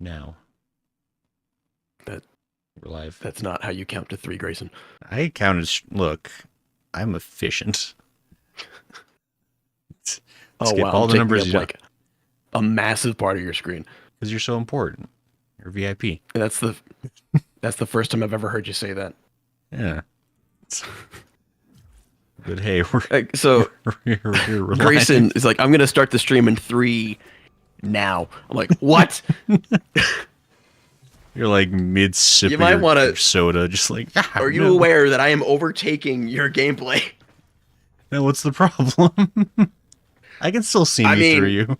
Now That we're live. that's not how you count to 3, Grayson. I counted. Look, I'm efficient. Oh Skip wow, all I'm the taking numbers up you don't, like a massive part of your screen. because you're so important. You're VIP. And that's the first time I've ever heard you say that. Yeah. But hey, So we're Grayson live. is like, I'm gonna start the stream in 3 now. I'm like, what? You're like mid sip You of might your want to. soda, just like Are you no. aware that I am overtaking your gameplay? No, what's the problem? I can still see I me through mean,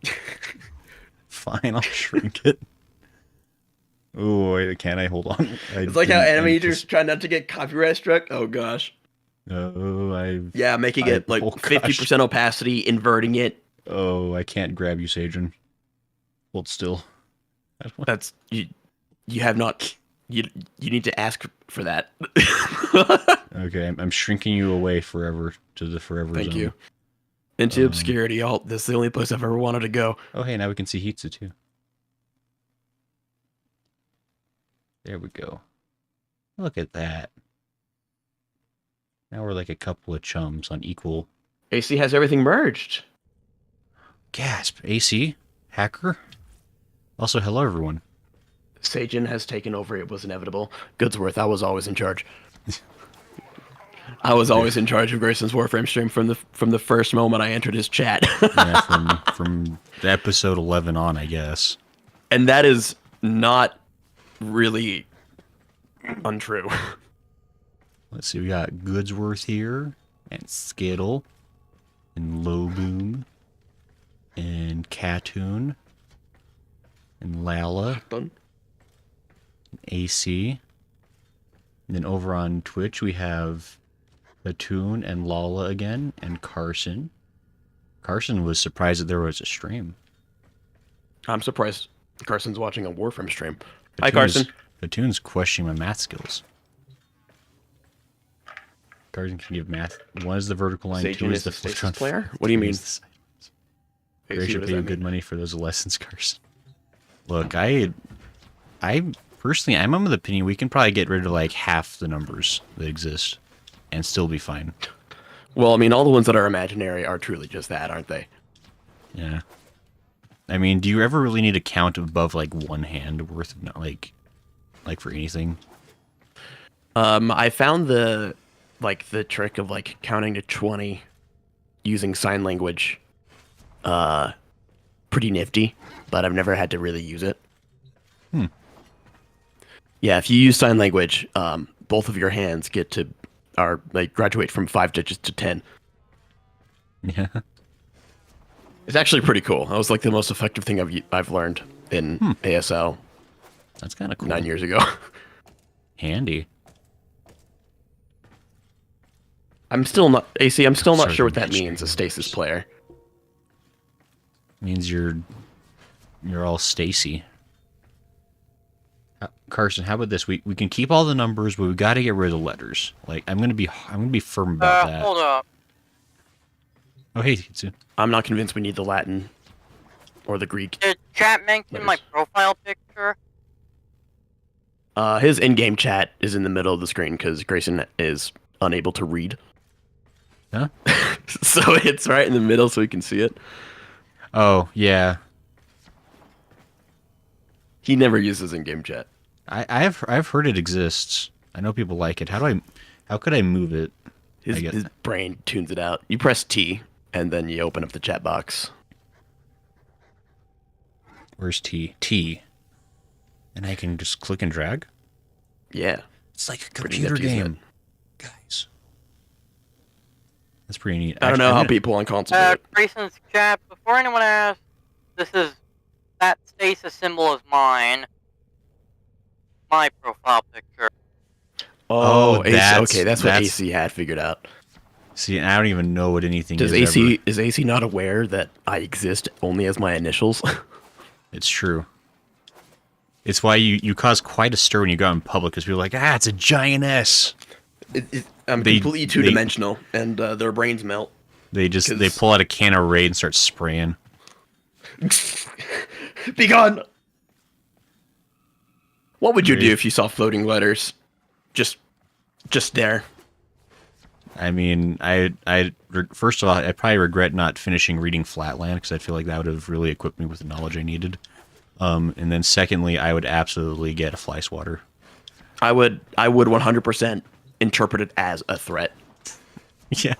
you. Fine, I'll shrink it. Oh wait, can I hold on? it's like how animators try not to get copyright struck. Oh gosh. Oh, Yeah, making it like oh gosh. 50% opacity, inverting it. Oh, I can't grab you, Sagen. Hold still. That's you. You have not. You need to ask for that. Okay, I'm shrinking you away forever to the forever Thank zone. you. Into obscurity. This is the only place I've ever wanted to go. Oh, hey, now we can see Hitsu too. There we go. Look at that. Now we're like a couple of chums on equal. AC has everything merged. Gasp. AC? Hacker? Also, hello, everyone. Sagen has taken over. It was inevitable. Goodsworth, I was always in charge. I was always in charge of Grayson's Warframe stream from the first moment I entered his chat. Yeah, from episode 11 on, I guess. And that is not really untrue. Let's see, we got Goodsworth here, and Skittle, and Lowboom, and Catoon, and Lala, Done. and AC. And then over on Twitch, we have Catoon and Lala again, and Carson. Carson was surprised that there was a stream. I'm surprised Carson's watching a Warframe stream. Hi, Carson. Catoon's questioning my math skills. Carson can give math. One is the vertical line, Sagen two is is the a stasis flip player? What do you mean? Gray should pay you good money for those lessons, Carson. Look, I personally, I'm of the opinion we can probably get rid of like half the numbers that exist and still be fine. Well, I mean, all the ones that are imaginary are truly just that, aren't they? Yeah. I mean, do you ever really need a count above like one hand worth of like for anything? I found the trick of like counting to 20 using sign language pretty nifty, but I've never had to really use it. Yeah, if you use sign language, both of your hands graduate from 5 digits to 10. Yeah. It's actually pretty cool. That was like the most effective thing I've learned in ASL That's kind of cool. 9 years ago. Handy. I'm still not AC. I'm still not Sorry, sure what that Mitch. means. A stasis player. Means you're all Stacy. Carson, how about this? We can keep all the numbers, but we got to get rid of the letters. Like I'm gonna be firm about that. Hold up. Oh hey, Hitsu. I'm not convinced we need the Latin or the Greek. Did chat mention my Letters. profile picture? His in-game chat is in the middle of the screen because Grayson is unable to read. Huh? So it's right in the middle so he can see it. Oh yeah. He never uses in-game chat. I've heard it exists. I know people like it. How could I move it? His brain tunes it out. You press T, and then you open up the chat box. Where's T? T. And I can just click and drag? Yeah. It's like a Pretty computer nifty, isn't game. Guys. That's pretty neat. I don't know how people on console do it. Grayson's chat, before anyone asks, that stasis symbol is mine. My profile picture. Oh, AC, that's- okay, that's what that's- AC had figured out. See, I don't even know what anything Is is. AC not aware that I exist only as my initials? It's true. It's why you caused quite a stir when you got in public, because people were like, it's a giant S. I'm completely two-dimensional, and their brains melt. They pull out a can of Raid and start spraying. Be gone! What would you do if you saw floating letters? Just there. I mean, first of all, I probably regret not finishing reading Flatland because I feel like that would have really equipped me with the knowledge I needed. And then secondly, I would absolutely get a fly swatter. I would 100% interpret it as a threat. Yeah.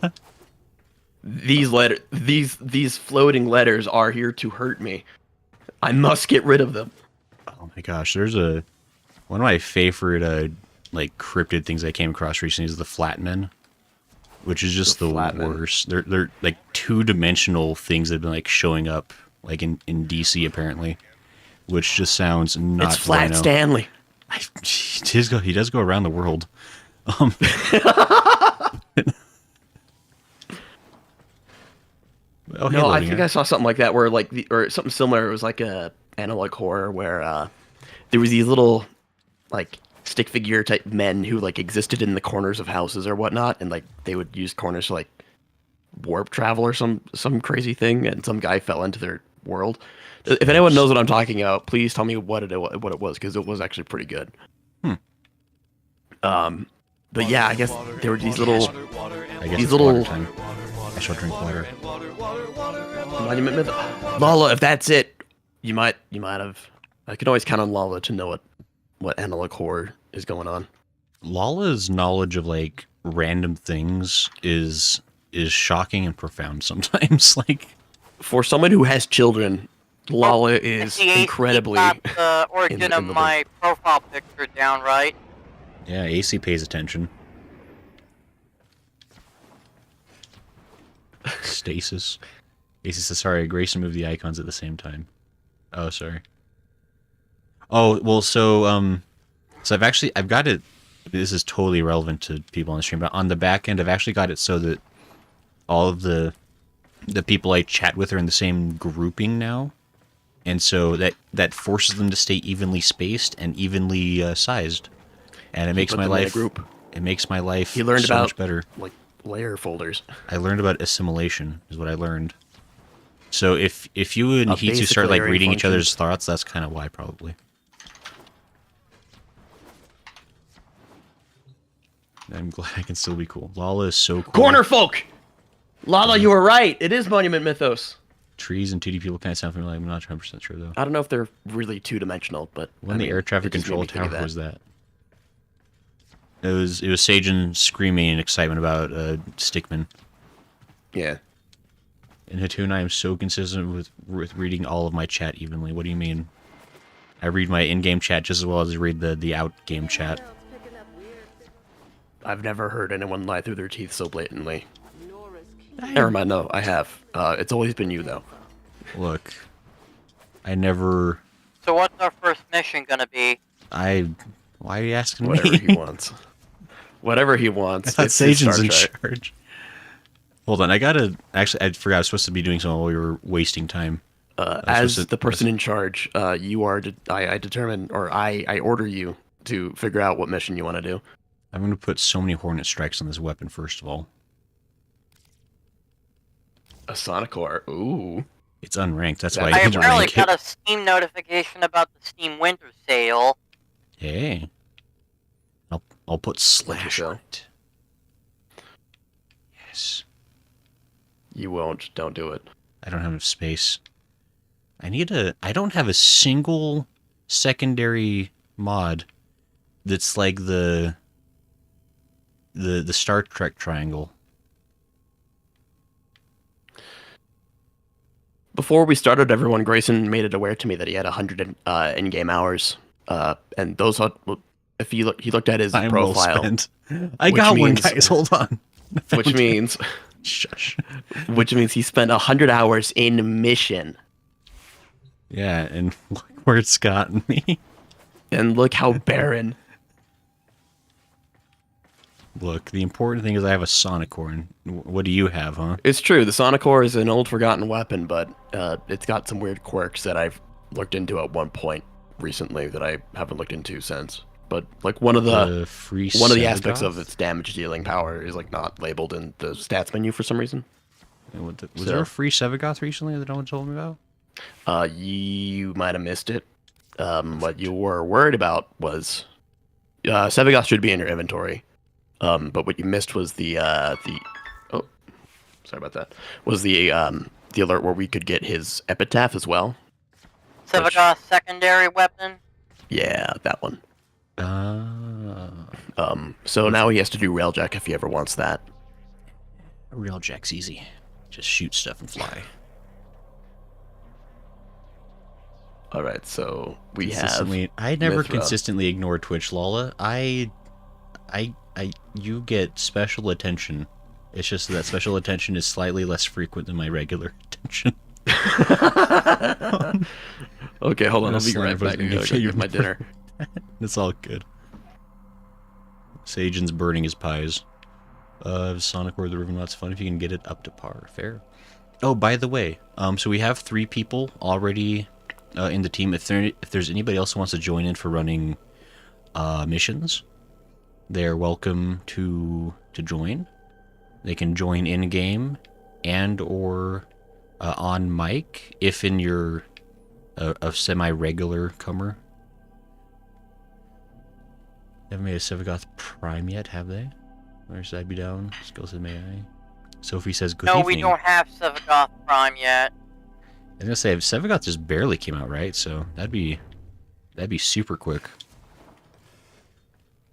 These floating letters are here to hurt me. I must get rid of them. Oh my gosh, there's one of my favorite like cryptid things I came across recently is the Flatmen, which is just the worst. They're like 2-dimensional things that have been like showing up like in DC apparently, which just sounds not. It's Flat bueno. Stanley. He does go around the world. Oh, no, I think I saw something like that where or something similar. It was like a analog horror where there was these little like stick figure type men who like existed in the corners of houses or whatnot, and like they would use corners to like warp travel or some crazy thing, and some guy fell into their world. If anyone knows what I'm talking about, please tell me what it was, because it was actually pretty good. But yeah, I guess there were these little Time. I shall drink water. monument myth. Lala, if that's it, you might have. I can always count on Lala to know what analog horror is going on. Lala's knowledge of like random things is shocking and profound sometimes. Like, for someone who has children, Lala is incredibly. Got the origin of my profile picture down, right? Yeah, AC pays attention. Stasis. AC says, sorry, Grayson moved the icons at the same time. Oh, sorry. Oh, well, so I've got it, this is totally relevant to people on the stream, but on the back end, I've actually got it so that all of the people I chat with are in the same grouping now. And so that forces them to stay evenly spaced and evenly sized. And it makes my life You learned so about much better. Like layer folders. I learned about assimilation is what I learned. So if you and Hitsu start like reading each other's thoughts, that's kind of why probably. I'm glad I can still be cool. Lala is so cool. Corner folk! Lala, you were right. It is Monument Mythos. Trees and 2D people kind of sound familiar. I'm not 100% sure though. I don't know if they're really 2-dimensional, but When the air traffic control tower was that? It was Sajin screaming in excitement about Stickman. Yeah. In Hatun, I am so consistent with reading all of my chat evenly. What do you mean? I read my in-game chat just as well as I read the out-game chat. I've never heard anyone lie through their teeth so blatantly. Never mind, no, I have. It's always been you, though. Look, I never... So what's our first mission gonna be? Why are you asking Whatever me? he wants. Whatever he wants. I thought It's his Sajin's in Star Trek. charge. Hold on, I gotta... Actually, I forgot I was supposed to be doing something while we were wasting time. As the person in charge, you are... I determine, or I order you to figure out what mission you want to do. I'm gonna put so many Hornet Strikes on this weapon, first of all. A Sonicore. Ooh. It's unranked, that's why I I didn't apparently rank got it. a Steam notification about the Steam Winter Sale. Hey. I'll put slash sale. on it. Yes. You won't. Don't do it. I don't have enough space. I don't have a single secondary mod that's like the Star Trek triangle. Before we started, everyone, Grayson made it aware to me that he had 100 in-game hours. And those, if he looked at his Time well profile, spent. I got one, means- guys. Hold on. which means Shush. which means he spent 100 hours in mission. Yeah, and look where it's gotten me. And look how barren. Look, the important thing is I have a Sonicorn. What do you have, huh? It's true. The Sonicore is an old forgotten weapon, but it's got some weird quirks that I've looked into at one point recently that I haven't looked into since. But like one of the aspects of its damage dealing power is like not labeled in the stats menu for some reason. Was there a free Sevagoth recently that no one told me about? You might have missed it. what you were worried about was Sevagoth should be in your inventory. But what you missed was the oh, sorry about that. Was the alert where we could get his epitaph as well. Sevagoth's secondary weapon? Yeah, that one. So now he has to do railjack if he ever wants that. Railjack's easy. Just shoot stuff and fly. All right, so we have. I never Mithra. consistently ignore Twitch, Lala. You get special attention. It's just that special attention is slightly less frequent than my regular attention. Okay, hold on. I'll be Sorry, right back. I'm gonna go get my dinner. It's all good. Sajan's burning his pies. Sonic War of the River, that's fun if you can get it up to par. Fair. Oh, by the way, so we have 3 people already in the team. If there's anybody else who wants to join in for running missions, they're welcome to join. They can join in game and or on mic if in your a semi-regular comer. They haven't made a Sevagoth Prime yet, have they? Or should I be down? Skills and AI. Sophie says good evening. No, we don't have Sevagoth Prime yet. I was gonna say Sevagoth just barely came out, right? So that'd be super quick.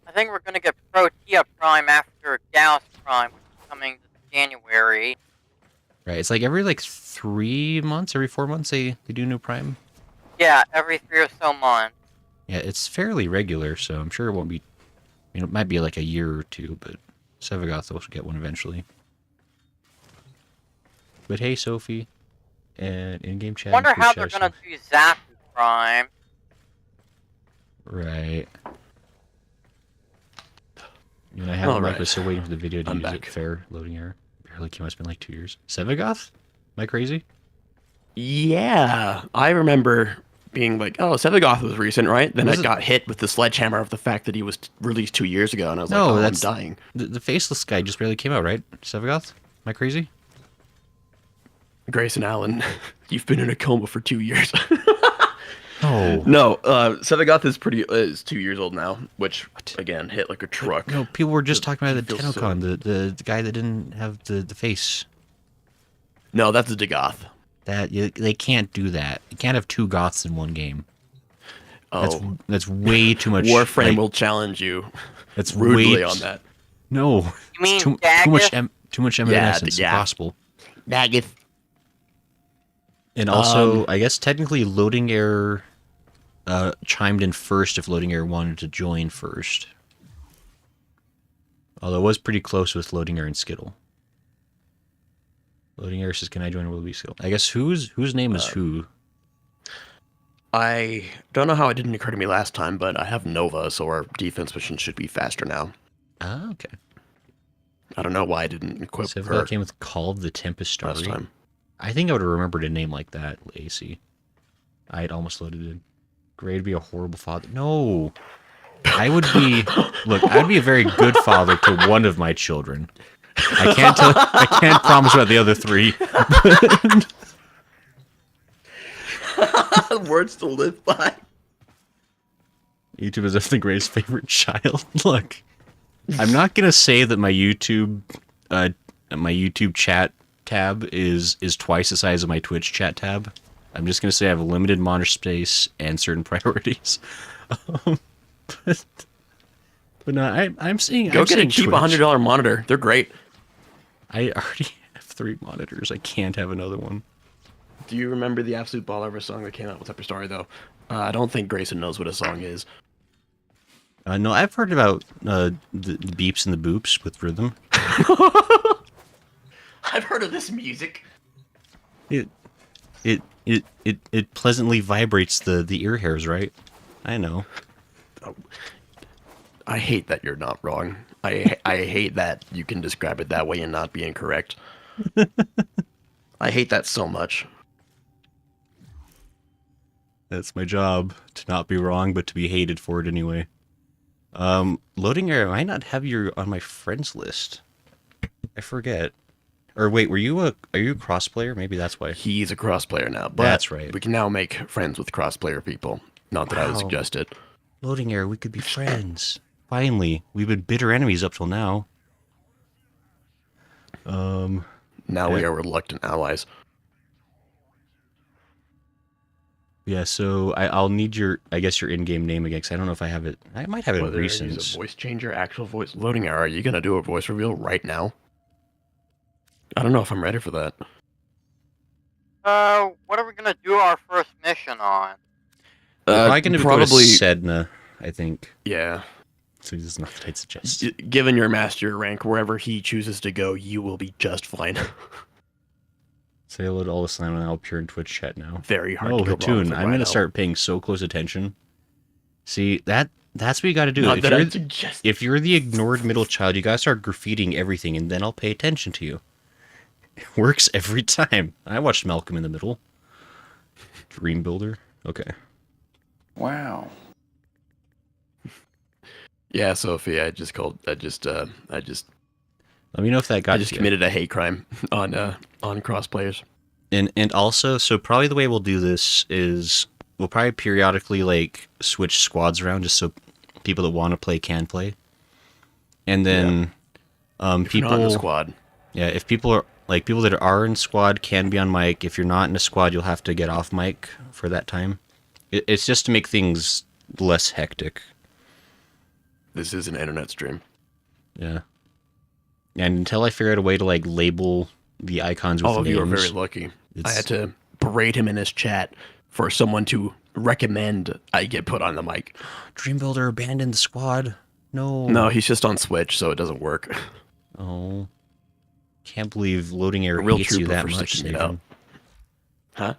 I think we're gonna get Protea Prime after Gauss Prime, which is coming this January. Right, it's like every 3 months, every 4 months they do new Prime. Yeah, every 3 or so months. Yeah, it's fairly regular, so I'm sure it won't be. It might be like a year or 2, but Sevagoth will get one eventually. But hey, Sophie, and in-game chat. Wonder how they're gonna do Zapu Prime. Right. I have All him right. was still waiting for the video to I'm use back. it. Fair loading error. Barely came out. It's been like 2 years. Sevagoth? Am I crazy? Yeah, I remember being like, "Oh, Sevagoth was recent, right?" Then Was I it- got hit with the sledgehammer of the fact that he was released 2 years ago, and I was No, like, "Oh, that's- I'm dying." The faceless guy just barely came out, right? Sevagoth? Am I crazy? Grayson Allen, you've been in a coma for 2 years. No. No, Sevagoth is 2 years old now, which again hit like a truck. No, people were just talking about the feels so- Tenocon, the guy that didn't have the face. No, that's a Dagoth. They can't do that. You can't have 2 goths in one game. Oh, That's way too much. Warframe like, will challenge you That's rudely way on that. No. You It's mean too much Daggett? too much M&S. It's yeah. impossible. Daggett. And also, I guess technically loading error chimed in first if loading error wanted to join first. Although it was pretty close with loading error and Skittle. Loading error says, "Can I join or will it be Skittle?" I guess whose name is who? I don't know how it didn't occur to me last time, but I have Nova, so our defense mission should be faster now. Ah, okay. I don't know why I didn't equip So if her that came with Call of the Tempest Starry. last time. I think I would have remembered a name like that, AC. I'd almost loaded it. Gray would be a horrible father. No. I would be... Look, I'd be a very good father to one of my children. I can't promise about the other 3. Words to live by. YouTube is definitely Gray's favorite child. Look, I'm not gonna say that my YouTube chat tab is twice the size of my Twitch chat tab. I'm just gonna say I have a limited monitor space and certain priorities. But no, I'm seeing. Go I'm get a seeing cheap Twitch. $100 monitor. They're great. I already have 3 monitors. I can't have another one. Do you remember the Absolute Ball Ever song that came out with Upper Story, though? I don't think Grayson knows what a song is. No, I've heard about the beeps and the boops with rhythm. I've heard of this music. It pleasantly vibrates the ear hairs, right? I know. I hate that you're not wrong. I hate that you can describe it that way and not be incorrect. I hate that so much. That's my job, to not be wrong, but to be hated for it anyway. Loading error, I might not have you on my friends list. I forget. Or wait, are you a cross player? Maybe that's why. He's a cross player now, but That's right. we can now make friends with cross player people. Not that I would Wow. suggest it. Loading error, we could be friends. Finally. We've been bitter enemies up till now. Now we are reluctant allies. Yeah, so I'll need your, I guess, your in-game name again, because I don't know if I have it. I might have it in Whether I use recent. a voice changer, actual voice loading error. Are you gonna do a voice reveal right now? I don't know if I'm ready for that. What are we gonna do our first mission on? We're probably going to go to Sedna, I think. Yeah. So it's not that I'd suggest. Given your master rank, wherever he chooses to go, you will be just fine. Say hello to all the slime, and I'll appear in Twitch chat now. Very hard Oh, to go wrong Hatun, with I'm going to Rhino. start paying so close attention. See, that's what you got to do. Not that I'd suggest. If you're the ignored middle child, you got to start graffitiing everything, and then I'll pay attention to you. It works every time. I watched Malcolm in the Middle. Dream Builder. Okay. Wow. Yeah, Sophie, I just Let me know if that got you. committed a hate crime on cross players. And also, so probably the way we'll do this is we'll probably periodically like switch squads around just so people that want to play can play. And then If you're not in a squad. Yeah, if people are like people that are in squad can be on mic. If you're not in a squad, you'll have to get off mic for that time. It's just to make things less hectic. This is an internet stream. Yeah. And until I figure out a way to like label the icons with All of names, you are very lucky. I had to berate him in his chat for someone to recommend I get put on the mic. Dream Builder abandoned the squad. No. No, he's just on Switch, so it doesn't work. Oh. Can't believe loading error A real hates you trooper that for much, sticking it Nathan. out. Huh?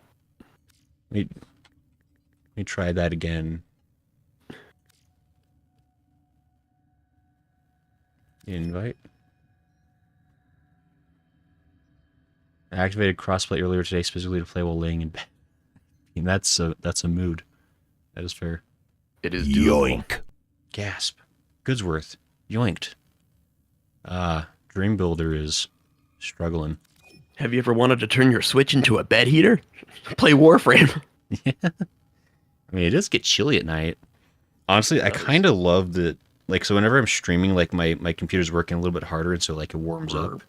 Let me try that again. Invite. I activated crossplay earlier today specifically to play while laying in bed. I mean, that's a mood. That is fair. It is doable. Yoink. Gasp. Goodsworth. Yoinked. Dream Builder is struggling. Have you ever wanted to turn your Switch into a bed heater? Play Warframe. Yeah. I mean, it does get chilly at night. Honestly, I kind of love that. Like, so whenever I'm streaming, like my computer's working a little bit harder, and so like it warms up,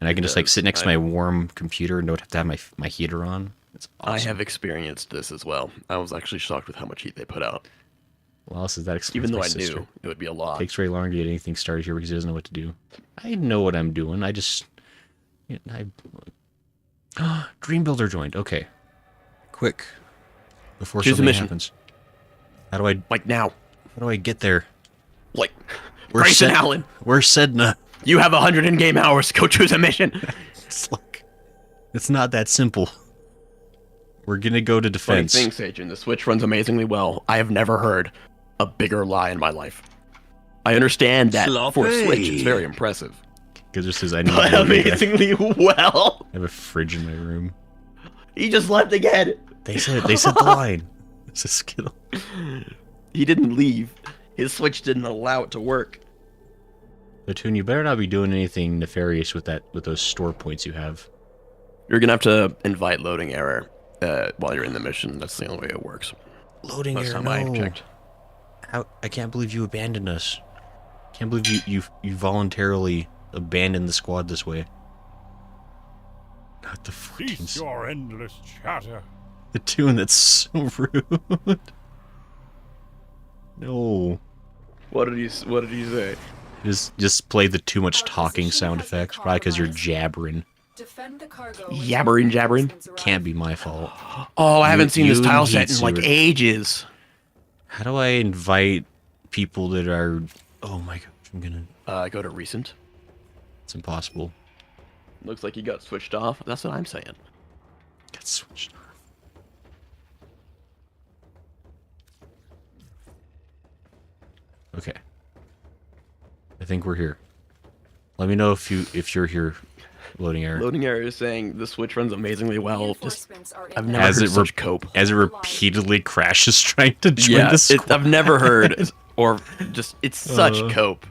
and I can just like sit next to my warm computer and don't have to have my heater on. It's awesome. I have experienced this as well. I was actually shocked with how much heat they put out. Well, else is that explains Even though my I sister. knew it would be a lot. Takes very long to get anything started here because he doesn't know what to do. I know what I'm doing. I just, Dream Builder joined. Okay, quick, before Choose a something mission. happens. How do I get there? Like, Where's Grayson Sed- Allen, Where's Sedna? you have 100 in-game hours. Go choose a mission. It's like, it's not that simple. We're gonna go to Funny defense. thing, Sagen, the Switch runs amazingly well. I have never heard a bigger lie in my life. I understand that for a Switch, it's very impressive. Because it says I need But to amazingly well. I have a fridge in my room. He just left again. They said the line. It's a skill. He didn't leave. His Switch didn't allow it to work. Platoon, you better not be doing anything nefarious with those store points you have. You're gonna have to invite loading error while you're in the mission. That's the only way it works. Loading Last error, time I no. checked. How, I can't believe you abandoned us. Can't believe you voluntarily abandoned the squad this way. Not the Cease 14s. your endless chatter. The tune that's so rude. No. What did he say? Just play the too much talking sound effect. Probably because you're jabbering. Defend the cargo. Yabbering, jabbering? Can't be my fault. Oh, I haven't seen this you tile need set in like to- ages. How do I invite people that are... Oh my gosh, I'm gonna... Go to recent. It's impossible. Looks like he got switched off. That's what I'm saying. Get switched off. Okay. I think we're here. Let me know if you're here. Loading error. Loading error is saying the Switch runs amazingly well. Just Reinforcements are I've inbound. never As heard it such cope. As it repeatedly crashes trying to join Yeah, the squad. I've never heard or just it's such cope.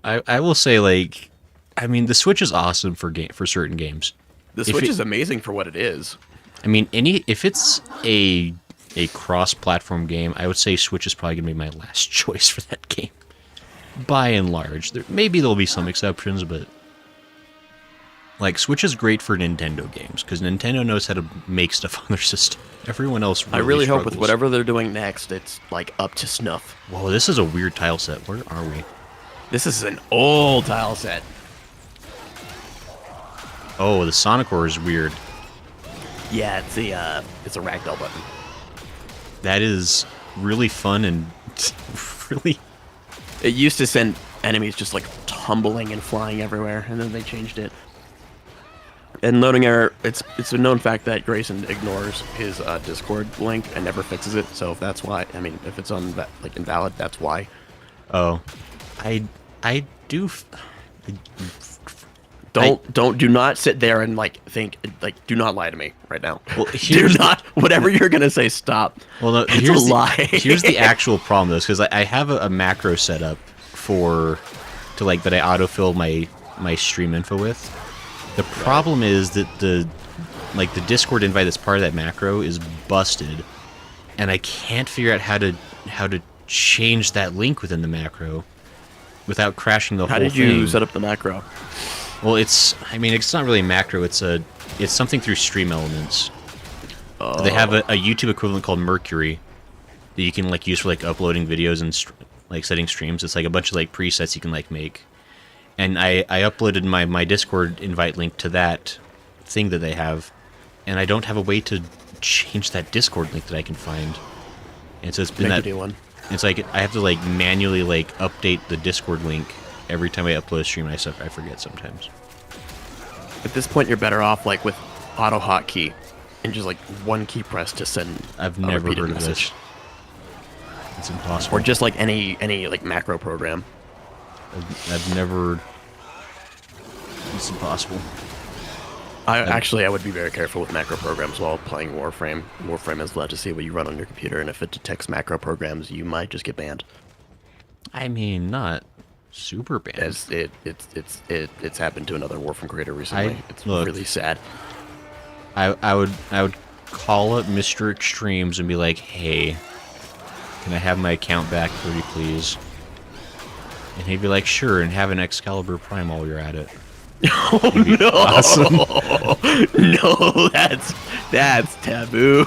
I will say, like, I mean, the Switch is awesome for certain games. The If Switch it- is amazing for what it is. I mean, if it's a a cross-platform game, I would say Switch is probably going to be my last choice for that game. By and large. Maybe there'll be some exceptions, but... Like, Switch is great for Nintendo games, because Nintendo knows how to make stuff on their system. Everyone else really I really hope with struggles. whatever they're doing next, it's, like, up to snuff. Whoa, this is a weird tile set. Where are we? This is an old tile set. Oh, the Sonic Ore is weird. Yeah, it's a ragdoll button. That is really fun and really... It used to send enemies just, like, tumbling and flying everywhere, and then they changed it. And loading error, it's a known fact that Grayson ignores his Discord link and never fixes it. So if that's why, I mean, if it's on like invalid, that's why. Oh, I do. Do not sit there and like think like do not lie to me right now. Well, do not whatever you're gonna say. Stop. Well, no, it's a lie. Here's the actual problem though, because I have a macro set up that I autofill my stream info with. The problem is that the Discord invite that's part of that macro is busted, and I can't figure out how to change that link within the macro without crashing the whole thing. How did you set up the macro? Well, it's not really a macro. It's something through Stream Elements. Oh. They have a YouTube equivalent called Mercury that you can like use for like uploading videos and like setting streams. It's like a bunch of like presets you can like make. And I uploaded my Discord invite link to that thing that they have, and I don't have a way to change that Discord link that I can find. And so it's been that. It's like I have to like manually like update the Discord link every time I upload a stream. And I forget sometimes. At this point, you're better off like with auto hotkey and just like one key press to send. I've never heard of message. this. It's impossible. Or just like any like macro program. I've never. It's impossible. I would be very careful with macro programs while playing Warframe. Warframe is allowed to see what you run on your computer, and if it detects macro programs, you might just get banned. I mean, not super banned. It's happened to another Warframe creator recently. It's really sad. I would call up Mr. Extremes and be like, hey, can I have my account back, pretty please? And he'd be like, sure, and have an Excalibur Prime while you're at it. Oh no! Awesome. No, that's taboo.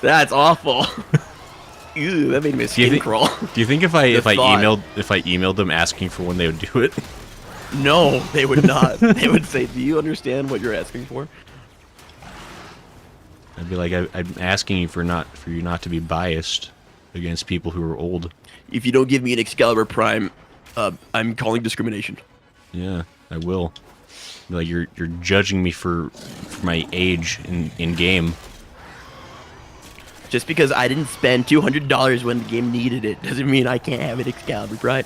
That's awful. Ew, that made my skin crawl. Do you think if I emailed them asking for when they would do it? No, they would not. They would say, "Do you understand what you're asking for?" I'd be like, I'm asking you for you not to be biased against people who are old. If you don't give me an Excalibur Prime, I'm calling discrimination. Yeah, I will. Like you're judging me for my age in game. Just because I didn't spend $200 when the game needed it doesn't mean I can't have an Excalibur Prime.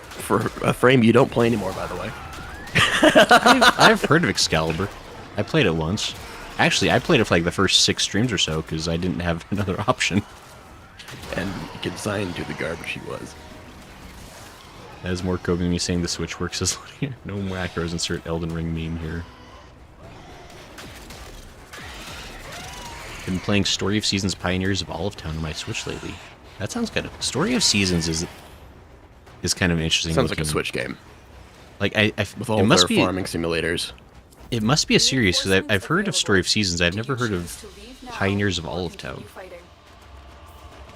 For a frame you don't play anymore, by the way. I've heard of Excalibur. I played it once. Actually, I played it for like the first 6 streams or so because I didn't have another option. And consigned to the garbage he was. That is more code than me saying the Switch works as no macros. Insert Elden Ring meme here. Been playing Story of Seasons Pioneers of Olive Town on my Switch lately. That sounds kind of... Story of Seasons is kind of interesting. Sounds like a Switch game. Like with all their farming simulators. It must be a series because I've heard of Story of Seasons. I've never heard of Pioneers of Olive Town.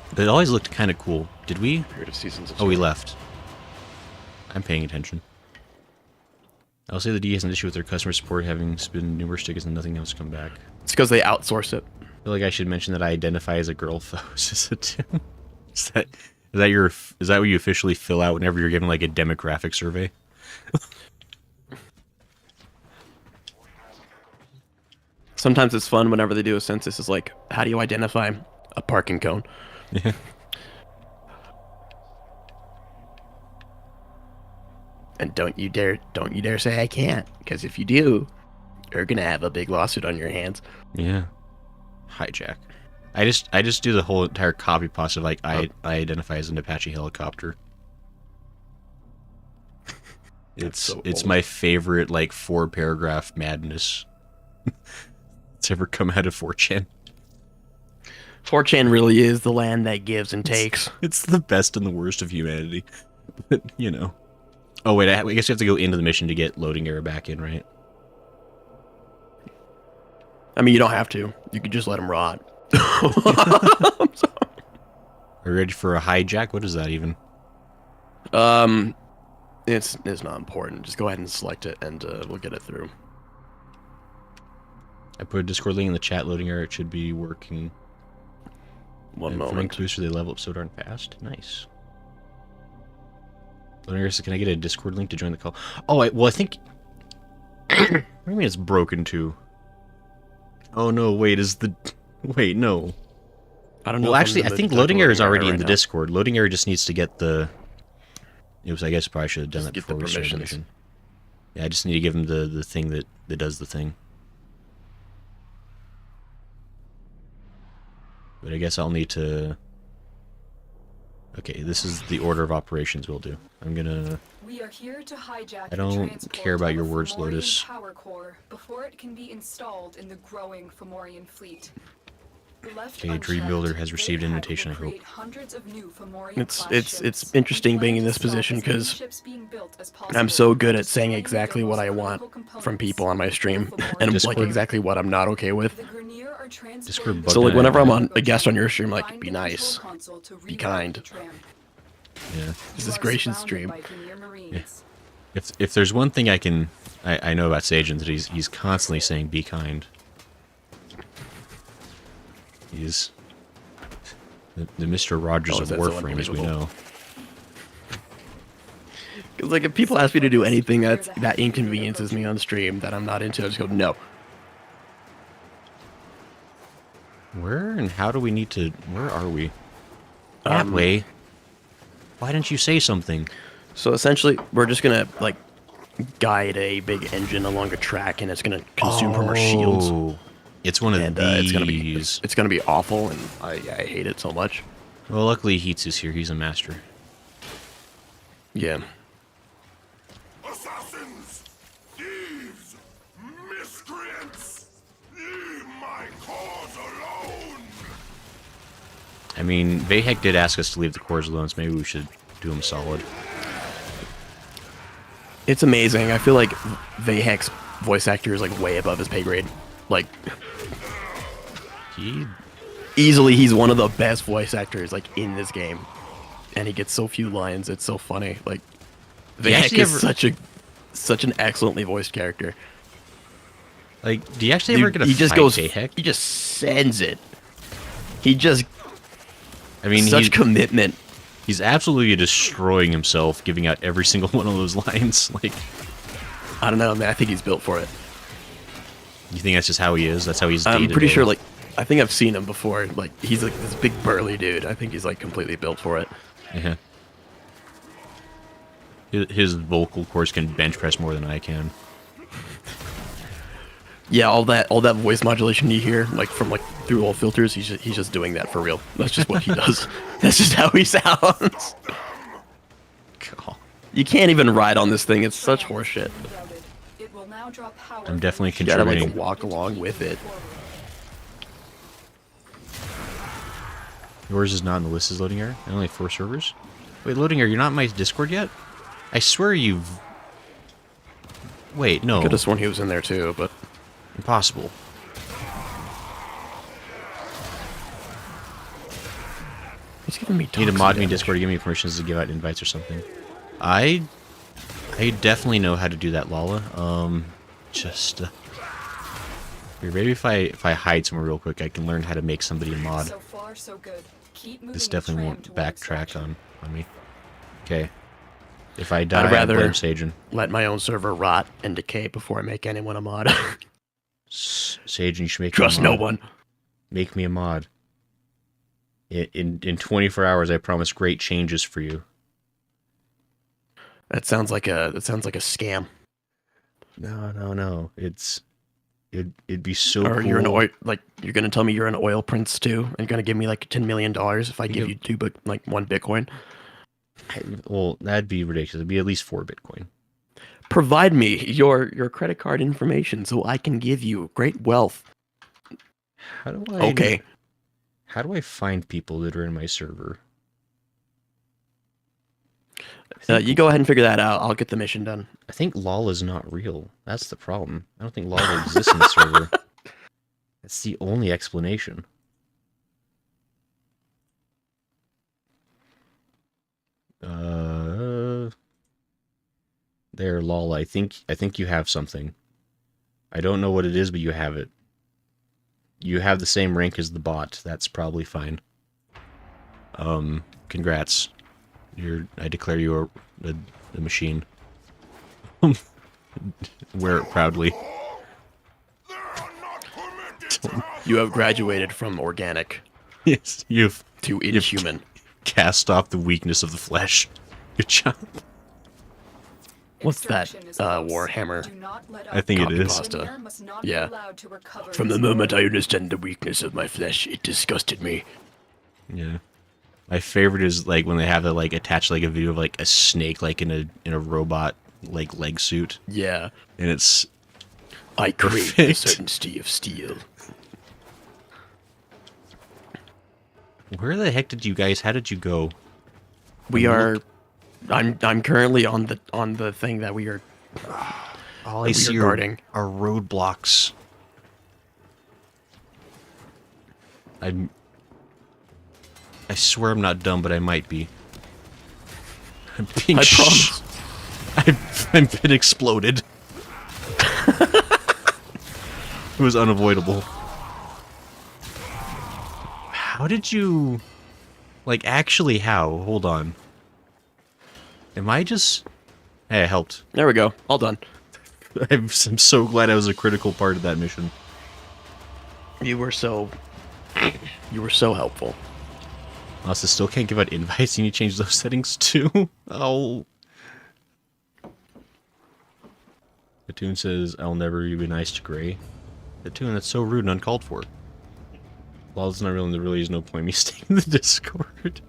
But it always looked kind of cool. Did we? Heard of Seasons of we left. I'm paying attention. I'll say the D has an issue with their customer support having spin numerous tickets and nothing else come back. It's because they outsource it. I feel like I should mention that I identify as a girl, though. Is that what you officially fill out whenever you're given like a demographic survey? Sometimes it's fun whenever they do a census. It's like, how do you identify a parking cone? Yeah. And don't you dare say I can't, because if you do, you're gonna have a big lawsuit on your hands. Yeah. Hijack. I just do the whole entire copy paste of like I identify as an Apache helicopter. It's my favorite like 4-paragraph madness. It's ever come out of 4chan. 4chan really is the land that gives and takes. It's the best and the worst of humanity. But, you know. Oh, wait, I guess you have to go into the mission to get loading error back in, right? I mean, you don't have to. You could just let him rot. I'm sorry. Are you ready for a hijack? What is that even? It's not important. Just go ahead and select it, and we'll get it through. I put a Discord link in the chat. Loading error. It should be working. One For moment. Rank booster, they level up so darn fast. Nice. Loading error. Can I get a Discord link to join the call? Oh, well, I think. What do you mean it's broken too? Oh no! Wait, wait, no. I don't know. Well, actually, I think loading error is already in the now. Discord. Loading error just needs to get the. Oops, I guess I probably should have done Just that get the before we started the permissions. mission. Yeah, I just need to give him the thing that does the thing. But I guess I'll need to. Okay, this is the order of operations we'll do. I'm gonna. We are here to hijack I don't the transport care about of your the words, Fomorian Lotus. Power core before it can be installed in the growing Fomorian fleet. Left Okay, Dream unchecked, Builder has received Bayhack will invitation, I hope. create hundreds of new Fomorian It's class it's ships. interesting We being in plan this to stop position as many because ships being built as I'm possible, so good at saying destroying exactly the what most I want critical from components people on my of stream, the Fomorian and Discord. like exactly what I'm not okay with. The Grenier are Discord transporting bugged So like out. whenever I'm on a guest on your stream, like Find be the control nice. console to Be reroute kind. the tram. Yeah. This You is are gracious surrounded stream. by Grenier Marines. If there's one thing I know about Sagen, that he's constantly saying be kind. He's the Mr. Rogers Oh, of that's so Warframe, as we unbelievable. know. Because like if people ask me to do anything that inconveniences me on stream that I'm not into, I just go no. Where and how do we need to? Where are we? That way. Why didn't you say something? So essentially, we're just gonna like guide a big engine along a track, and it's gonna consume from our shields. Oh, it's one of And these. it's gonna be awful, and I hate it so much. Well, luckily Heats is here. He's a master. Yeah. Assassins! Thieves! Miscreants! Leave my cause alone! I mean, Vahek did ask us to leave the cores alone, so maybe we should do him solid. It's amazing. I feel like Vahek's voice actor is like way above his pay grade. Like He easily, he's one of the best voice actors like in this game, and he gets so few lines. It's so funny. Like He Vahek actually is ever- such an excellently voiced character. like. Do you actually ever Dude, get a he just fight goes. Vahek? He just sends it. He just I mean, such commitment. he's absolutely destroying himself, giving out every single one of those lines. Like, I don't know, man. I think he's built for it. you think that's just how he is? That's how he's. I'm day-to-day? pretty sure. Like, I think I've seen him before. Like, he's like this big burly dude. I think he's like completely built for it. Yeah. His vocal cords can bench press more than I can. Yeah, all that voice modulation you hear, like from like through all filters, he's just doing that for real. That's just what he does. That's just how he sounds. God. You can't even ride on this thing. It's such horseshit. It will now draw power I'm definitely You gotta like contributing. walk along with it. Yours is not in the list as loading error. And only 4 servers. Wait, loading error. You're not in my Discord yet? I swear you've. Wait, no. Could have sworn he was in there too, but Impossible. he's giving me. You need to toxic mod me in damage. Discord to give me permissions to give out invites or something. I definitely know how to do that, Lala. Just here, maybe if I hide somewhere real quick, I can learn how to make somebody a mod. So far, so good. Keep moving This the definitely tram won't towards backtrack extraction. on me. Okay. If I die, I'd I rather blame Sagen. let my own server rot and decay before I make anyone a mod. Sagen, you should make Trust me a no mod. one. Make me a mod. In 24 hours, I promise great changes for you. That sounds like a scam. No. It'd be so Or cool. you're an oil, like you're gonna tell me you're an oil prince too, and you're gonna give me like $10 million if I give you one Bitcoin. Well, that'd be ridiculous. It'd be at least 4 Bitcoin. Provide me your credit card information so I can give you great wealth. How do I? Okay. How do I find people that are in my server? You go ahead and figure that out. I'll get the mission done. I think LOL is not real. That's the problem. I don't think LOL exists in the server. That's the only explanation. There, LOL. I think you have something. I don't know what it is, but you have it. You have the same rank as the bot. That's probably fine. Congrats. I declare you a machine. Wear it proudly. They are not permitted to have You have graduated from organic Yes, you've to inhuman. cast off the weakness of the flesh. Good job. What's that, Extraction is close. Warhammer? Do not let I think it Copy is. pasta. Engineer must not Yeah. be allowed to recover From the its moment I glory. understand the weakness of my flesh, it disgusted me. Yeah. My favorite is like when they have it like attached like a video of like a snake like in a robot like leg suit, Yeah. and it's I crave the Perfect. certainty of steel. where the heck did you guys? How did you go? We are. I'm currently on the thing that we are. All we I are see guarding. are roadblocks. I swear I'm not dumb, but I might be. I'm being I promise. I've been exploded. It was unavoidable. How did you... Like, actually how? Hold on. Am I just... Hey, I helped. There we go. All done. I'm so glad I was a critical part of that mission. You were so. You were so helpful. Also, still can't give out invites. You need to change those settings too. Oh. The tune says, "I'll never be nice to Gray." The tune that's so rude and uncalled for. Well, it's not really. There really is no point in me staying in the Discord.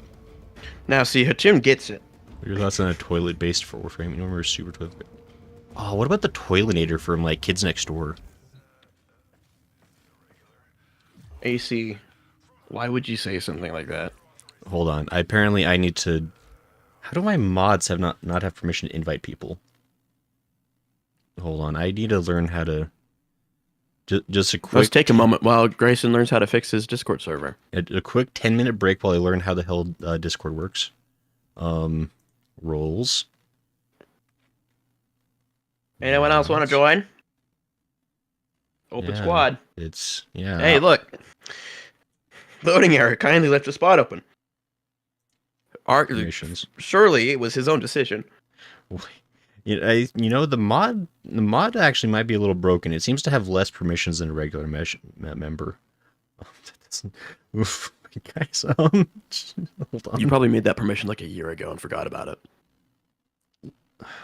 Now, see, Hachim gets it. What are your thoughts on a toilet-based for Warframe? You remember super toilet? Oh, what about the Toilinator from like Kids Next Door? AC, why would you say something like that? Hold on. Apparently I need to... How do my mods have not have permission to invite people? Hold on. I need to learn how to... Just a quick... Let's take a moment while Grayson learns how to fix his Discord server. A quick 10-minute break while I learn how the hell Discord works. Roles. Anyone else want to join? Open Yeah, squad. It's... Yeah. Hey, look. Loading error. Kindly left the spot open. Permissions. Surely it was his own decision. You know, the mod actually might be a little broken. It seems to have less permissions than a regular member. Oof, guys, hold on. You probably made that permission like a year ago and forgot about it.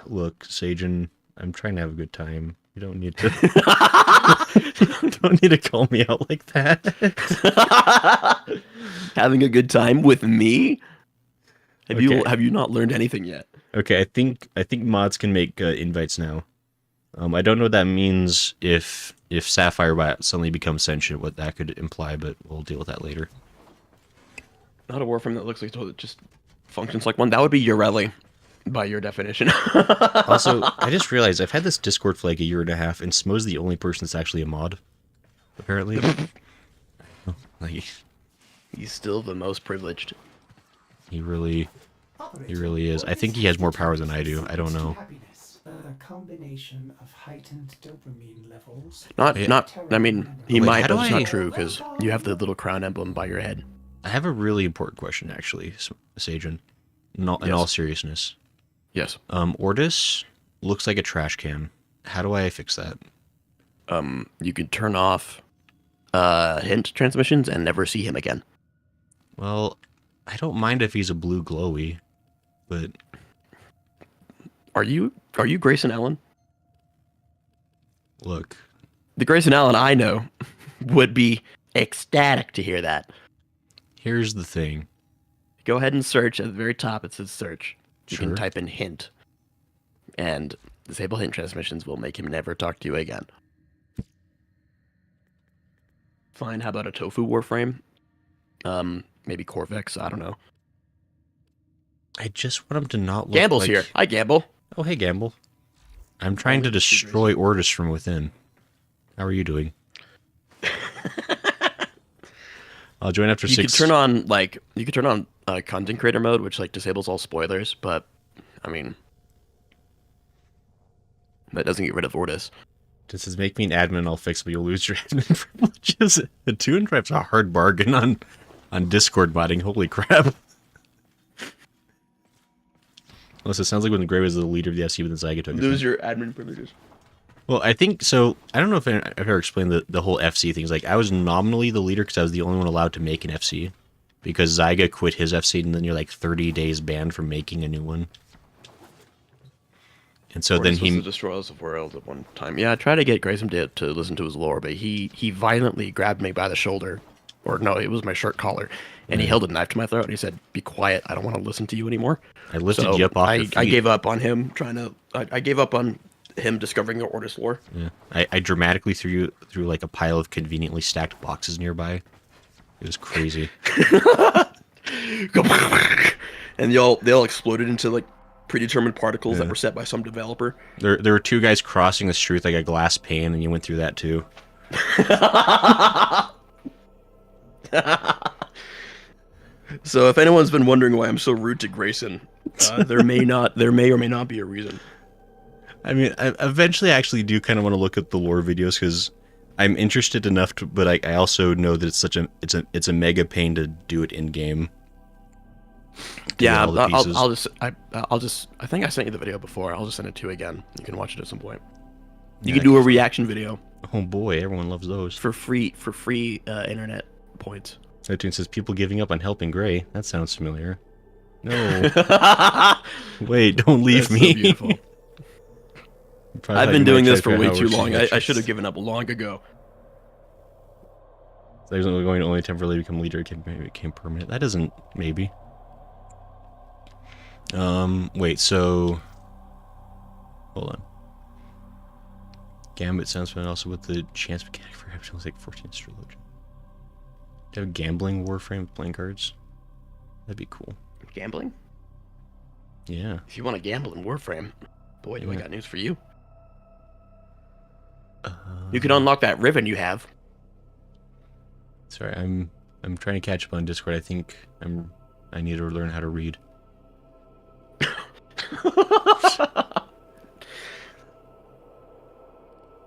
Look, Sajin, I'm trying to have a good time. You don't need to. Don't need to call me out like that. Having a good time with me? Okay. Have you not learned anything yet? Okay, I think mods can make invites now. I don't know what that means if Sapphire suddenly becomes sentient, what that could imply, but we'll deal with that later. Not a Warframe that looks like it just functions like one. That would be Urelli, by your definition. Also, I just realized I've had this Discord for like a year and a half, and Smo's the only person that's actually a mod. Apparently. Like, He's still the most privileged. he really is. I think he has more power than I do. I don't know. A combination of heightened dopamine levels. I mean, he Wait, might, how but do it's I- not true, because you have the little crown emblem by your head. I have a really important question, actually, Sajin. In all seriousness. Yes. Ordis looks like a trash can. How do I fix that? You can turn off hint transmissions and never see him again. Well, I don't mind if he's a blue glowy, but Are you Grayson Allen? look, The Grayson Allen I know would be ecstatic to hear that. here's the thing. Go ahead and search. At the very top, it says search. You Sure. can type in hint. And disable hint transmissions will make him never talk to you again. Fine, how about a tofu Warframe? maybe Corvex. I don't know. I just want him to not look Gamble's like... here. Hi, Gamble. Oh, hey, Gamble. I'm trying to destroy orders from within. How are you doing? I'll join after 6. You could turn on content creator mode, which like disables all spoilers, but I mean, that doesn't get rid of Ordis. This says, make me an admin, I'll fix, but you'll lose your admin privileges. A 2.5's a hard bargain on Discord modding. Holy crap. Unless it sounds like when Gray was the leader of the FC, but then Zyga took it. Lose your admin privileges. Well, I think so. I don't know if I've ever explained the whole FC things. Like, I was nominally the leader because I was the only one allowed to make an FC. Because Zyga quit his FC, and then you're like 30 days banned from making a new one. And so then he to destroy us of world at one time. Yeah, I tried to get Grayson to listen to his lore, but he violently grabbed me by the shoulder, or no, it was my shirt collar, and he held a knife to my throat. And he said, "Be quiet. I don't want to listen to you anymore." I lifted you up off your feet. I gave up on him I gave up on him discovering the Ordis lore. Yeah, I dramatically threw you through like a pile of conveniently stacked boxes nearby. It was crazy. And they all exploded into like predetermined particles that were set by some developer. There were 2 guys crossing the street like a glass pane, and you went through that too. So if anyone's been wondering why I'm so rude to Grayson, there may or may not be a reason. I mean, I eventually actually do kind of want to look at the lore videos because I'm interested enough to, but I also know that it's a mega pain to do it in game. Yeah, I'll just I think I sent you the video before. I'll just send it to you again. You can watch it at some point. You can do a reaction video Oh boy, everyone loves those. for free internet points. iTunes says people giving up on helping Gray. That sounds familiar. No, wait, don't leave That's so me. beautiful. I've been doing this for way too long. I should have given up long ago. There's only going to only temporarily become leader. Maybe it became permanent. That isn't maybe. Wait. So, hold on. Gambit sounds fun. Also with the chance mechanic for option was like 14 astrologian. Do you have gambling Warframe with playing cards? That'd be cool. Gambling? Yeah. If you want to gamble in Warframe, boy, do I Yeah. got news for you. You can unlock that ribbon you have. Sorry, I'm trying to catch up on Discord. I think I need to learn how to read.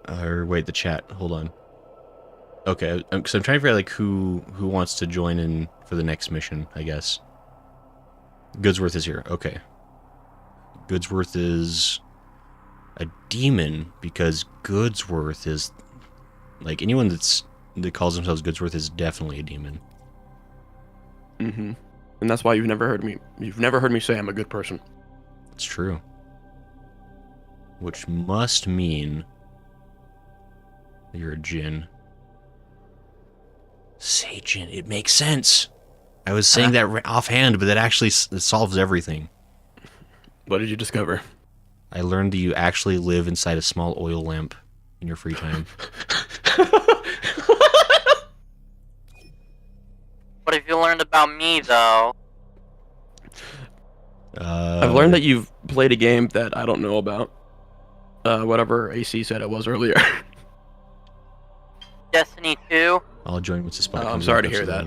Or wait, the chat. Hold on. Okay, so I'm trying to figure out like who wants to join in for the next mission. I guess. Goodsworth is here. Okay. Goodsworth is a demon because Goodsworth is like anyone that calls themselves Goodsworth is definitely a demon. Mm-hmm. And that's why you've never heard me say I'm a good person. It's true. Which must mean you're a djinn. Say djinn. It makes sense. I was saying that offhand, but that actually solves everything. What did you discover? I learned that you actually live inside a small oil lamp in your free time. What have you learned about me, though? I've learned that you've played a game that I don't know about. Whatever AC said it was earlier. Destiny 2? I'll join with the spot. I'm sorry to hear that.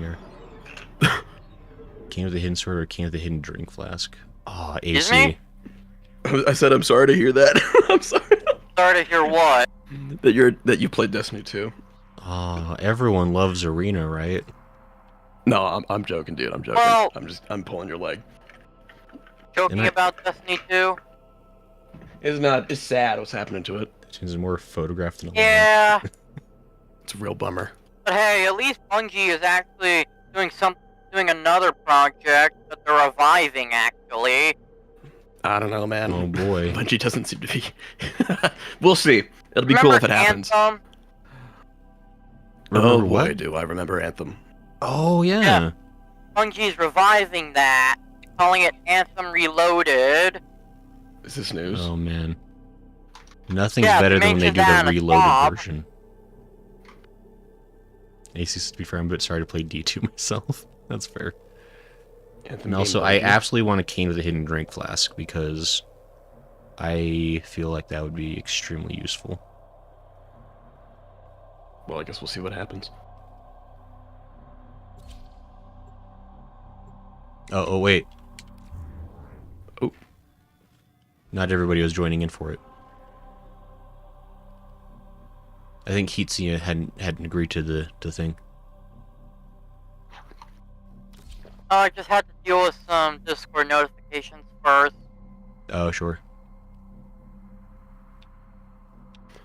King of the Hidden Sword or King of the Hidden Drink Flask? Oh, Excuse AC. me? I said I'm sorry to hear that. I'm sorry. Sorry to hear what? That you played Destiny 2. Oh, everyone loves Arena, right? No, I'm joking, dude. I'm joking. Well- I'm pulling your leg. Joking about Destiny 2? It's sad what's happening to it. That is more photographed than alive. Yeah, It's a real bummer. but hey, at least Bungie is actually doing another project that they're reviving, actually. I don't know, man. Oh boy. Bungie doesn't seem to be. We'll see. It'll be cool if it happens. Anthem? Remember Oh what? boy, do I remember Anthem. Oh yeah. Yeah. Bungie's reviving that, calling it Anthem Reloaded. Is this news? Oh man. Nothing's Yeah, better than when they mentioned do that the on the reloaded top. version. AC, to be fair, I'm a bit sorry to play D2 myself. That's fair. Anthem And also, game I mode. absolutely want a cane with a hidden drink flask because I feel like that would be extremely useful. Well, I guess we'll see what happens. Oh, wait. Oh. Not everybody was joining in for it. I think Heatsia hadn't agreed to the thing. I just had to deal with some Discord notifications first. Oh, sure.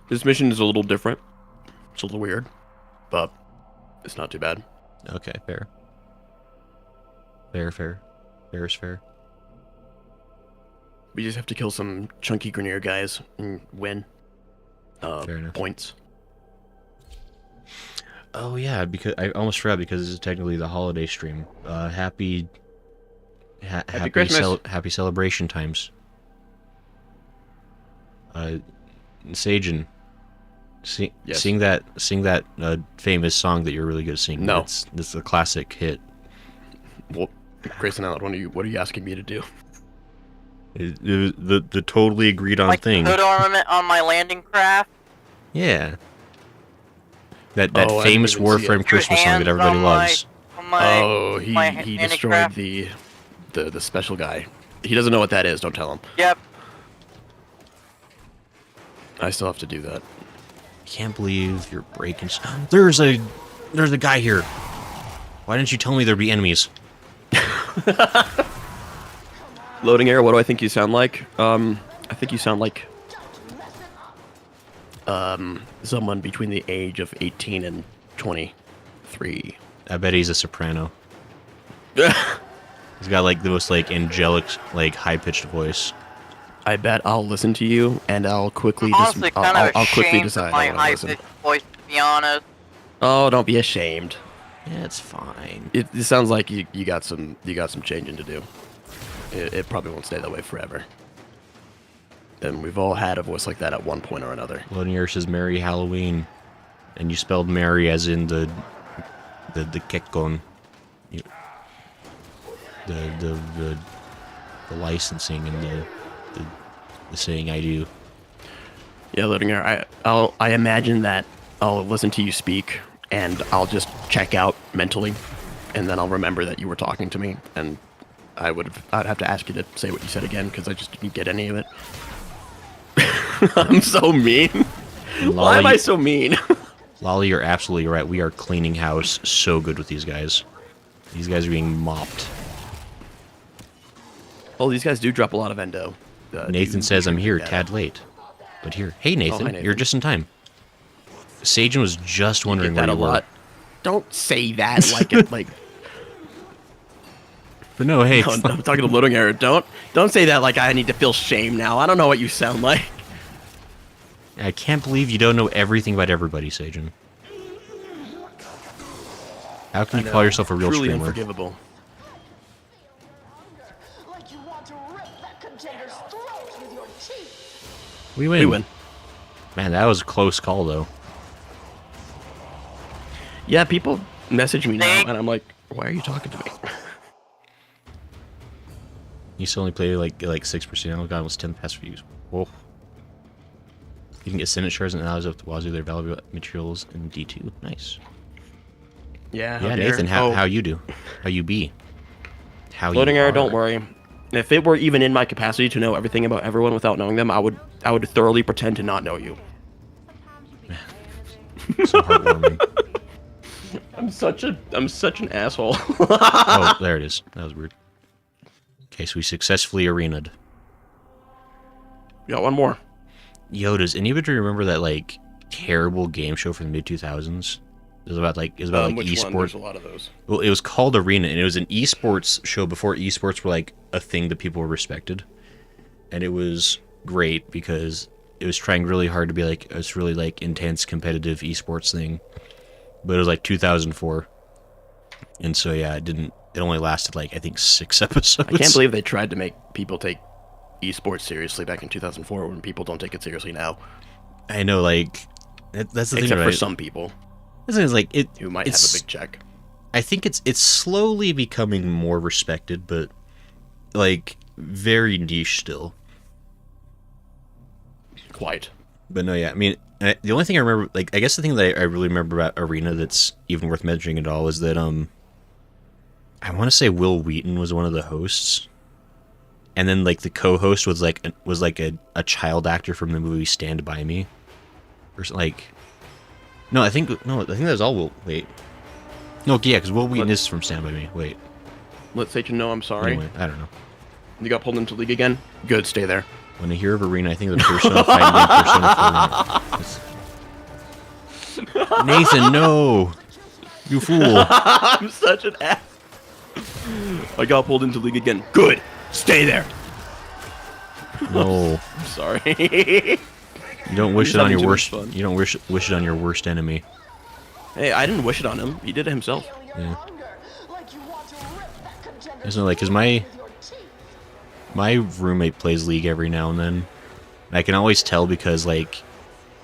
This mission is a little different. It's a little weird, but it's not too bad. Okay, fair. Fair. Fair is fair. We just have to kill some chunky Grenier guys and win Fair enough. points. Oh yeah, because I almost forgot because this is technically the holiday stream. Happy Christmas. happy celebration times. Sajin, Yes. sing that famous song that you're really good at singing. No. It's a classic hit. Well, Grayson Allen, what are you asking me to do? The totally agreed on Like thing. the hood ornament on my landing craft. Yeah. That Oh, I didn't famous even see it. Warframe Christmas song that everybody loves. On my, Oh, my he landing destroyed craft. the special guy. He doesn't know what that is. Don't tell him. Yep. I still have to do that. Can't believe you're breaking. There's a guy here. Why didn't you tell me there'd be enemies? Loading error. What do I think you sound like? I think you sound like someone between the age of 18 and 23. I bet he's a soprano. He's got like the most like angelic, like high pitched voice. I bet I'll listen to you and I'll quickly Honestly, kind of I'll quickly ashamed decide of my I want to listen. high-pitched voice, to be honest. Oh, don't be ashamed. Yeah, it's fine. It sounds like you got some changing to do. It probably won't stay that way forever. And we've all had a voice like that at one point or another. Loading Air says Merry Halloween, and you spelled Mary as in the kekon. The licensing and the saying I do. Yeah, Loading Air. I imagine that I'll listen to you speak and I'll just check out mentally, and then I'll remember that you were talking to me, and I'd have to ask you to say what you said again because I just didn't get any of it. I'm so mean. Why am I so mean? Lolly, you're absolutely right. We are cleaning house so good with these guys. These guys are being mopped. Oh, these guys do drop a lot of endo. Nathan says I'm here, tad late. But here. Hey, Nathan, Nathan. you're just in time. Sajin was just wondering Get where that a you were. lot. Don't say that like it like. But no, hey. No, I'm talking to Loading Error. Don't say that like I need to feel shame now. I don't know what you sound like. I can't believe you don't know everything about everybody, Sajin. How can you call yourself a real Truly streamer? unforgivable. Like you want to rip that contender's throat with your teeth. We win. We win. Man, that was a close call, though. Yeah, people message me now, Thank- and I'm like, why are you talking to me? You still only play like 6%. Oh god, what's 10 past views? Whoa. You can get Senate shards and allows up to Wazoo their valuable materials in D2. Nice. Yeah, Yeah, Nathan, how you do? How you be? How Loading you Error, are. don't worry. If it were even in my capacity to know everything about everyone without knowing them, I would thoroughly pretend to not know you. So heartwarming. I'm such an asshole. Oh, there it is. That was weird. Okay, so we successfully arenaed. Got one more. Yo, does anybody remember that like terrible game show from the mid 2000s? It was about like Which one? There's esports. a lot of those. Well, it was called Arena, and it was an esports show before esports were like a thing that people were respected. And it was great because it was trying really hard to be like this really like intense competitive esports thing. But it was like 2004, and so yeah, it only lasted like I think 6 episodes. I can't believe they tried to make people take esports seriously back in 2004 when people don't take it seriously now. I know, like that's the thing Except about for it. some people The thing is, like who might have a big check. I think it's slowly becoming more respected, but like very niche still. Quite. But no, yeah, I mean, the only thing I remember, like, I guess the thing that I really remember about Arena that's even worth mentioning at all is that I want to say Will Wheaton was one of the hosts, and then like the co-host was like a child actor from the movie Stand By Me, or like, I think that was all Will. Wait, no, yeah, because Will Wheaton is from Stand By Me. Wait, Let Satan know I'm sorry. anyway, I don't know. You got pulled into League again? Good, stay there. When I hear of Arena, I think of the Persona 5 game Persona 4. Nathan, no, you fool. I'm such an ass. I got pulled into League again. Good, stay there. No. I'm sorry. You don't wish He's it on having your too worst. much fun. You don't wish it on your worst enemy. Hey, I didn't wish it on him. He did it himself. Yeah. Like you want to rip that contender's Isn't it like, 'cause throat with your teeth. my roommate plays League every now and then. And I can always tell because like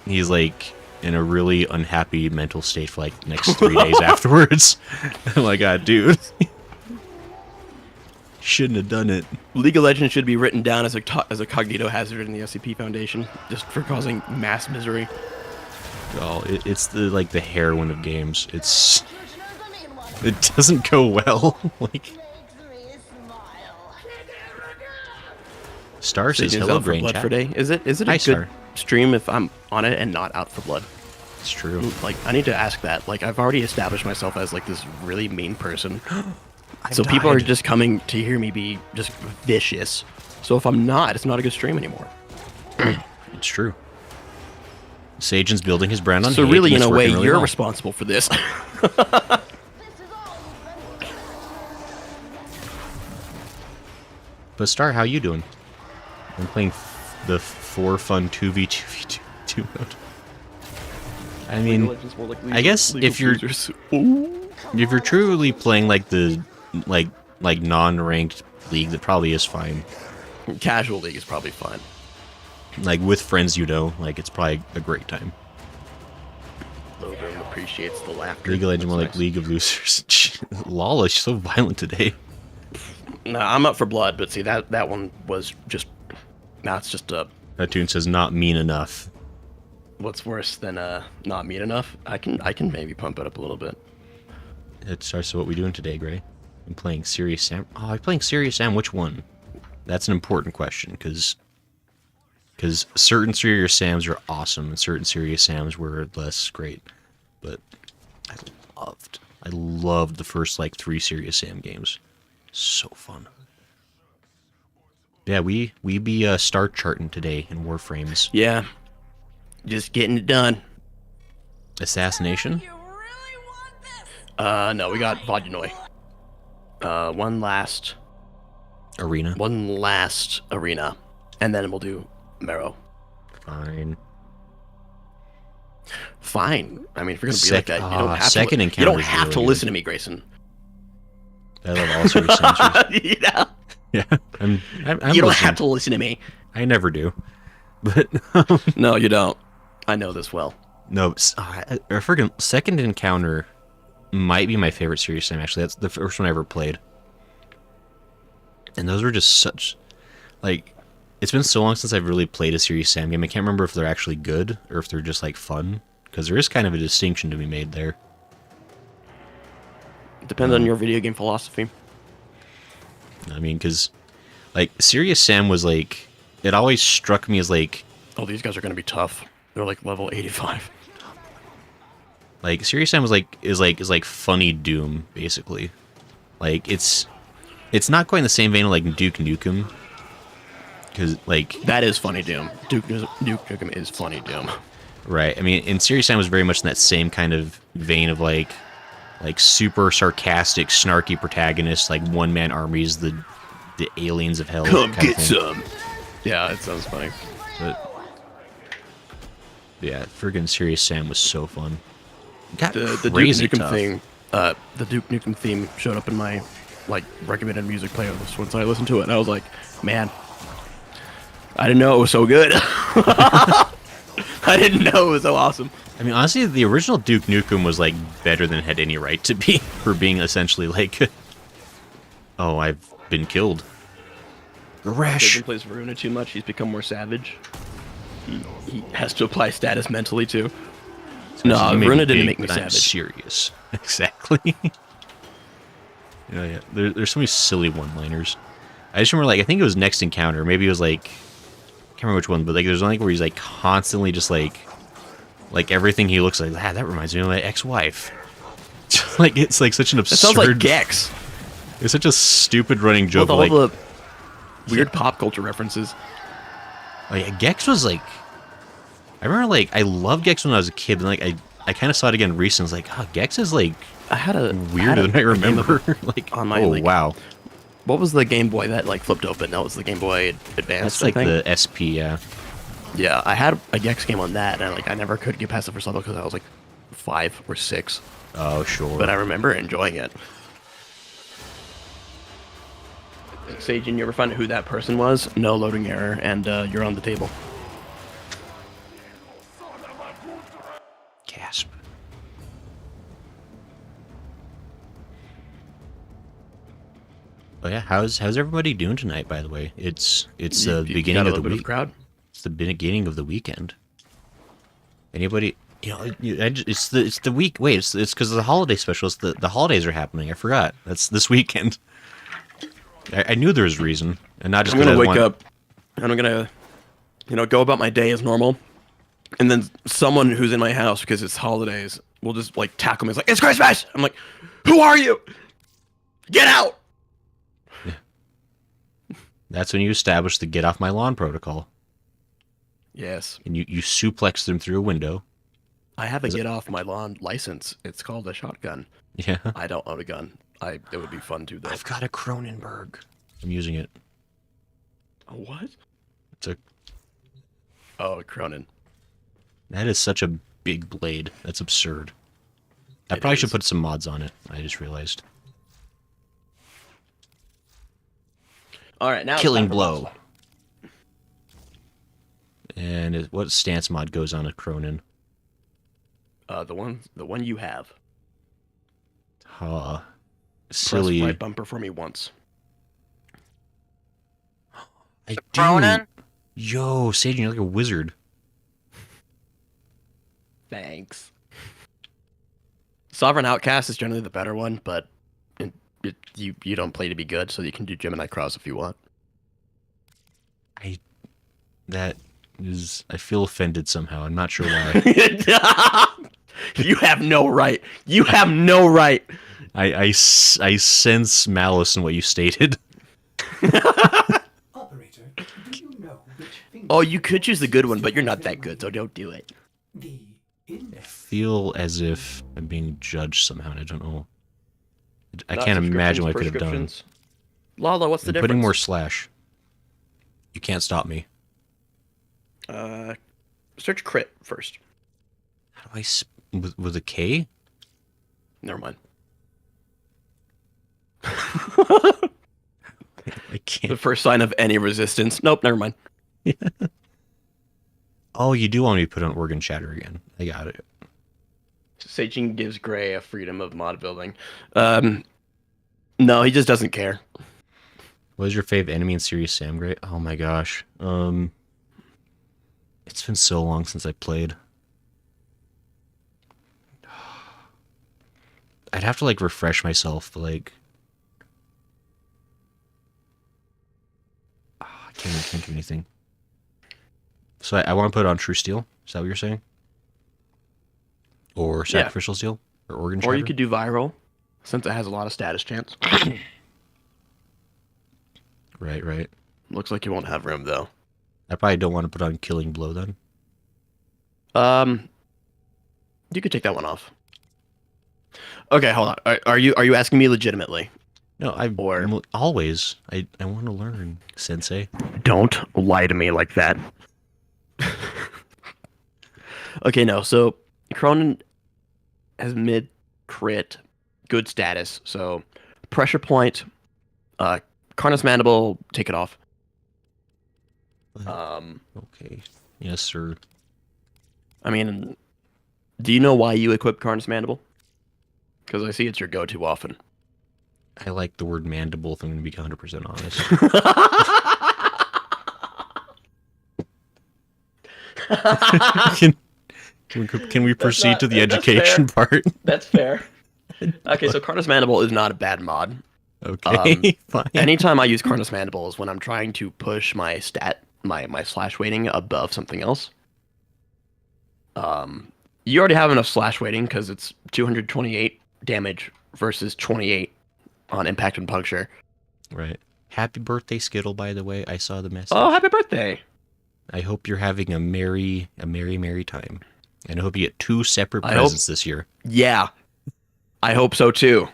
he's like in a really unhappy mental state for like the next 3 days afterwards. I'm like, ah, dude, shouldn't have done it. League of Legends should be written down as a cognito hazard in the SCP Foundation, just for causing mass misery. Oh, it's the heroin of games. It doesn't go well. Like Star says Satan's hello, out for brain blood chat. for day. Is it a Hi, good Star. stream if I'm on it and not out for blood? It's true. Like, I need to ask that. Like, I've already established myself as like this really mean person. So people are just coming to hear me be just vicious. So if I'm not, it's not a good stream anymore. It's true. Sajan's building his brand on So hate, really, and in it's a way, working really you're well. responsible for this. This is all you've been But Star, how you doing? I'm playing the 4 fun 2v2v2 mode. I mean, I guess if you're truly playing like the like non-ranked league, that probably is fine. Casual League is probably fine. Like with friends, you know, like it's probably a great time. Logan appreciates the laughter. League of Legends, That's more like nice. League of Losers. Lala, she's so violent today. No, I'm up for blood, but see that one was just. Now it's just That tune says not mean enough. what's worse than not mean enough. I can maybe pump it up a little bit. It starts with what we doing today, Gray. I'm playing Serious Sam. Oh, I'm playing Serious Sam. Which one? That's an important question because certain Serious Sams are awesome and certain Serious Sams were less great. But I loved the first like 3 Serious Sam games. So fun. Yeah, we be star charting today in Warframes. Yeah, just getting it done. Assassination? You really want this? No, we got Vodunoi. One last Arena? arena, and then we'll do Marrow. Fine. Fine. I mean, if you're gonna be like that, you don't have second to. encounter You don't is have really to good. listen to me, Grayson. I love all Serious Sams. You know? Yeah, I'm You don't listening. have to listen to me. I never do. But No, you don't. I know this well. no, a friggin' second encounter might be my favorite Serious Sam. Actually, that's the first one I ever played, and those were just such like. It's been so long since I've really played a Serious Sam game. I can't remember if they're actually good or if they're just like fun, because there is kind of a distinction to be made there. It depends on your video game philosophy. I mean, because like Serious Sam was like, it always struck me as like Oh, these guys are gonna be tough. They're like level 85. Serious Sam was is like funny Doom basically. Like it's not quite in the same vein of like Duke Nukem, because like That is funny Doom. Duke Nukem is funny Doom. right. I mean, and Serious Sam was very much in that same kind of vein of like super sarcastic, snarky protagonist, like one man armies the aliens of hell. Come kind of get thing. some. Yeah, it sounds funny. But yeah, friggin' Serious Sam was so fun. Got The Duke crazy Nukem tough. theme. The Duke Nukem theme showed up in my like recommended music playlist once I listened to it, and I was like, man, I didn't know it was so good. I I didn't know it was so awesome. I mean, honestly, the original Duke Nukem was like better than it had any right to be for being essentially like, oh, I've been killed. Rash. Jason plays Veruna too much. He's become more savage. He has to apply status mentally too. No, Veruna didn't make me but I'm savage. serious. Exactly. Yeah. There's so many silly one-liners. I just remember, like, I think it was Next Encounter. Maybe it was like, I can't remember which one, but like, there's one where he's like constantly just like everything he looks like. Ah, that reminds me of my ex-wife. Like, it's like such an absurd. It sounds like Gex. It's such a stupid running joke. With all like, the weird pop culture references. Oh yeah, Gex was like, I remember like I loved Gex when I was a kid, and like I kind of saw it again recently. I was like, oh, Gex is like I had a weirder than I remember. Like, on my, oh like, wow, what was the Game Boy that like flipped open? That was the Game Boy Advance. that's like I think. the SP, yeah. Yeah, I had a Gex game on that, and like I never could get past the first level because I was like 5 or 6. Oh sure. But I remember enjoying it. Sage, you ever find out who that person was? No loading error, and you're on the table. Gasp. Oh yeah, how's everybody doing tonight? By the way, it's the beginning got a of the little bit week. crowd. It's the beginning of the weekend. Anybody? You know, it's the week. Wait, it's because of the holiday special. It's the holidays are happening. I forgot. That's this weekend. I knew there was a reason, and not just I'm because gonna I wake up, and I'm gonna, go about my day as normal, and then someone who's in my house because it's holidays will just like tackle me. It's like, it's Christmas. I'm like, who are you? Get out! That's when you establish the get off my lawn protocol, Yes, and you suplex them through a window. I have a get off my lawn license. It's called a shotgun. Yeah. I don't own a gun. It would be fun to though. I've got a Cronenberg. I'm using it. A what? It's a. Oh, a Cronin. That is such a big blade. That's absurd. I It probably should is. put some mods on it. I just realized. All right, now it's Killing time for blow. boss And what stance mod goes on a Cronin? fight. The one you have. Silly. Press right bumper for me once. I do. Cronin? Yo, Sage, you're like a wizard. Thanks. Sovereign Outcast is generally the better one, but you don't play to be good, so you can do Gemini Cross if you want. That is. I feel offended somehow. I'm not sure why. You have no right. You have no right. I sense malice in what you stated. Operator, do you know which finger Oh, you could choose the good one, but you're not that good, so don't do it. the I index feel as if I'm being judged somehow, and I don't know. I Not can't imagine what I subscriptions, could have done. prescriptions. Lala, what's the I'm difference? putting more slash. You can't stop me. Search crit first. How do I with a K? Never mind. I The can't. first sign of any resistance. Nope, never mind. Oh, you do want me to put on organ chatter again. I got it. Seijin gives Gray a freedom of mod building. No, he just doesn't care. What is your fave enemy in Serious Sam Gray? Oh my gosh. It's been so long since I played. I'd have to like refresh myself, but like I can't do anything. So I want to put it on True Steel. Is that what you're saying? Or Sacrificial Steel? Or Organ Or you Chatter? could do viral, since it has a lot of status chance. Right. Looks like you won't have room though. I probably don't want to put on Killing Blow then. You could take that one off. Okay, hold on. Are you asking me legitimately? No, always. I want to learn, Sensei. Don't lie to me like that. Okay, no. So Cronin has mid crit, good status. So pressure point, Carnus Mandible, take it off. Okay. Yes, sir. I mean, do you know why you equip Karn's Mandible? Because I see it's your go-to often. I like the word mandible if I'm going to be 100% honest. Can we proceed to the education part? That's fair. Okay, so Karn's Mandible is not a bad mod. Okay, fine. Anytime I use Karn's Mandible is when I'm trying to push my my slash weighting above something else. You already have enough slash weighting because it's 228 damage versus 28 on impact and puncture. Right. Happy birthday, Skittle, by the way. I saw the message. Oh, happy birthday! I hope you're having a merry time. And I hope you get 2 separate presents this year. Yeah. I hope so too.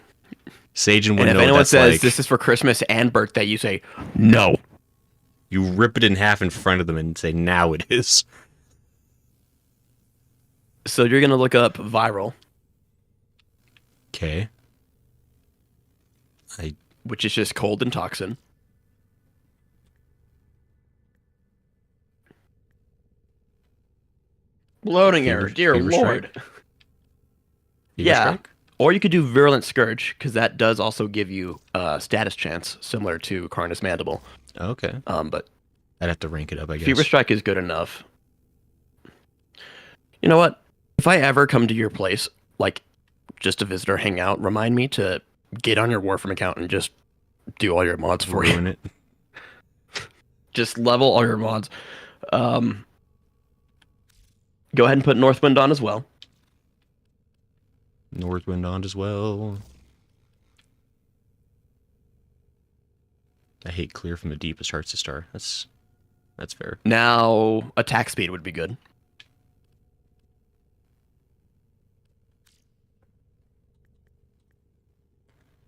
Sage and And if Winnow, anyone that's says like, this is for Christmas and birthday, you say no. you rip it in half in front of them and say, now it is. So you're gonna look up viral, Okay. which is just cold and toxin. Loading error, dear Fever lord. Strike? Fever Yeah. Strike? Or you could do Virulent Scourge, because that does also give you status chance, similar to Karn's Mandible. Okay. But I'd have to rank it up, I guess. Fever Strike is good enough. You know what? If I ever come to your place, like, just to visit or hang out, remind me to get on your Warframe account and just do all your mods for Ruin you. it. Just level all your mods. Go ahead and put Northwind on as well. Northwind on as well. I hate clear from the deepest hearts to star. That's fair. Now, attack speed would be good.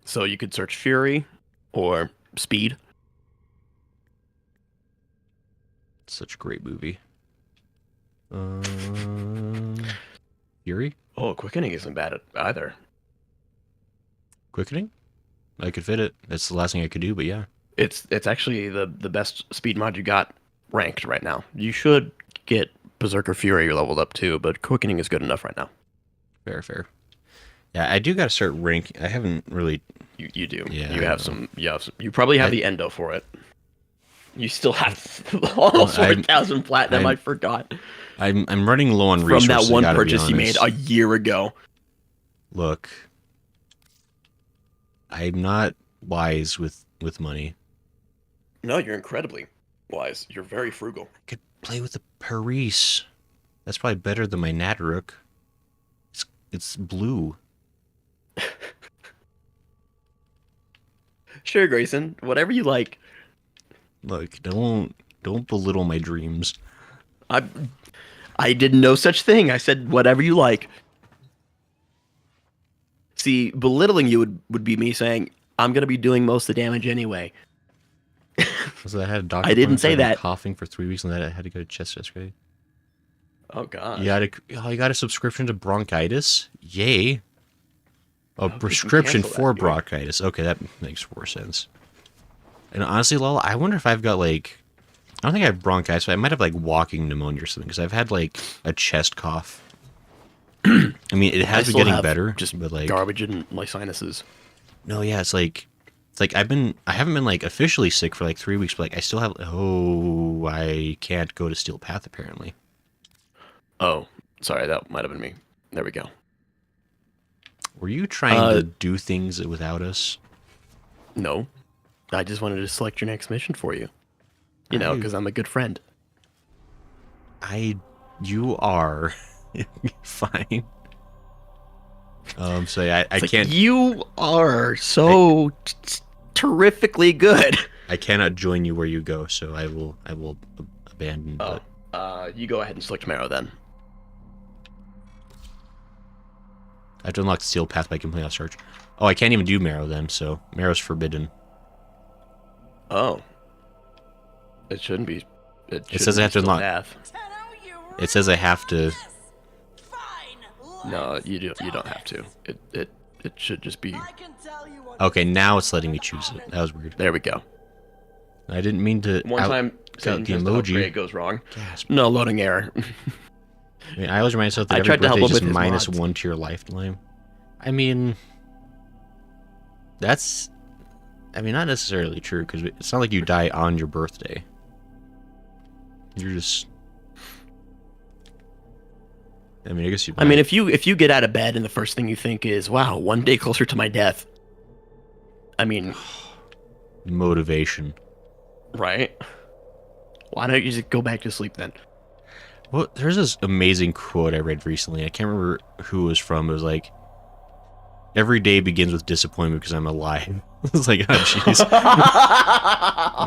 So you could search Fury or Speed. Such a great movie. Fury? Oh, Quickening isn't bad either. Quickening? I could fit it. That's the last thing I could do, but yeah. It's actually the best speed mod you got ranked right now. You should get Berserker Fury leveled up too, but Quickening is good enough right now. Fair. Yeah, I do gotta start ranking. I haven't really... You do. Yeah, You I have know. some. You probably have the endo for it. You still have almost 4,000 platinum. I forgot. I'm running low on From resources. that one I gotta be purchase you made honest. a year ago. Look, I'm not wise with money. No, you're incredibly wise. You're very frugal. I could play with the Paris. That's probably better than my Nataruk. It's blue. Sure, Grayson. Whatever you like. Look, don't belittle my dreams. I did no such thing. I said whatever you like. See, belittling you would be me saying, I'm going to be doing most of the damage anyway. So I had a doctor. I didn't appointment, say I've been that. Coughing for 3 weeks, and then I had to go to chest X-ray. Oh, God. You got a subscription to bronchitis? Yay! A could you prescription cancel for that, dude? bronchitis. Okay, that makes more sense. And honestly, Lola, I wonder if I've got like... I don't think I have bronchitis, but I might have like walking pneumonia or something, because I've had like a chest cough. I mean, it I has been still getting have better, just but like... garbage in my sinuses. No, yeah, it's like I haven't been like officially sick for like 3 weeks, but like I still have... Oh, I can't go to Steel Path, apparently. Oh, sorry. That might have been me. There we go. Were you trying to do things without us? No. I just wanted to select your next mission for you. You know, because I'm a good friend. You are fine. So yeah, I It's like, can't. you are so terrifically good. I cannot join you where you go, so I will abandon. Oh, you go ahead and select Marrow then. I have to unlock the Steel Path by completing a search. Oh, I can't even do Marrow then, so Marrow's forbidden. Oh. It shouldn't be. It says I have to unlock. Path. It says I have to. No, you don't have to. It should just be. Okay, now it's letting me choose it. That was weird. There we go. I didn't mean to. One time, got Satan the tries to upgrade, emoji. it goes wrong. Gasp. No loading error. I mean, I always remind myself that I every tried to help birthday is him just with his minus mods. 1 to your lifetime. I mean, that's... I mean, not necessarily true, because it's not like you die on your birthday. You're just... I mean, I guess you... I mean, if you get out of bed and the first thing you think is, wow, 1 day closer to my death. I mean... Motivation. Right? Why don't you just go back to sleep then? Well, there's this amazing quote I read recently. I can't remember who it was from. It was like, every day begins with disappointment because I'm alive. It's like, oh jeez.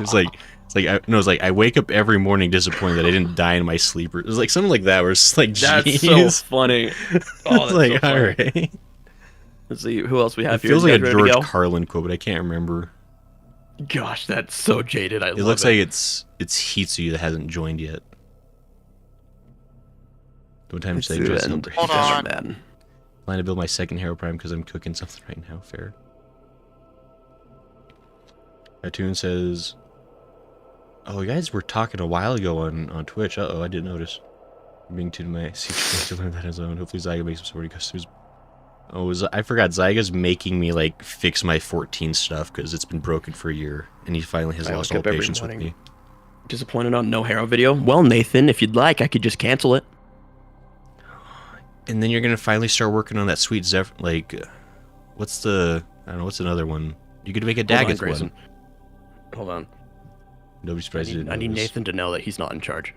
It's like I wake up every morning disappointed that I didn't die in my sleep. It was like something like that, where it's like, That's jeez. so funny. Oh, It's that's like, so funny. all right. Let's see who else we have It here. feels You like a guys ready to George go? Carlin quote, but I can't remember. Gosh, that's so jaded. I It love looks like it's Hitsu that hasn't joined yet. What time should I Hitsu just and Hold on. Man. plan to build my second Hero Prime because I'm cooking something right now. Fair. Cartoon says, "Oh, you guys were talking a while ago on Twitch. I didn't notice. I'm being tuned to my secret to learn that on his own. Hopefully Zyga makes some sort of customs." Oh, I forgot. Zyga's making me like fix my 14 stuff because it's been broken for a year, and he finally has I lost wake all up every patience with morning. me. Disappointed on no Hero video? Well, Nathan, if you'd like, I could just cancel it. And then you're gonna finally start working on that sweet Zephyr. Like, what's the? I don't know. What's another one? You could make a Hold on, Daggett Grayson. one. Hold on. Nobody's surprised you didn't I need notice. Nathan to know that he's not in charge.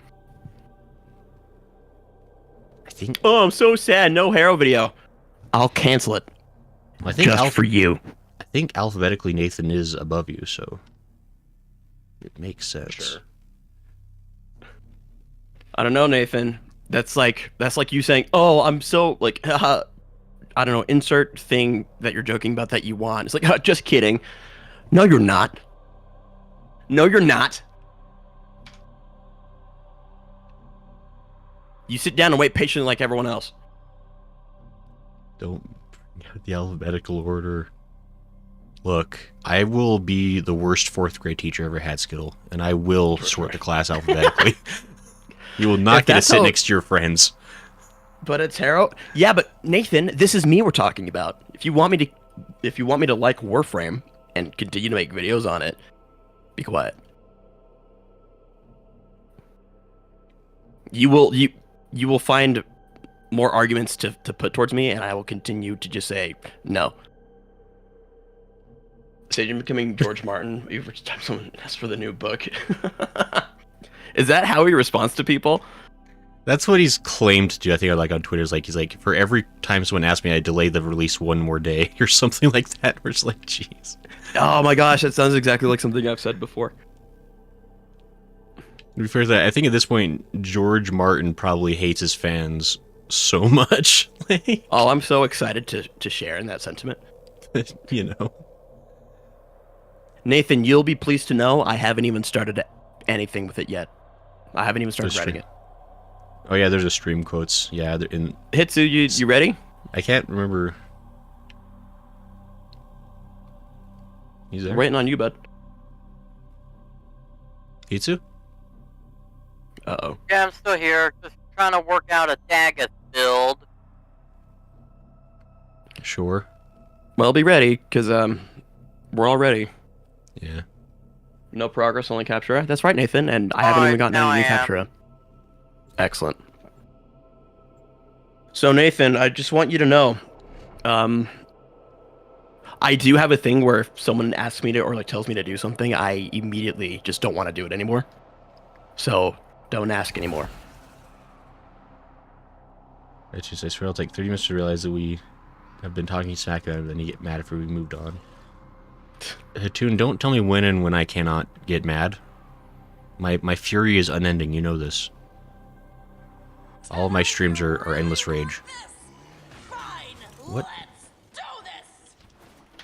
I think. Oh, I'm so sad. No Hero video. I'll cancel it. I think Just for you. I think alphabetically Nathan is above you, so it makes sense. Sure. I don't know, Nathan. That's like you saying, "Oh, I'm so like, haha." I don't know. Insert thing that you're joking about that you want. It's like, just kidding. No, you're not. No, you're not. You sit down and wait patiently like everyone else. Don't bring out the alphabetical order. Look, I will be the worst 4th grade teacher I ever had, Skittle, and I will sort the class alphabetically. You will not If get to that's sit how- next to your friends. But it's Hero. Yeah, but Nathan, this is me we're talking about. If you want me to like Warframe and continue to make videos on it, be quiet. You will find more arguments to put towards me, and I will continue to just say no. Sage, I'm becoming George Martin. Every time someone asks for the new book. Is that how he responds to people? That's what he's claimed to do. I think, like on Twitter, he's like, for every time someone asks me, I delay the release 1 more day or something like that. Where it's like, jeez. Oh my gosh, that sounds exactly like something I've said before. To be fair to that, I think at this point, George Martin probably hates his fans so much. Like, Oh, I'm so excited to share in that sentiment. you know. Nathan, you'll be pleased to know I haven't even started anything with it yet. I haven't even started That's writing true. it. Oh yeah, there's a stream quotes. Yeah, they're in. Hitsu, you ready? I can't remember. He's there. I'm waiting on you, bud. Hitsu? Uh-oh. Yeah, I'm still here. Just trying to work out a Daggett build. Sure. Well, be ready, because we're all ready. Yeah. No progress, only capture. That's right, Nathan, and I haven't even gotten now any new I am. capture. Excellent. So, Nathan, I just want you to know, I do have a thing where if someone asks me to, or like tells me to do something, I immediately just don't want to do it anymore. So, don't ask anymore. I swear it'll take 30 minutes to realize that we have been talking smack about him, then you get mad if we moved on. Hatun, don't tell me when and when I cannot get mad. My fury is unending, you know this. All of my streams are endless rage. What?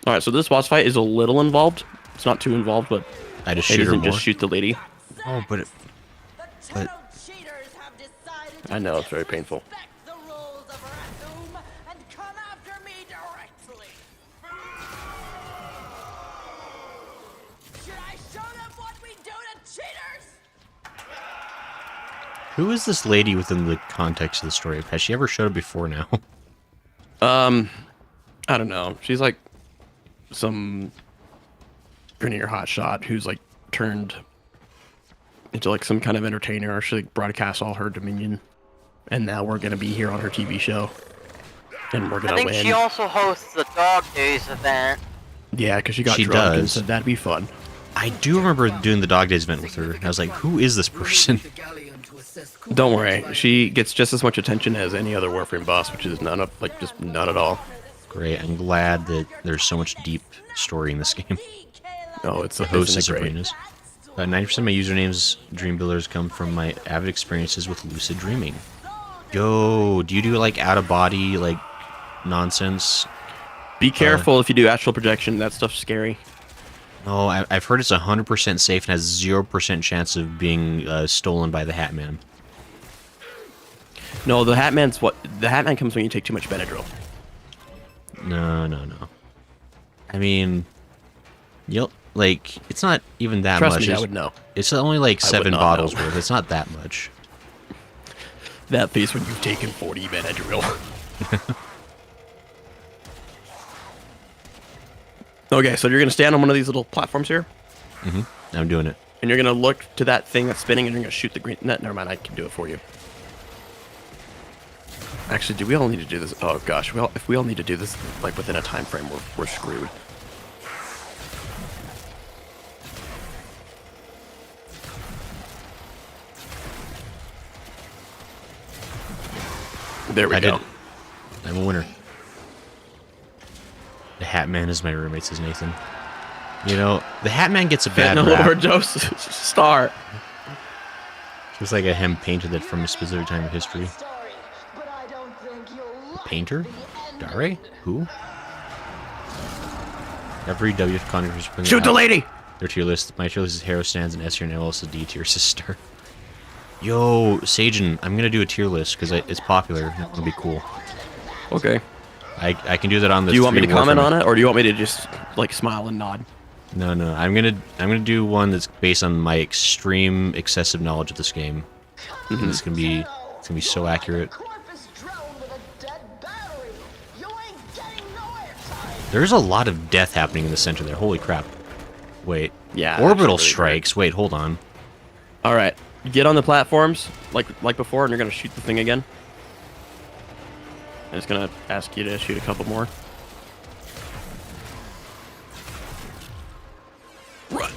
Alright, so this boss fight is a little involved. It's not too involved, but I just it shoot her isn't more. just shoot the lady. Oh, but but- I know, it's very painful. The rules of Rathum and come after me directly. Should I show them what we do to cheaters? Who is this lady within the context of the story? Has she ever showed up before now? I don't know. She's like some prettier hotshot who's like turned into like some kind of entertainer, or she like broadcasts all her dominion, and now we're gonna be here on her TV show, and we're gonna I think win. she also hosts the Dog Days event. Yeah, because she got She drunk and does. said that'd be fun. I do remember doing the Dog Days event with her. I was like, who is this person? Don't worry, she gets just as much attention as any other Warframe boss, which is none of like just none at all. Great. I'm glad that there's so much deep story in this game. Oh, it's The a host isn't is it great? Sabrina's. About 90% of my usernames, dream builders, come from my avid experiences with lucid dreaming. Yo, do you do like out of body like nonsense? Be careful if you do astral projection. That stuff's scary. No, I've heard it's 100% safe and has 0% chance of being stolen by the Hat Man. No, the Hat Man comes when you take too much Benadryl. No. I mean, you'll like it's not even that Trust much. me, I It's- would know. It's only like I would 7 not bottles know. worth. It's not that much. That face when you've taken 40 Benadryl. Okay, so you're gonna stand on one of these little platforms here, I'm doing it. and you're gonna look to that thing that's spinning, and you're gonna shoot the green. Never mind, I can do it for you. Actually, do we all need to do this? Oh gosh, if we all need to do this like within a time frame, we're screwed. There we I go. did. I'm a winner. The Hat Man is my roommate, says Nathan. You know, the Hat Man gets a bad Fentanyl rap. overdose star. Looks like a him painted it from a specific time of history. Painter? Dare? Who? Every W Congress Shoot the lady! Their tier list. My tier list is Hero Stands and S tier, and else is D tier, sister. Yo, Sajin, I'm gonna do a tier list because it's popular. It'll be cool. Okay. I can do that on the. Do you want me to 3 comment Warframe. on it, or do you want me to just like smile and nod? No. I'm gonna do one that's based on my extreme excessive knowledge of this game. And it's gonna be so accurate. There's a lot of death happening in the center there. Holy crap! Wait. Yeah. Orbital actually, really strikes. Wait, hold on. great. All right. Get on the platforms like before, and you're gonna shoot the thing again. I'm just gonna ask you to shoot a couple more. Run.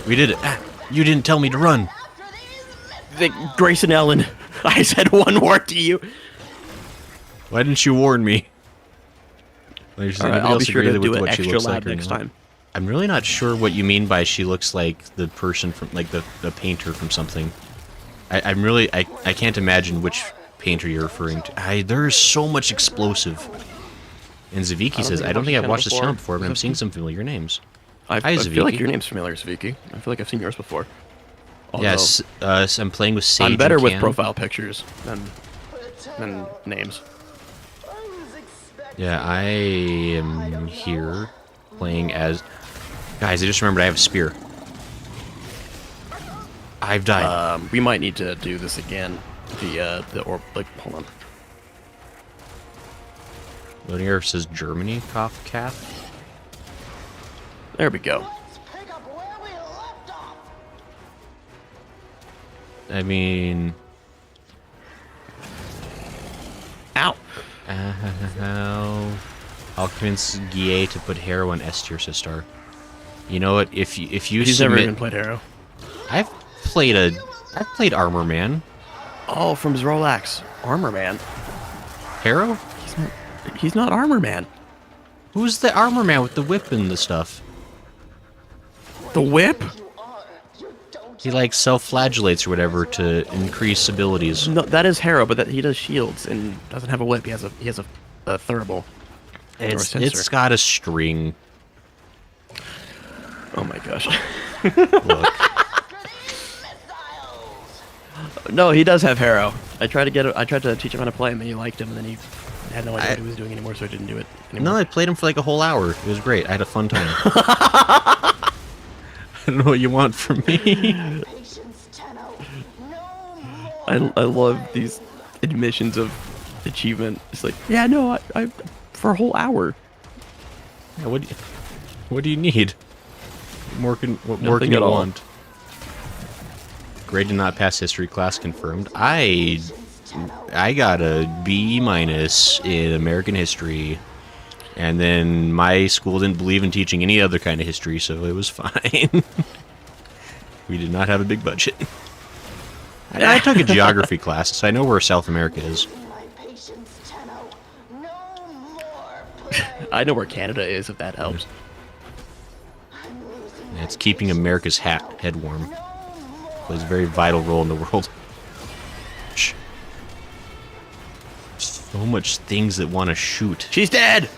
We did it. Ah, you didn't tell me to run. Grace and Ellen, I said one word to you. Why didn't you warn me? All right, I'll be sure to do it extra loud next time. I'm really not sure what you mean by she looks like the person from, like the painter from something. I can't imagine which painter you're referring to. There's so much explosive. And Zaviki says, I don't think I've watched this channel before, but I'm seeing some familiar names. I Hi, feel like Zaviki. your name's familiar, Zaviki. I feel like I've seen yours before. Although, Yes, I'm playing with Sage. I'm better and with Cam. profile pictures than names. Yeah, I am here playing as... Guys, I just remembered I have a spear. I've died. We might need to do this again. Hold on. Loading error says Germany, cough, calf. There we go. I mean... Ow. I'll convince Guille to put Hero on S tier, says Star. You know what? If you He's never submit... even played Arrow. I've played Armor Man. Oh, from Zrolax. Armor Man. Hero? He's not Armor Man. Who's the Armor Man with the whip and the stuff? The whip? He like self-flagellates or whatever to increase abilities. No, that is Harrow, but he does shields and doesn't have a whip. He has a thermal. It's got a string. Oh my gosh. Look. No, he does have Harrow. I tried to teach him how to play him, and he liked him, and then he had no idea what he was doing anymore, so I didn't do it anymore. No, I played him for like a whole hour. It was great. I had a fun time. I don't know what you want from me. Patience, Tenno. No I love these admissions of achievement. It's like, yeah, no, I for a whole hour. Yeah, what do you need? What more Nothing can you at all. want? Grade did not pass history class confirmed. I got a B- in American history, and then my school didn't believe in teaching any other kind of history, so it was fine. We did not have a big budget. I took a geography class, so I know where South America is. My patience, Tenno. No more play. I know where Canada is, if that helps. I'm losing And it's keeping America's head warm. Plays a very vital role in the world. Shh. So much things that want to shoot. She's dead!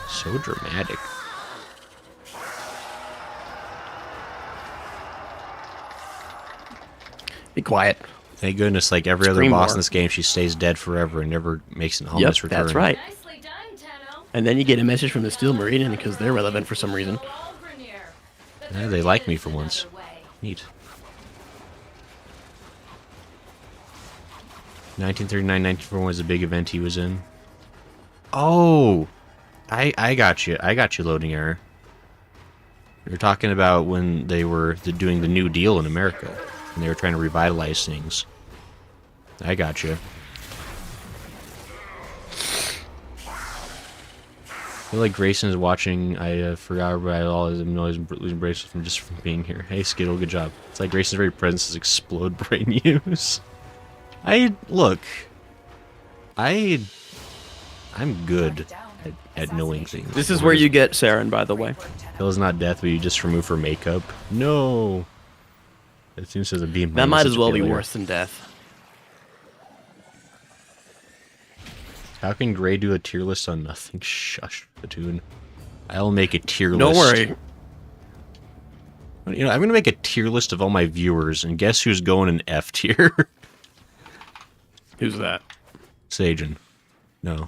So dramatic. Be quiet. Thank goodness, like every other Scream boss more. in this game, she stays dead forever and never makes an ominous Yep, return. that's right. Nicely done, Tenno. And then you get a message from the Steel Marine because they're relevant for some reason. All Grenier. But Yeah, there they like me is for once. another way. Neat. 1939, 1941 was a big event he was in. Oh! I got you. I got you, loading error. You're talking about when they were doing the New Deal in America. And they were trying to revitalize things. I got you. I feel like Grayson is watching. I forgot about all his noise and losing bracelets from being here. Hey, Skittle, good job. It's like Grayson's very presence is explode brain use. I'm good at knowing things. This is where you get Saren, by the way. Kill is not death, but you just remove her makeup. No. It seems as a B-. That might such as a well be failure. worse than death. How can Gray do a tier list on nothing? Shush, Platoon. I'll make a tier Don't list. worry. You know, I'm gonna make a tier list of all my viewers, and guess who's going in F tier? Who's that? Sagen. No.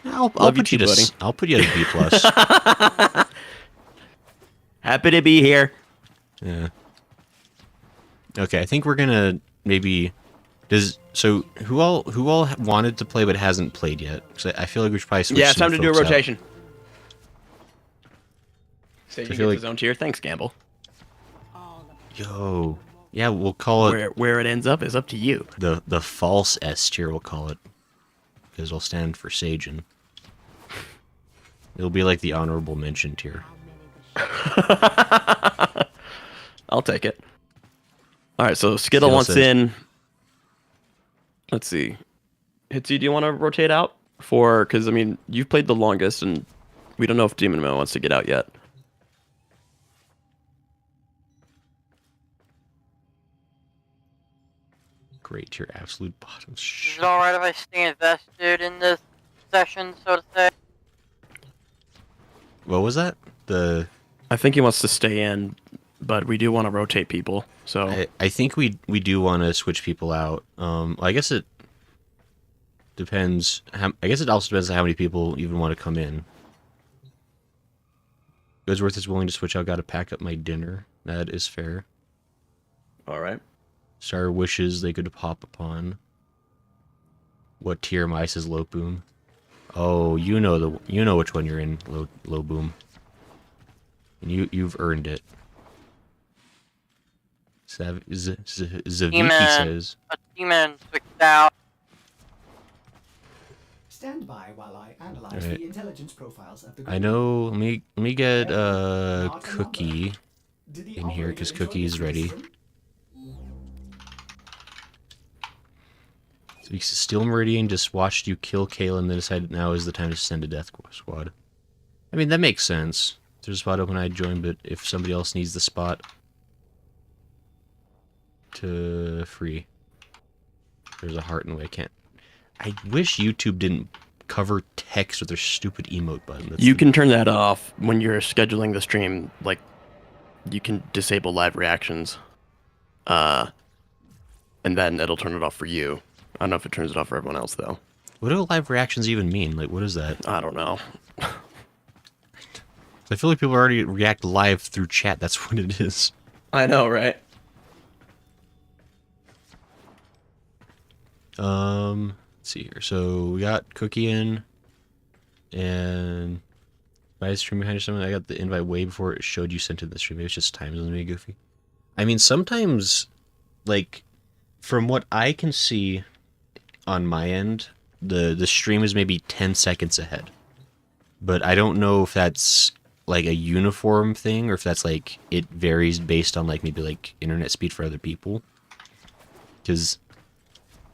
I'll Love you put you too, to buddy. I'll put you at a B plus. Happy to be here. Yeah. Okay, I think we're gonna maybe. So who all wanted to play but hasn't played yet? 'Cause I feel like we should probably switch. Yeah, it's some time to do a folks out. rotation. Say you feel get like- his own tier. Thanks, Gamble. Yo. Yeah, we'll call it Where it ends up is up to you. the false S tier. We'll call it because it'll stand for Sagen. It'll be like the honorable mention tier. I'll take it. All right, so Skittle Skittle wants says- in. Let's see. Hitsy, do you want to rotate out for? Because I mean, you've played the longest, and we don't know if Demon Man wants to get out yet. Great tier, absolute bottom. Is it alright if I stay invested in this session, so to say? What was that? I think he wants to stay in, but we do want to rotate people. So I think we do want to switch people out. I guess it depends. I guess it also depends on how many people even want to come in. Godsworth is willing to switch out. Got to pack up my dinner. That is fair. all right. Star wishes they could pop upon. What tier am I? Says Low Boom. Oh, you know which one you're in, Low Boom. And you've earned it. Zaviki Demon. says. A demon switched out. Stand by while I analyze Alright. the intelligence profiles of the I know. Let me get Not a Cookie number. Did the in here operator because enjoy Cookie is this ready. system? So he says, Steel Meridian just watched you kill Kayla and then decided now is the time to send a death squad. I mean, that makes sense. There's a spot open, I'd join, but if somebody else needs the spot to free, there's a heart in the way. I can't. I wish YouTube didn't cover text with their stupid emote button. That's You can turn that off when you're scheduling the stream. Like, you can disable live reactions, and then it'll turn it off for you. I don't know if it turns it off for everyone else though. What do live reactions even mean? Like, what is that? I don't know. I feel like people already react live through chat. That's what it is. I know, right? Let's see here. So we got Cookie in, and by stream behind or something. I got the invite way before it showed you sent it the stream. Maybe it's just time zones me goofy. I mean, sometimes, like, from what I can see on my end, the stream is maybe 10 seconds ahead. But I don't know if that's like a uniform thing or if that's like it varies based on like maybe like internet speed for other people. Because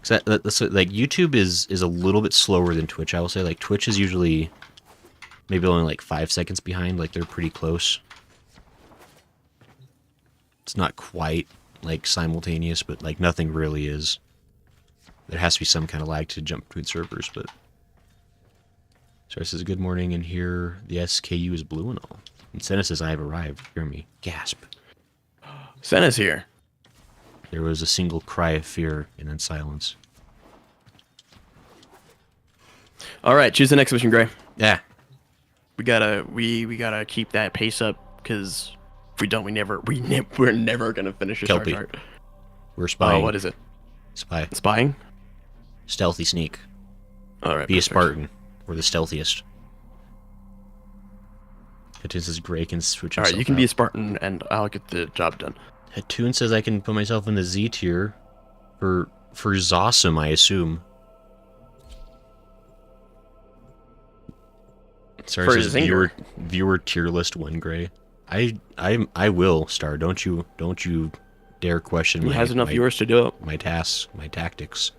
that's like YouTube is a little bit slower than Twitch. I will say like Twitch is usually maybe only like 5 seconds behind. Like they're pretty close. It's not quite like simultaneous, but like nothing really is. There has to be some kind of lag to jump between servers, but... Sarah says, good morning, and here the SKU is blue and all. And Senna says, I have arrived. Hear me. Gasp. Senna's here. There was a single cry of fear and then silence. Alright, choose the next mission, Gray. Yeah. We gotta keep that pace up, because if we don't, we're never gonna finish this Kelpie. chart. We're spying. Oh, what is it? Spy. Spying? Stealthy sneak. Alright. Be a Spartan. We're the stealthiest. Hattoon says Gray can switch himself Alright, you can out. be a Spartan, and I'll get the job done. Hattoon says I can put myself in the Z tier for Zossum, I assume. Sorry, For says Zinger. viewer tier list 1 Gray. I will, Star. Don't you dare question He my has enough my, viewers to do it. my tasks, my tactics.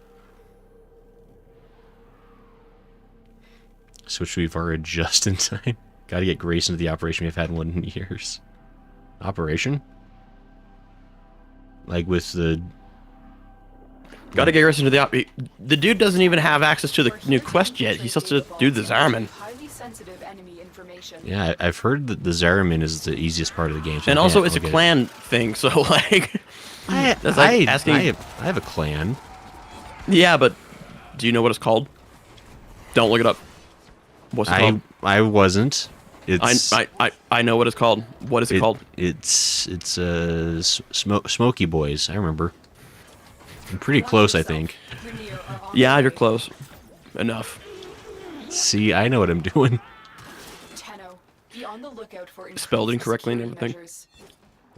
Switch to Ivara just in time. Gotta get Grace into the operation. We've had one in years. Operation? Like with the... Gotta get Grace into the The dude doesn't even have access to the new quest yet. He's supposed to do the Zarman. Highly sensitive enemy information. Yeah, I've heard that the Zariman is the easiest part of the game. So And I also, can't it's a look at clan thing, so like... that's like I asking... have a clan. Yeah, but do you know what it's called? Don't look it up. What's it called? I wasn't. It's I know what it's called. What is it called? It's Smoky Boys. I remember. I'm pretty close, I think. Yeah, you're close. Enough. See, I know what I'm doing. Tenno, be on the lookout for Spelled increased incorrectly and security everything. measures.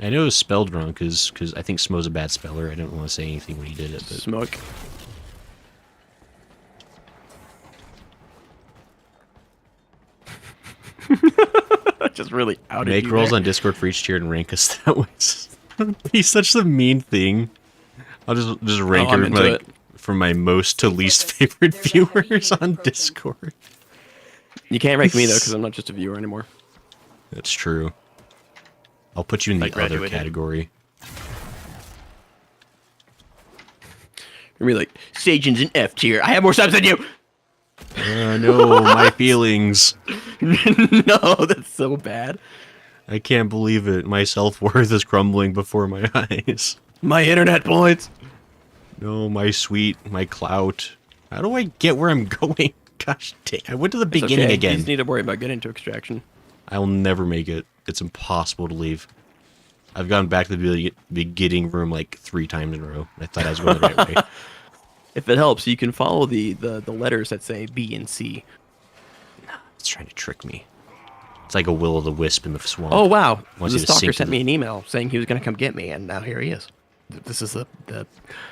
I know it was spelled wrong because I think Smo's a bad speller. I didn't want to say anything when he did it. But Smoke. Just really outed make you rolls there. on Discord for each tier and rank us that way. He's such a mean thing. I'll just rank I'm her into like, it. from my most to least favorite There's a heavy viewers healing on protein. Discord. You can't rank me though, because I'm not just a viewer anymore. That's true. I'll put you in I the other graduated. category. You're gonna be like, Sajan's an F tier. I have more subs than you. No, my feelings. No, that's so bad. I can't believe it. My self-worth is crumbling before my eyes. My internet points. No, my clout. How do I get where I'm going? Gosh dang. I went to the It's beginning okay. You again. just need to worry about getting to extraction. I'll never make it. It's impossible to leave. I've gone back to the beginning room like 3 times in a row. I thought I was going the right way. If it helps, you can follow the letters that say B and C. It's trying to trick me. It's like a will-o'-the-wisp in the swamp. Oh wow! Wants The you to stalker sink to sent the- me an email saying he was gonna come get me, and now here he is. This is the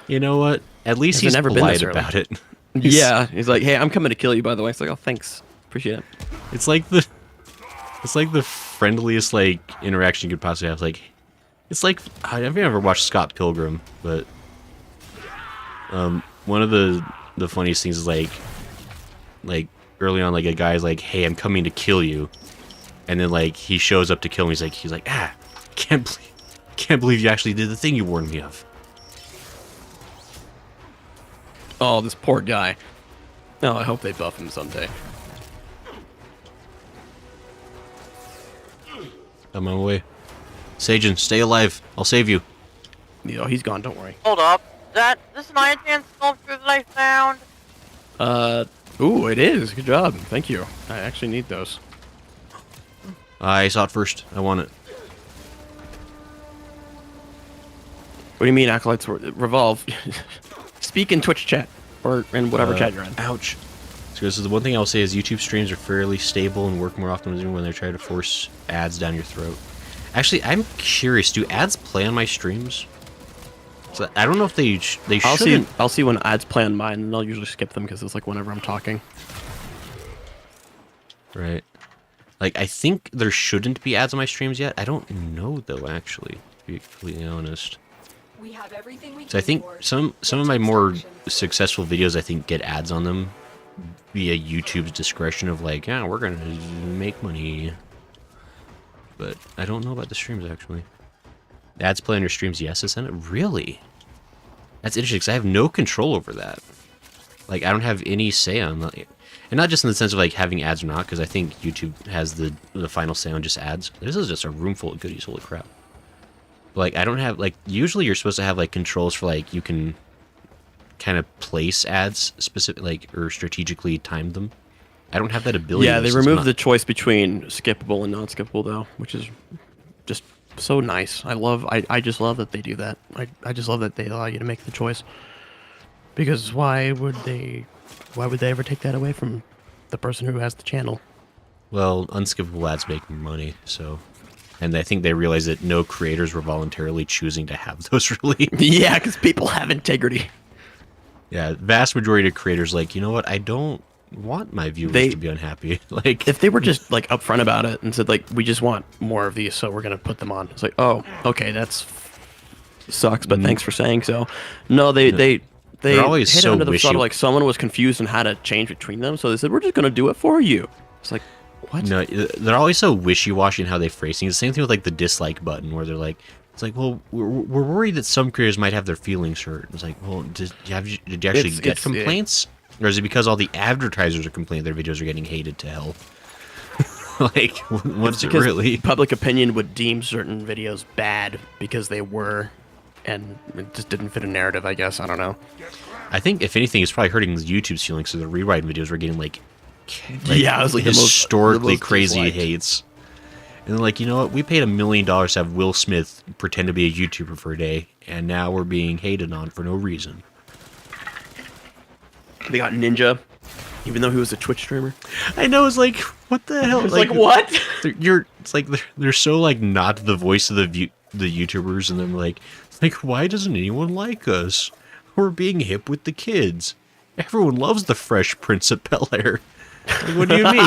You know what? At least Has it he's never been polite this early? about it. yeah. He's like, hey, I'm coming to kill you. By the way, it's like, oh, thanks, appreciate it. It's like the friendliest like interaction you could possibly have. Like, it's like I've never watched Scott Pilgrim, but one of the funniest things is like early on, like a guy's like, "Hey, I'm coming to kill you," and then like he shows up to kill him. He's like, "Ah, can't believe you actually did the thing you warned me of." Oh, this poor guy. Oh, I hope they buff him someday. I'm on my way. Sajin, stay alive. I'll save you. Oh, he's gone. Don't worry. Hold up. This an iron sculpture that I found? Ooh, it is. Good job. Thank you. I actually need those. I saw it first. I want it. What do you mean, Acolytes Revolve? Speak in Twitch chat, or in whatever chat you're in. Ouch. So this is the one thing I'll say is YouTube streams are fairly stable and work more often when they try to force ads down your throat. Actually, I'm curious. Do ads play on my streams? So I don't know if they shouldn't. I'll see when ads play on mine, and I'll usually skip them because it's like whenever I'm talking. Right. Like, I think there shouldn't be ads on my streams yet. I don't know, though, actually, to be completely honest. We have everything we So I think some of my more successful videos, I think, get ads on them via YouTube's discretion of like, yeah, we're going to make money. But I don't know about the streams, actually. Ads play on your streams, yes, it's it? Really? That's interesting, because I have no control over that. Like, I don't have any say on that. And not just in the sense of, like, having ads or not, because I think YouTube has the final say on just ads. This is just a room full of goodies, holy crap. But, like, I don't have, like, usually you're supposed to have, like, controls for, like, you can kind of place ads specific, like, or strategically time them. I don't have that ability. Yeah, they removed the choice between skippable and non-skippable, though, which is just so nice. I just love that they do that. I just love that they allow you to make the choice. Because why would they ever take that away from the person who has the channel? Well, unskippable ads make money, so... And I think they realized that no creators were voluntarily choosing to have those really. Yeah, because people have integrity. Yeah, vast majority of creators like, you know what, I don't want my viewers to be unhappy. Like, if they were just like upfront about it and said like, we just want more of these, so we're gonna put them on. It's like, oh, okay, that's sucks, but thanks for saying so. No, they always hit so under the thought of wishy- like someone was confused on how to change between them, so they said we're just gonna do it for you. It's like, what? No, they're always so wishy-washy in how they phrase things. The same thing with like the dislike button, where they're like, it's like, well, we're worried that some creators might have their feelings hurt. It's like, well, did you actually get complaints? Or is it because all the advertisers are complaining their videos are getting hated to hell? Like, what's it really? Public opinion would deem certain videos bad because they were, and it just didn't fit a narrative, I guess. I don't know. I think, if anything, it's probably hurting YouTube's feelings, so the rewrite videos were getting, like yeah, it was like historically the most crazy disliked. hates. And they're like, you know what? We paid $1 million to have Will Smith pretend to be a YouTuber for a day, and now we're being hated on for no reason. They got Ninja, even though he was a Twitch streamer. I know, it's like, what the hell? It's like what? It's like they're so like not the voice of the YouTubers, and then like, why doesn't anyone like us? We're being hip with the kids. Everyone loves the Fresh Prince of Bel-Air. Like, what do you mean?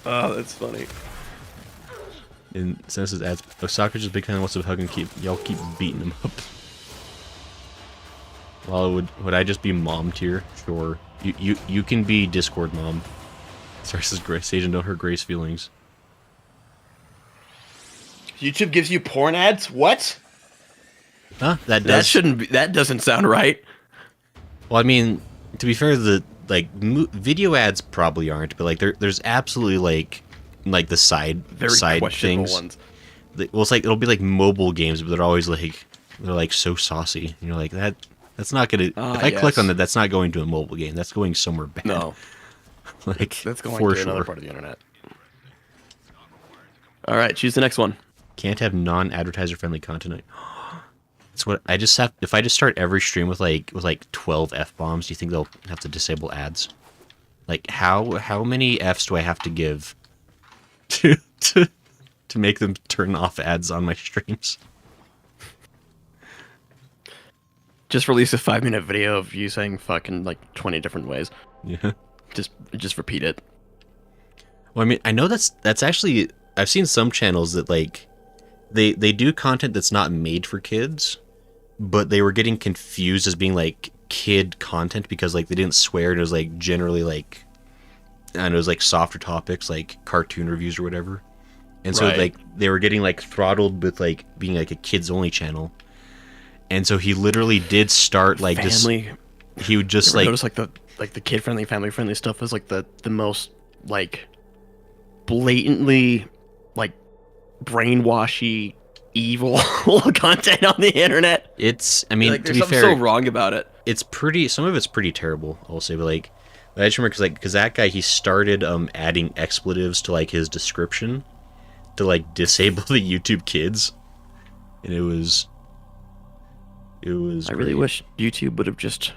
Oh, that's funny. And since it's ads, Osaka's just big fan wants to hug and keep beating him up. Well, would I just be mom tier? Sure. You can be Discord mom. Sorry, says Grace. Sage, don't hurt Grace feelings. YouTube gives you porn ads? What? Huh? That shouldn't be. That doesn't sound right. Well, I mean, to be fair, the video ads probably aren't, but like there's absolutely like the side questionable things. ones. Well, it's like it'll be like mobile games, but they're always like so saucy. And you're like that's not gonna. If I click on that, that's not going to a mobile game. That's going somewhere bad. No, like that's going for to sure. another part of the internet. All right, choose the next one. Can't have non-advertiser friendly content. It's what I just have. If I just start every stream with like 12 F-bombs, do you think they'll have to disable ads? Like how many Fs do I have to give to make them turn off ads on my streams? Just release a 5-minute video of you saying fuck in like 20 different ways. Yeah. Just repeat it. Well, I mean, I know that's actually, I've seen some channels that like they do content that's not made for kids, but they were getting confused as being like kid content because like they didn't swear and it was like generally like, I don't know, it was like softer topics like cartoon reviews or whatever. And so like they were getting like throttled with like being like a kids only channel. And so he literally did start like family. He would just notice like the kid friendly, family friendly stuff is like the most like blatantly like brainwashy evil content on the internet. It's, I mean, like, to be fair, so wrong about it. It's pretty, some of it's pretty terrible, I'll say, but like I just remember because that guy, he started adding expletives to like his description to like disable the YouTube kids, and it was. I really wish YouTube would have just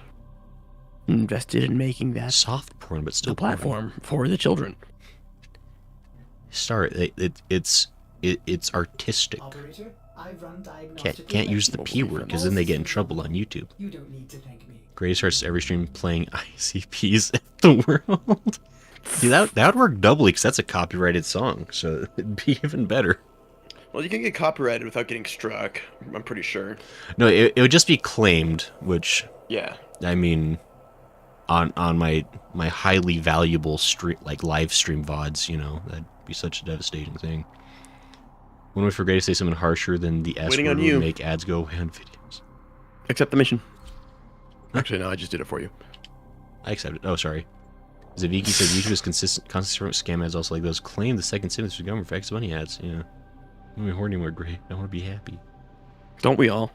invested in making that soft porn, but still the platform for the children. It's artistic. Operator, I run diagnostic Can't use the P word because then they get in trouble on YouTube. You don't need to thank me. Gray starts every stream playing ICPs at the world. See, that would work doubly because that's a copyrighted song, so it'd be even better. Well, you can get copyrighted without getting struck. I'm pretty sure. No, it would just be claimed, which Yeah. I mean, on my highly valuable live stream VODs, you know, that'd be such a devastating thing. When we forget to say something harsher than the S Waiting word on would you. make ads go away on videos. Accept the mission. Actually, no, I just did it for you. I accept it. Oh, sorry. Zaviki said YouTube is consistent scam ads also like those. Claim the second sentence for government for X money ads. Yeah. I'm not horny anymore, Gray. I want to be happy. Don't we all?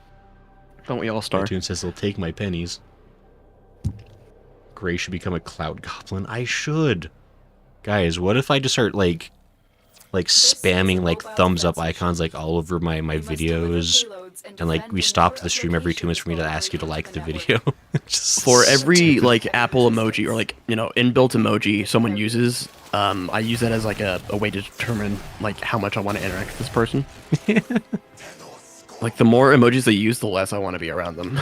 Don't we all, Star? Cartoon says they'll take my pennies. Gray should become a cloud goblin. I should. Guys, what if I just start like spamming like thumbs up icons like all over my videos, and like we stopped the stream every 2 minutes for me to ask you to like the video? For every like Apple emoji or like, you know, inbuilt emoji someone uses, I use that as like a way to determine like how much I want to interact with this person. Like the more emojis they use, the less I want to be around them.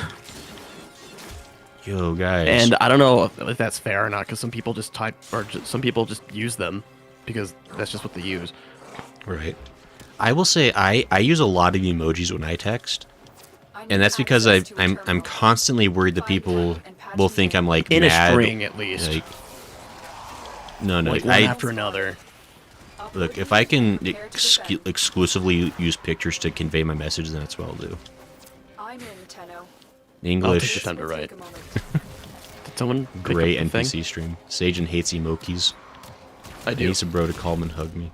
Yo, guys. And I don't know if that's fair or not, because some people just type, or some people just use them because that's just what they use. Right. I will say I use a lot of emojis when I text, and that's because I'm constantly worried that people will think I'm like In mad. a string, at least. Like, no, Like one after another. Look, if I can exclusively use pictures to convey my message, then that's what I'll do. I'm in, Tenno. English, I'll take the time to write. Did someone pick gray up the thing? NPC stream. Sagen hates emojis. I He do. needs a bro to call him and hug me.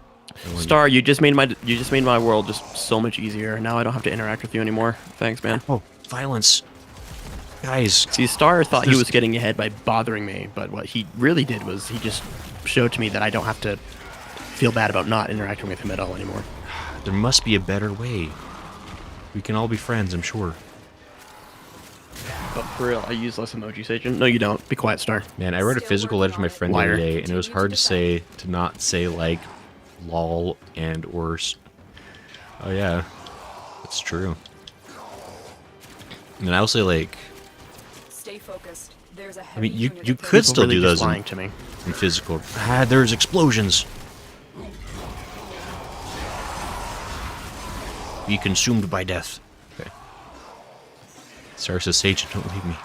Star, you just made my world just so much easier. Now I don't have to interact with you anymore. Thanks, man. Oh, violence. Guys. See, Star thought he was getting ahead by bothering me, but what he really did was he just showed to me that I don't have to feel bad about not interacting with him at all anymore. There must be a better way. We can all be friends, I'm sure. But for real, I use less emojis, Agent. No, you don't. Be quiet, Star. Man, I wrote a physical letter to my friend the Liar. other day, and it was hard to not say, like, lol and or... Oh, yeah. That's true. And I will say, like... Stay focused. There's a I mean, heavy you unit of could People still really do just those in lying to me. physical. Ah, there's explosions. Be consumed by death. Okay. Star says, Sage, don't leave me.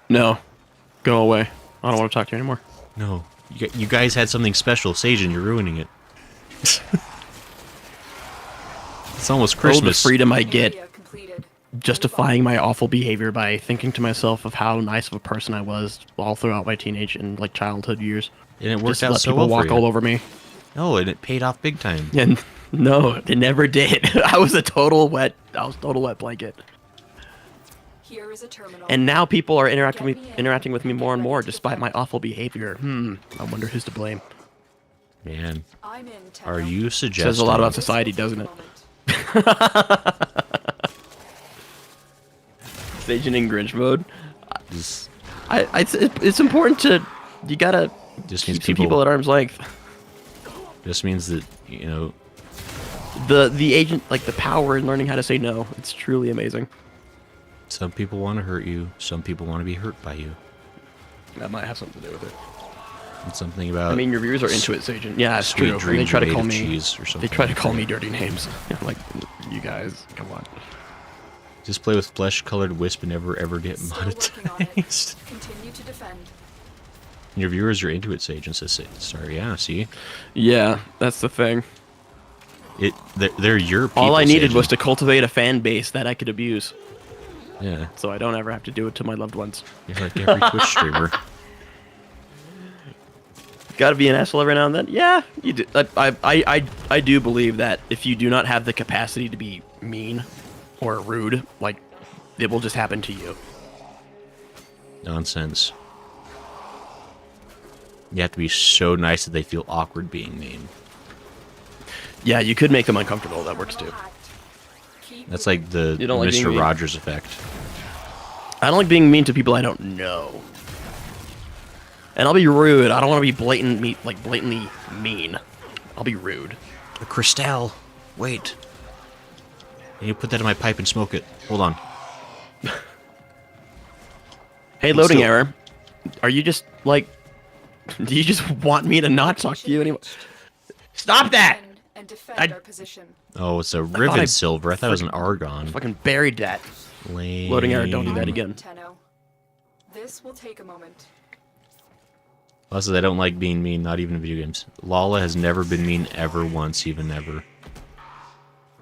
No. Go away. I don't want to talk to you anymore. No. You guys had something special. Sage, and you're ruining it. It's almost Oh, the Christmas. freedom I get area completed. justifying my awful behavior by thinking to myself of how nice of a person I was all throughout my teenage and like childhood years. And it worked Just out let so people well walk for you. all over me. No, and it paid off big time. And no, it never did. I was a total wet blanket. Here is a terminal. And now people are interacting with me more and more despite my awful behavior. I wonder who's to blame. Man, I'm in, Tenno. are you suggesting... Says a lot about society, doesn't it? Staging in Grinch mode. This It's important to, you gotta just means keep people at arm's length. just means that, you know, The agent, like the power in learning how to say no. It's truly amazing. some people want to hurt you, some people want to be hurt by you. That might have something to do with it. It's something about... I mean, your viewers are into it, Sagent. Yeah, it's sweet true. And they dreams try to made call of me. cheese or They something try to like call that. me dirty names. Like, you guys, come on. Just play with flesh-colored wisp and never ever get Still working on it. monetized. Continue to defend. Your viewers are into it, Sage, and says, sorry, yeah, see? Yeah, that's the thing. They're your people, All I needed Sage. was to cultivate a fan base that I could abuse, Yeah, so I don't ever have to do it to my loved ones. you're like every Twitch streamer. Gotta be an asshole every now and then. Yeah, you do. I do believe that if you do not have the capacity to be mean or rude, like, it will just happen to you. Nonsense. You have to be so nice that they feel awkward being mean. Yeah, you could make them uncomfortable. That works too. That's like the You don't like being Mr. mean? Rogers effect. I don't like being mean to people I don't know. And I'll be rude. I don't want to be blatantly mean. I'll be rude. Cristal, wait. I need to put that in my pipe and smoke it. Hold on. Hey, loading error. Are you just like? Do you just want me to not talk to you anymore? Stop that! And defend I- our position. Oh, it's a I riven silver. I thought it was an argon. Fucking buried that. Lame. Loading error. Don't do that again. Tenno. This will take a moment. Also, I don't like being mean, not even in video games. Lala has never been mean ever once, even ever.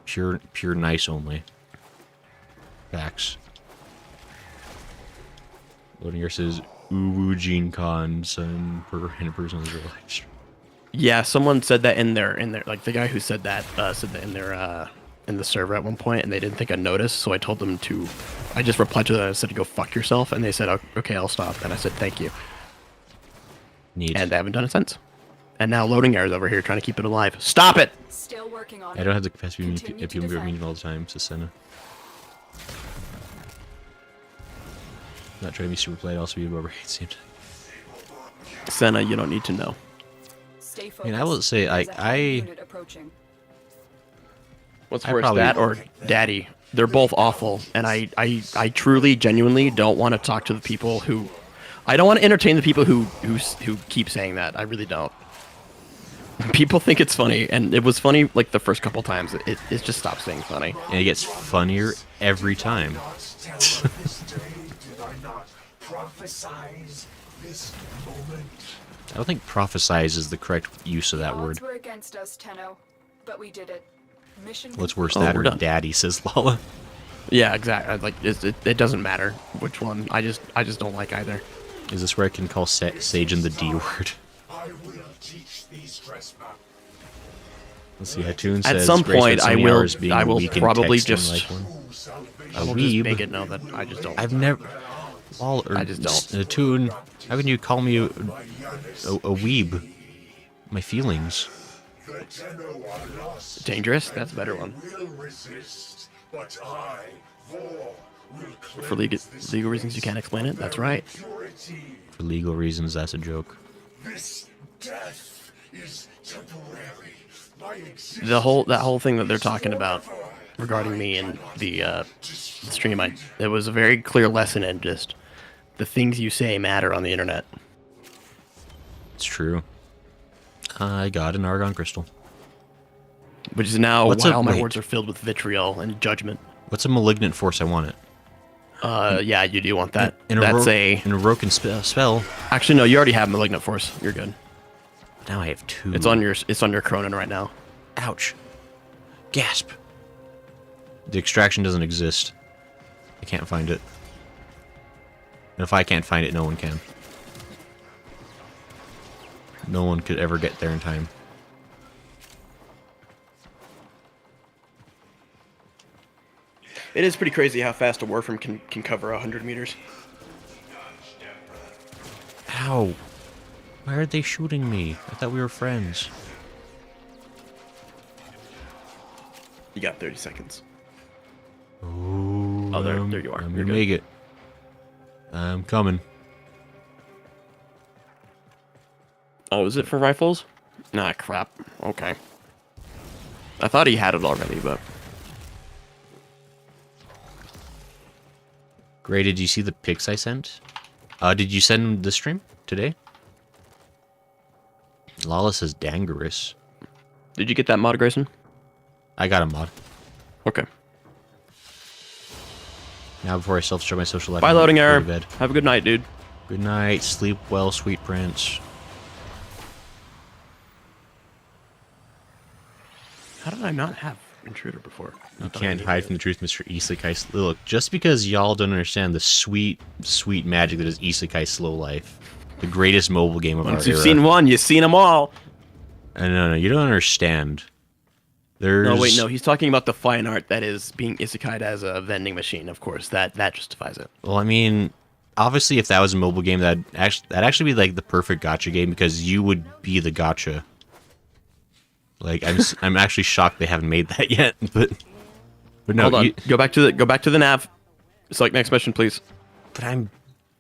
Pure nice only. Facts. Loading here says, Uwu Gene Con, son, in a personal live stream. Yeah, someone said that in their like the guy who said that in their in the server at one point, and they didn't think I noticed, so I told them to. I just replied to them and I said to go fuck yourself, and they said okay, I'll stop, and I said thank you, Neat. and they haven't done it since. And now loading errors over here trying to keep it alive. Stop it! Still working on I it. don't have the capacity to be Continue if to you are defend. mean all the time, says Senna. Not trying to be super polite, also be above her seemed. Senna, you don't need to know. Stay focused. mean, I will say, There's a heavy unit approaching. What's I worse, probably- that or Daddy? They're both awful, and I truly, genuinely don't want to talk to the people who. I don't want to entertain the people who keep saying that. I really don't. People think it's funny, and it was funny like the first couple times. It just stops being funny. And it gets funnier every time. Tell this day did I not prophesize this moment? I don't think prophesize is the correct use of that word. Odds were against us, Tenno, but we did it. Mission What's worse, Oh, that we're or done. Daddy, says Lala. Yeah, exactly. Like it doesn't matter which one. I just don't like either. Is this where I can call Sagen the D word? I will teach these dressmen. Let's see, Hattoon At says, some "Grace point, with so I many will- hours being I will weak in probably texting just- like one." True salvation. I will weeb. just make it know that I just don't. I've never... I just don't. Hattoon, how can you call me a weeb? My feelings. The Tenno are lost. Dangerous? That's a better one. Will resist, but I, Vor, will For legal reasons, you can't explain it. That's right. purity. For legal reasons, that's a joke. This death is temporary. My existence That whole thing that they're talking about regarding me and the stream, it was a very clear lesson in just the things you say matter on the internet. It's true. I got an argon crystal. Which is now What's why a- all my wait. words are filled with vitriol and judgment. What's a malignant force? I want it. Yeah, you do want that. In That's in a broken spell. Actually no, you already have malignant force. You're good. Now I have two. It's on your Cronin right now. Ouch. Gasp. The extraction doesn't exist. I can't find it. And if I can't find it, no one can. No one could ever get there in time. It is pretty crazy how fast a Warframe can cover 100 meters. Ow. Why are they shooting me? I thought we were friends. You got 30 seconds. Ooh, Oh, there you are. I'm You're gonna good. make it. I'm coming. Oh, is it for rifles? Nah, crap. Okay. I thought he had it already, but... Gray, did you see the pics I sent? Did you send them this stream today? Lala says dangerous. Did you get that mod, Grayson? I got a mod. Okay. Now before I self-destruct my social life, Bye, I'm loading gonna error. go to bed. Have a good night, dude. Good night. Sleep well, sweet prince. How did I not have Intruder before? You can't hide from the truth, Mr. Isekai. Look, just because y'all don't understand the sweet, sweet magic that is Isekai Slow Life, the greatest mobile game of Once our you've era. seen one, you've seen them all. No, you don't understand. There's... No, wait, no. He's talking about the fine art that is being isekai'd as a vending machine, of course. That justifies it. Well, I mean, obviously, if that was a mobile game, that'd actually be like the perfect gacha game because you would be the gacha. Like I'm actually shocked they haven't made that yet. But no, Hold on. Go back to the nav. Select next mission, please. But I'm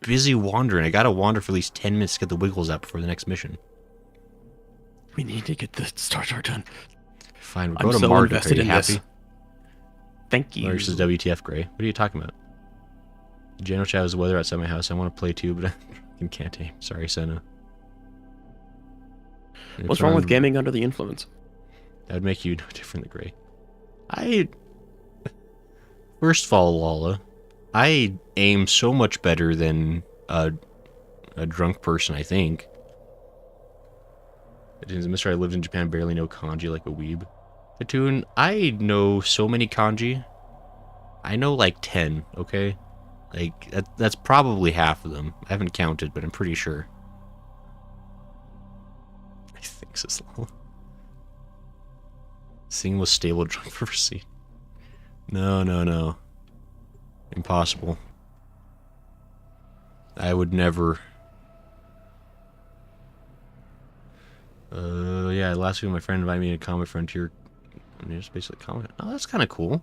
busy wandering. I gotta wander for at least 10 minutes to get the wiggles out before the next mission. We need to get the Star Chart done. Fine, we'll I'm go to so Marduk. invested Are you in this. happy? Thank you. Versus WTF Gray. What are you talking about? General chat was the weather outside my house. I want to play too, but I can't aim. Sorry, Senna. What's wrong with gaming under the influence? That would make you no different than Gray. First of all, Lala, I aim so much better than a drunk person, I think. Mr. I lived in Japan, barely know kanji like a weeb. Fatoon, I know so many kanji. I know like 10, okay? Like, that's probably half of them. I haven't counted, but I'm pretty sure. I think so. Sing was stable drunk for scene. No. Impossible. I would never. Yeah, last week my friend invited me to Comet Frontier. I mean, it's basically Comet. Oh, that's kind of cool.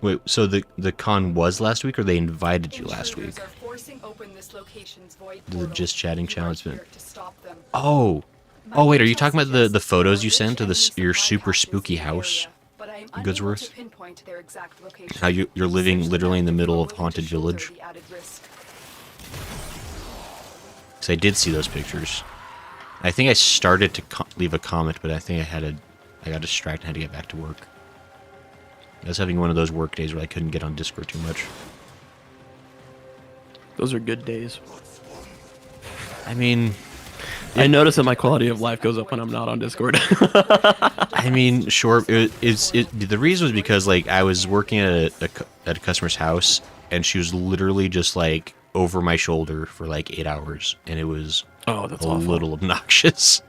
Wait, so the con was last week, or they invited you last week? The just chatting challenge been. Oh, wait, are you talking about the photos you sent to your super spooky house, Goodsworth? How you're living literally in the middle of haunted village? Because I did see those pictures. I think I started to leave a comment, but I think I got distracted and had to get back to work. I was having one of those work days where I couldn't get on Discord too much. Those are good days. I mean, I notice that my quality of life goes up when I'm not on Discord. I mean, sure. The reason was because like I was working at a customer's house, and she was literally just like over my shoulder for like 8 hours, and it was that's a awful. little obnoxious.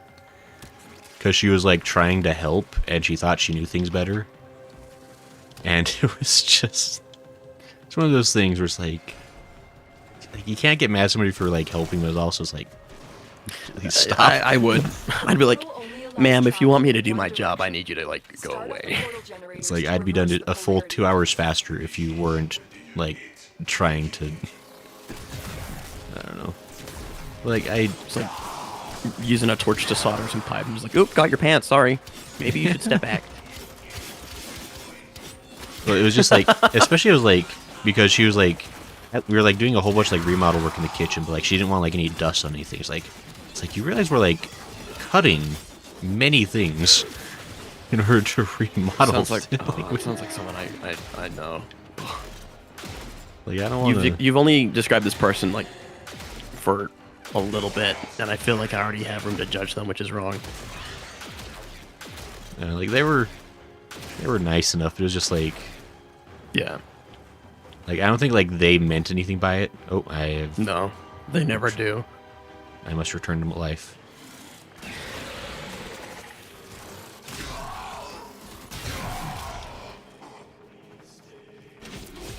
Because she was like trying to help, and she thought she knew things better. And it was just, it's one of those things where it's like you can't get mad at somebody for like helping, but it's also like, please stop. I would. I'd be like, ma'am, if you want me to do my job, I need you to like go away. It's like I'd be done a full 2 hours faster if you weren't like trying to. I don't know. Like It's like using a torch to solder some pipe. I'm just like, oop, got your pants. Sorry. Maybe you should step back. Well, it was just like, especially it was like, because she was like, we were like doing a whole bunch of like remodel work in the kitchen, but like she didn't want like any dust on anything. It's like you realize we're like cutting many things in order to remodel. Sounds like sounds like someone I know. Like I don't want to. You've only described this person like for a little bit, and I feel like I already have room to judge them, which is wrong. Like they were nice enough. It was just like. Yeah. Like, I don't think, like, they meant anything by it. Oh, No, they never do. I must return to life. You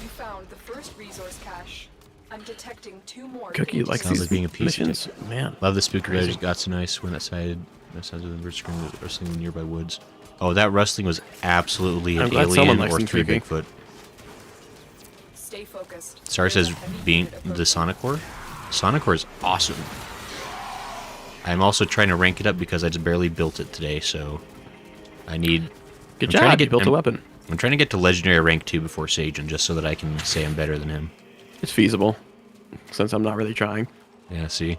found the first resource cache. I'm detecting 2 more. Cookie likes Sounds these like being a piece of missions. Man. Love the spooky weather. Got so nice when that side of the bird screamed rustling in the nearby woods. Oh, that rustling was absolutely an alien or 3 Bigfoot. Stay focused. Star says being the Sonic Core. Sonic Core is awesome. I'm also trying to rank it up because I just barely built it today, so I need. Good job. You built a weapon. I'm trying to get to Legendary rank 2 before Sagen, just so that I can say I'm better than him. It's feasible, since I'm not really trying. Yeah, see.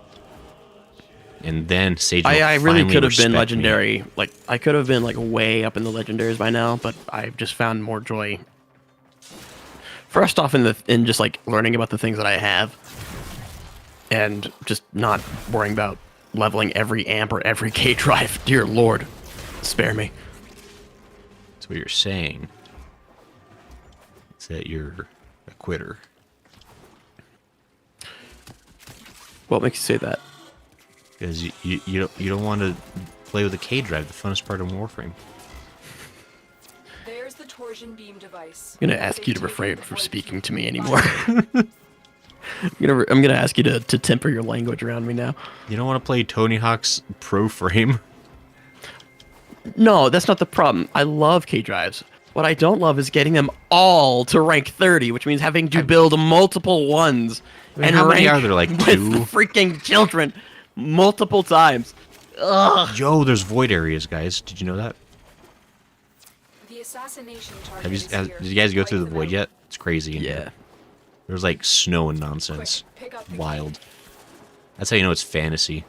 And then Sage. I really could have been me. legendary. Like I could have been like way up in the legendaries by now, but I've just found more joy. First off, in just like learning about the things that I have, and just not worrying about leveling every amp or every K drive. Dear Lord, spare me. That's what you're saying. Is that you're a quitter? What makes you say that? Because you don't want to play with a K drive, the funnest part of Warframe. There's the torch torsion beam device. I'm gonna ask you to refrain from speaking to me anymore. I'm gonna ask you to temper your language around me now. You don't want to play Tony Hawk's Pro Frame? No, that's not the problem. I love K-Drives. What I don't love is getting them all to rank 30, which means having to build multiple ones. And how many are there, like with 2? freaking children multiple times. Ugh. Yo, there's void areas, guys. Did you know that? The assassination target Have you, is here, did you guys go right through the in void middle. yet? It's crazy. in Yeah. here. There's like snow and nonsense. Quick, pick up the Wild. key. That's how you know it's fantasy.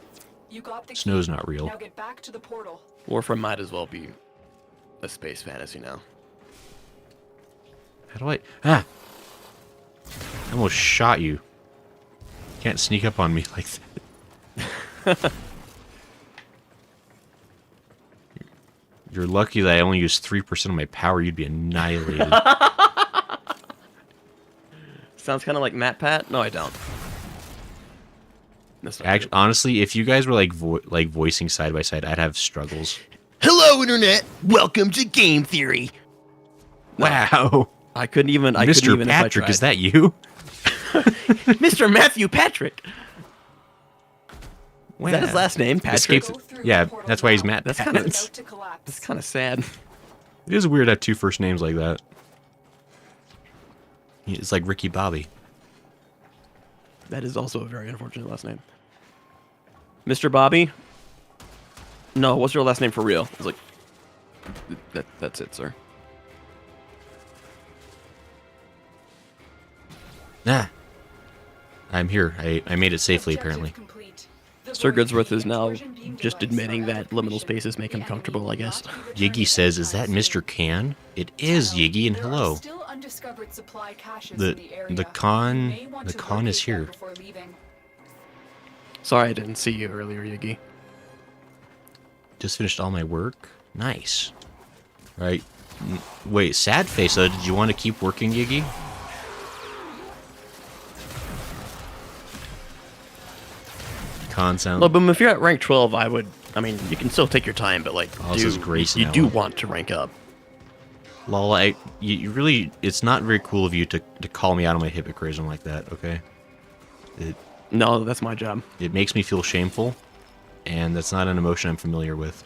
You got the Snow's key. not real. Now get back to the portal. Warframe might as well be a space fantasy now. How do I... Ah! I almost shot you. Can't sneak up on me like that. You're lucky that I only used 3% of my power. You'd be annihilated. Sounds kind of like Matt Pat. No, I don't. That's not Actually, good. honestly, if you guys were like voicing side by side, I'd have struggles. Hello, internet. Welcome to Game Theory. Wow. I couldn't even. I couldn't Mr. even if I Patrick, is tried. that you? Mr. Matthew Patrick? Is that his Wow. last name, Patrick? Escaped. Go through Yeah, the portal that's why he's now. Matt. That's Pat. kinda- It's about to collapse. That's kind of sad. It is weird to have 2 first names like that. It's like Ricky Bobby. That is also a very unfortunate last name. Mr. Bobby? No, what's your last name for real? It's like that's it, sir. Ah. I'm here. I made it safely, Objective apparently. complete. The Sir void Goodsworth key is and now torsion beam just device admitting are that out of liminal commission. spaces make him The comfortable, enemy I guess. will not be Yiggy returning says, to is that the Mr. Can? It is Tunnel. Yiggy, and There are hello. still undiscovered supply caches The- in the area. the con- You may want the to con is locate them here. before leaving. Sorry I didn't see you earlier, Yiggy. Just finished all my work. Nice. Right. Wait, sad face though. Did you want to keep working, Yiggy? Con sound. No, but if you're at rank 12, I would. I mean, you can still take your time, but like, Oh, this is Grace you now. do want to rank up. Lol, you really, it's not very cool of you to call me out on my hypocritism like that, okay? No, that's my job. It makes me feel shameful, and that's not an emotion I'm familiar with.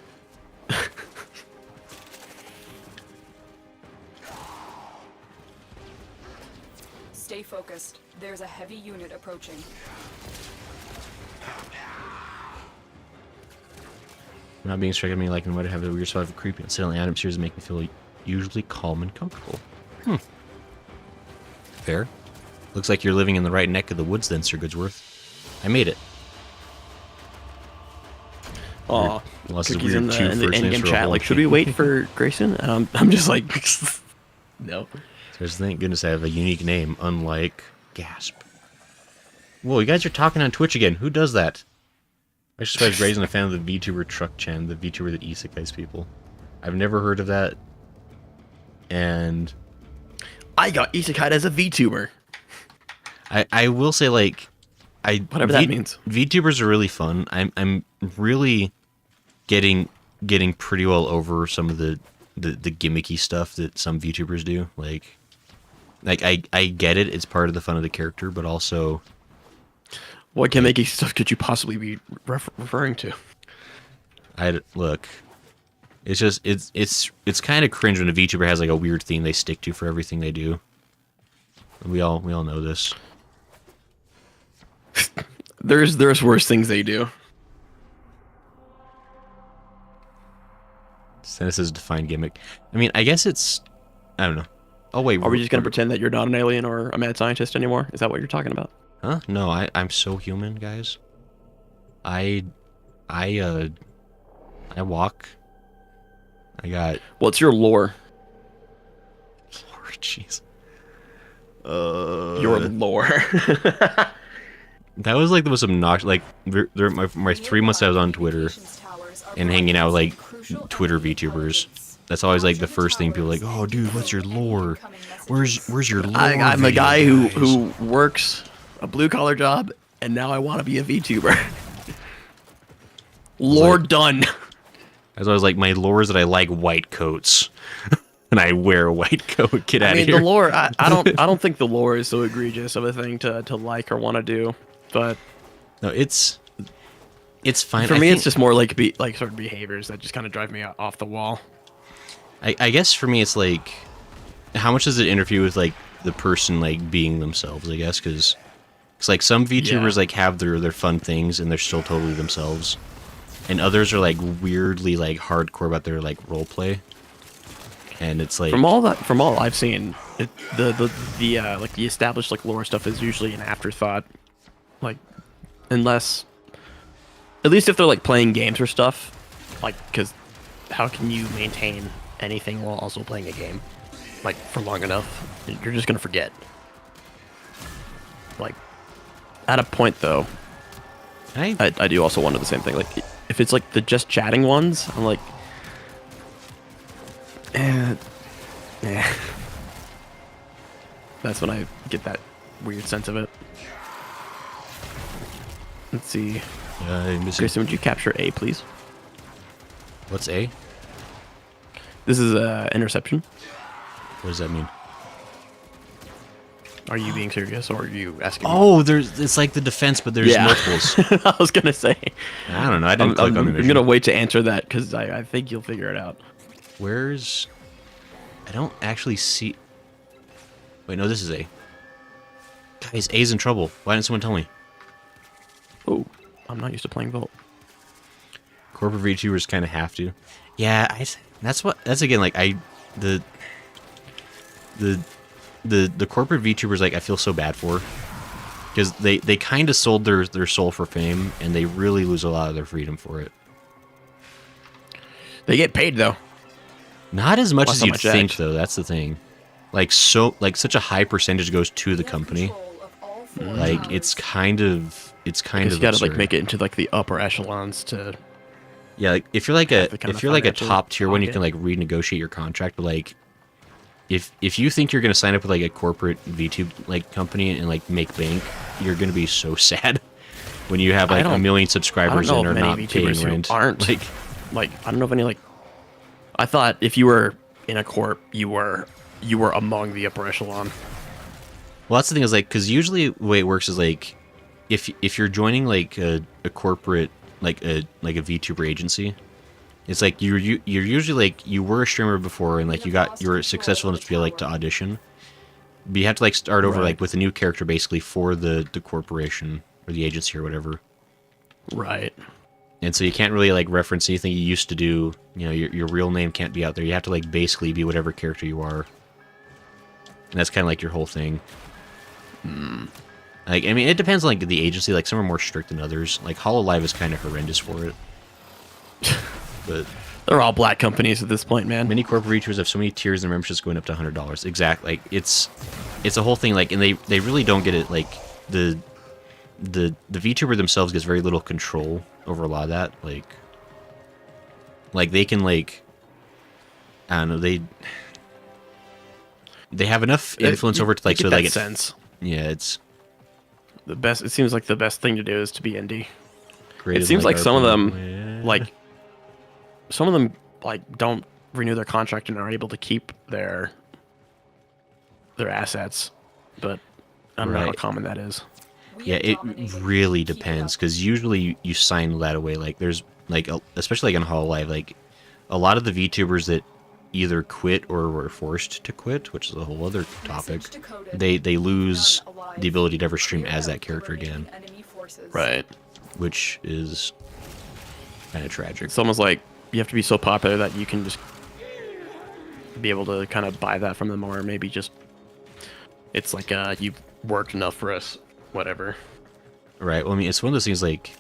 Stay focused. There's a heavy unit approaching. Not being struck at me like in what I have a weird spot of creepy and settling atmospheres that make me feel usually calm and comfortable. Fair. Looks like you're living in the right neck of the woods then, Sir Goodsworth. I made it. Aw, Lots of Cookie's weird in the, two in the first names in-game for a chat. whole Like, should we team. wait for Grayson? And I'm just like, no. Just thank goodness I have a unique name, unlike Gasp. Whoa, you guys are talking on Twitch again. Who does that? I just was raising a fan of the VTuber Truck Chan, the VTuber that isekais people. I've never heard of that. And I got isekai as a VTuber. I will say, like, Whatever that means. VTubers are really fun. I'm really getting pretty well over some of the gimmicky stuff that some VTubers do. Like I get it. It's part of the fun of the character, but also What gimmicky stuff could you possibly be referring to? look. It's just it's kind of cringe when a VTuber has like a weird theme they stick to for everything they do. We all know this. There's worse things they do. Sentences define gimmick. I mean, I guess it's I don't know. Oh wait, Are we just gonna pretend that you're not an alien or a mad scientist anymore? Is that what you're talking about? Huh? No, I'm so human, guys. I walk. I got What's your lore? Lord, jeez. Your lore. That was like the most obnoxious. Like my 3 months I was on Twitter and hanging out with like Twitter VTubers. That's always like the first thing people are like, oh dude, what's your lore? Where's your lore? I'm a video, guy guys?" who works a blue collar job, and now I want to be a VTuber. Lore done. As I was like, my lore is that I like white coats. and I wear a white coat. Get out I mean, of here. the lore. I don't think the lore is so egregious of a thing to like or want to do. But No, it's fine. for I me, think, it's just more like sort of behaviors that just kind of drive me off the wall. I guess for me, it's like, how much does it interfere with like the person like being themselves? I guess because like some VTubers like have their fun things and they're still totally themselves, and others are like weirdly like hardcore about their like role play. And it's like From all I've seen, the like the established like lore stuff is usually an afterthought, like unless, at least if they're like playing games or stuff, like because how can you maintain anything while also playing a game, like for long enough? You're just gonna forget. Like at a point though, I do also wonder the same thing. Like if it's like the just chatting ones, I'm like. Yeah. That's when I get that weird sense of it. Let's see. Grayson, would you capture A, please? What's A? This is interception. What does that mean? Are you being serious, or are you asking? Oh, it's like the defense, but there's multiples. I was gonna say. I don't know. I didn't click on the I'm gonna wait to answer that because I think you'll figure it out. Where's... I don't actually see... Wait, no, this is A. Guys, A's in trouble. Why didn't someone tell me? Oh, I'm not used to playing Volt. Corporate VTubers kind of have to. Yeah, that's again, like, the corporate VTubers, like, I feel so bad for. Because they kind of sold their soul for fame, and they really lose a lot of their freedom for it. They get paid, though. Not as much Plus as how you'd much think, edge. though. That's the thing. Like such a high percentage goes to the company. Like it's kind of You gotta like absurd. make it into like the upper echelons to. Yeah, like if you're like a the kind of financial top tier one, you pocket. can like renegotiate your contract. But like, if you think you're gonna sign up with like a corporate VTube like company and like make bank, you're gonna be so sad when you have like a million subscribers and are not paying rent. Aren't like I don't know if any like. I thought if you were in a corp, you were among the upper echelon. Well, that's the thing is like because usually the way it works is like if you're joining like a corporate like a VTuber agency, it's like you're usually like you were a streamer before and like you were successful enough to be like to audition, but you have to like start over like with a new character basically for the corporation or the agency or whatever. Right. And so you can't really like reference anything you used to do. You know, your real name can't be out there. You have to like basically be whatever character you are. And that's kind of like your whole thing. Like, I mean, it depends on like the agency. Like some are more strict than others. Like HoloLive is kind of horrendous for it. But They're all black companies at this point, man. many corporate VTubers have so many tiers and memberships going up to $100. Exactly. Like it's a whole thing. Like, and they really don't get it. Like the VTuber themselves gets very little control over a lot of that. Like they can like, I don't know, they have enough influence over to like so that like it sense. Yeah, it's The best. It seems like the best thing to do is to be indie. creative. It seems like some of them, yeah. like don't renew their contract and are able to keep their assets, but I don't know how Right. common that is. Yeah, it really depends because usually you sign that away. Like there's like especially like on HoloLive, like a lot of the VTubers that either quit or were forced to quit, which is a whole other topic. They lose the ability to ever stream as that character again, Right. which is kind of tragic. It's almost like you have to be so popular that you can just be able to kind of buy that from them, or maybe just it's like you've worked enough for us, whatever. Right. Well, I mean, it's one of those things. Like,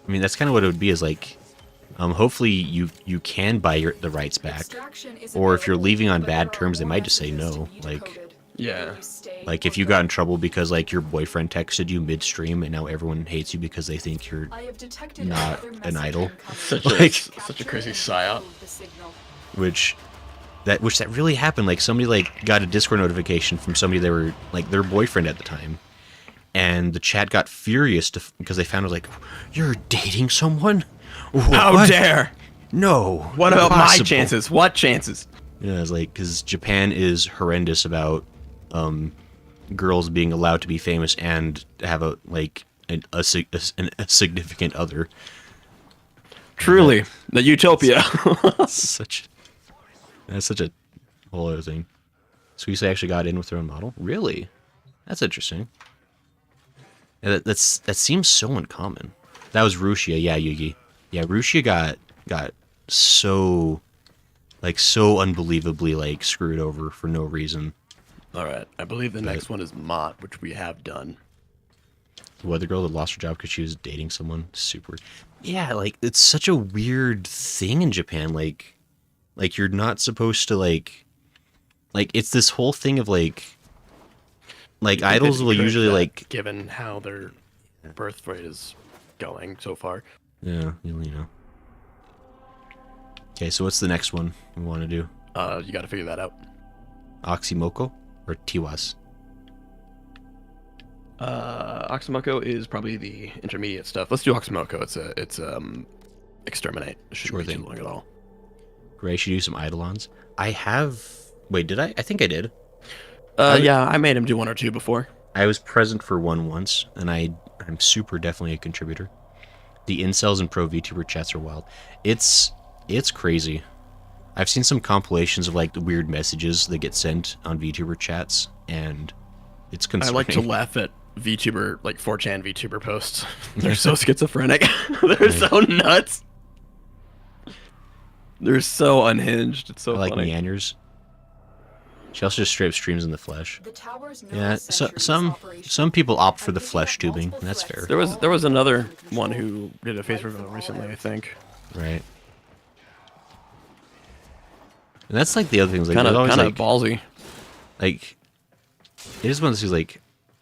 I mean, that's kind of what it would be. Is like, hopefully you can buy the rights back, or if you're leaving on bad terms, they might just say no. Like if you got in trouble because like your boyfriend texted you midstream and now everyone hates you because they think you're not an idol. Such a crazy psyop. Which that really happened. Like somebody like got a Discord notification from somebody they were like their boyfriend at the time, and the chat got furious because they found out like, you're dating someone. How What? dare! No. What about my impossible. chances? What chances? Yeah, it's like because Japan is horrendous about girls being allowed to be famous and have a significant other. Truly, the utopia. That's such a whole other thing. Suisse actually got in with their own model. Really? That's interesting. Yeah, that seems so uncommon. That was Rusia, yeah, Yugi. Yeah, Rusia got so unbelievably screwed over for no reason. All right, I believe the next one is Mott, which we have done. The weather girl that lost her job because she was dating someone. Super. Yeah, it's such a weird thing in Japan. Like you're not supposed to it's this whole thing of idols will usually given how their birth rate is going so far. Yeah, you know. Okay, so what's the next one we want to do? You got to figure that out. Oxymoko or Tiwas? Oxymoko is probably the intermediate stuff. Let's do Oxymoko. It's exterminate. It shouldn't be too long at all. Gray should do some eidolons. I have. Wait, did I? I think I did. Yeah, I made him do 1 or 2 before. I was present for one once, and I'm super definitely a contributor. The incels and pro VTuber chats are wild. It's crazy. I've seen some compilations of the weird messages that get sent on VTuber chats, and it's concerning. I like to laugh at VTuber 4chan VTuber posts. They're so schizophrenic. They're so nuts. They're so unhinged. It's so I like funny. Meanders. She also just straight up streams in the flesh. The tower's Yeah, some people opt for the flesh tubing. And that's fair. There was another one who did a face reveal recently, I think. Right. And that's the other things. Kind of always ballsy. It is one of those things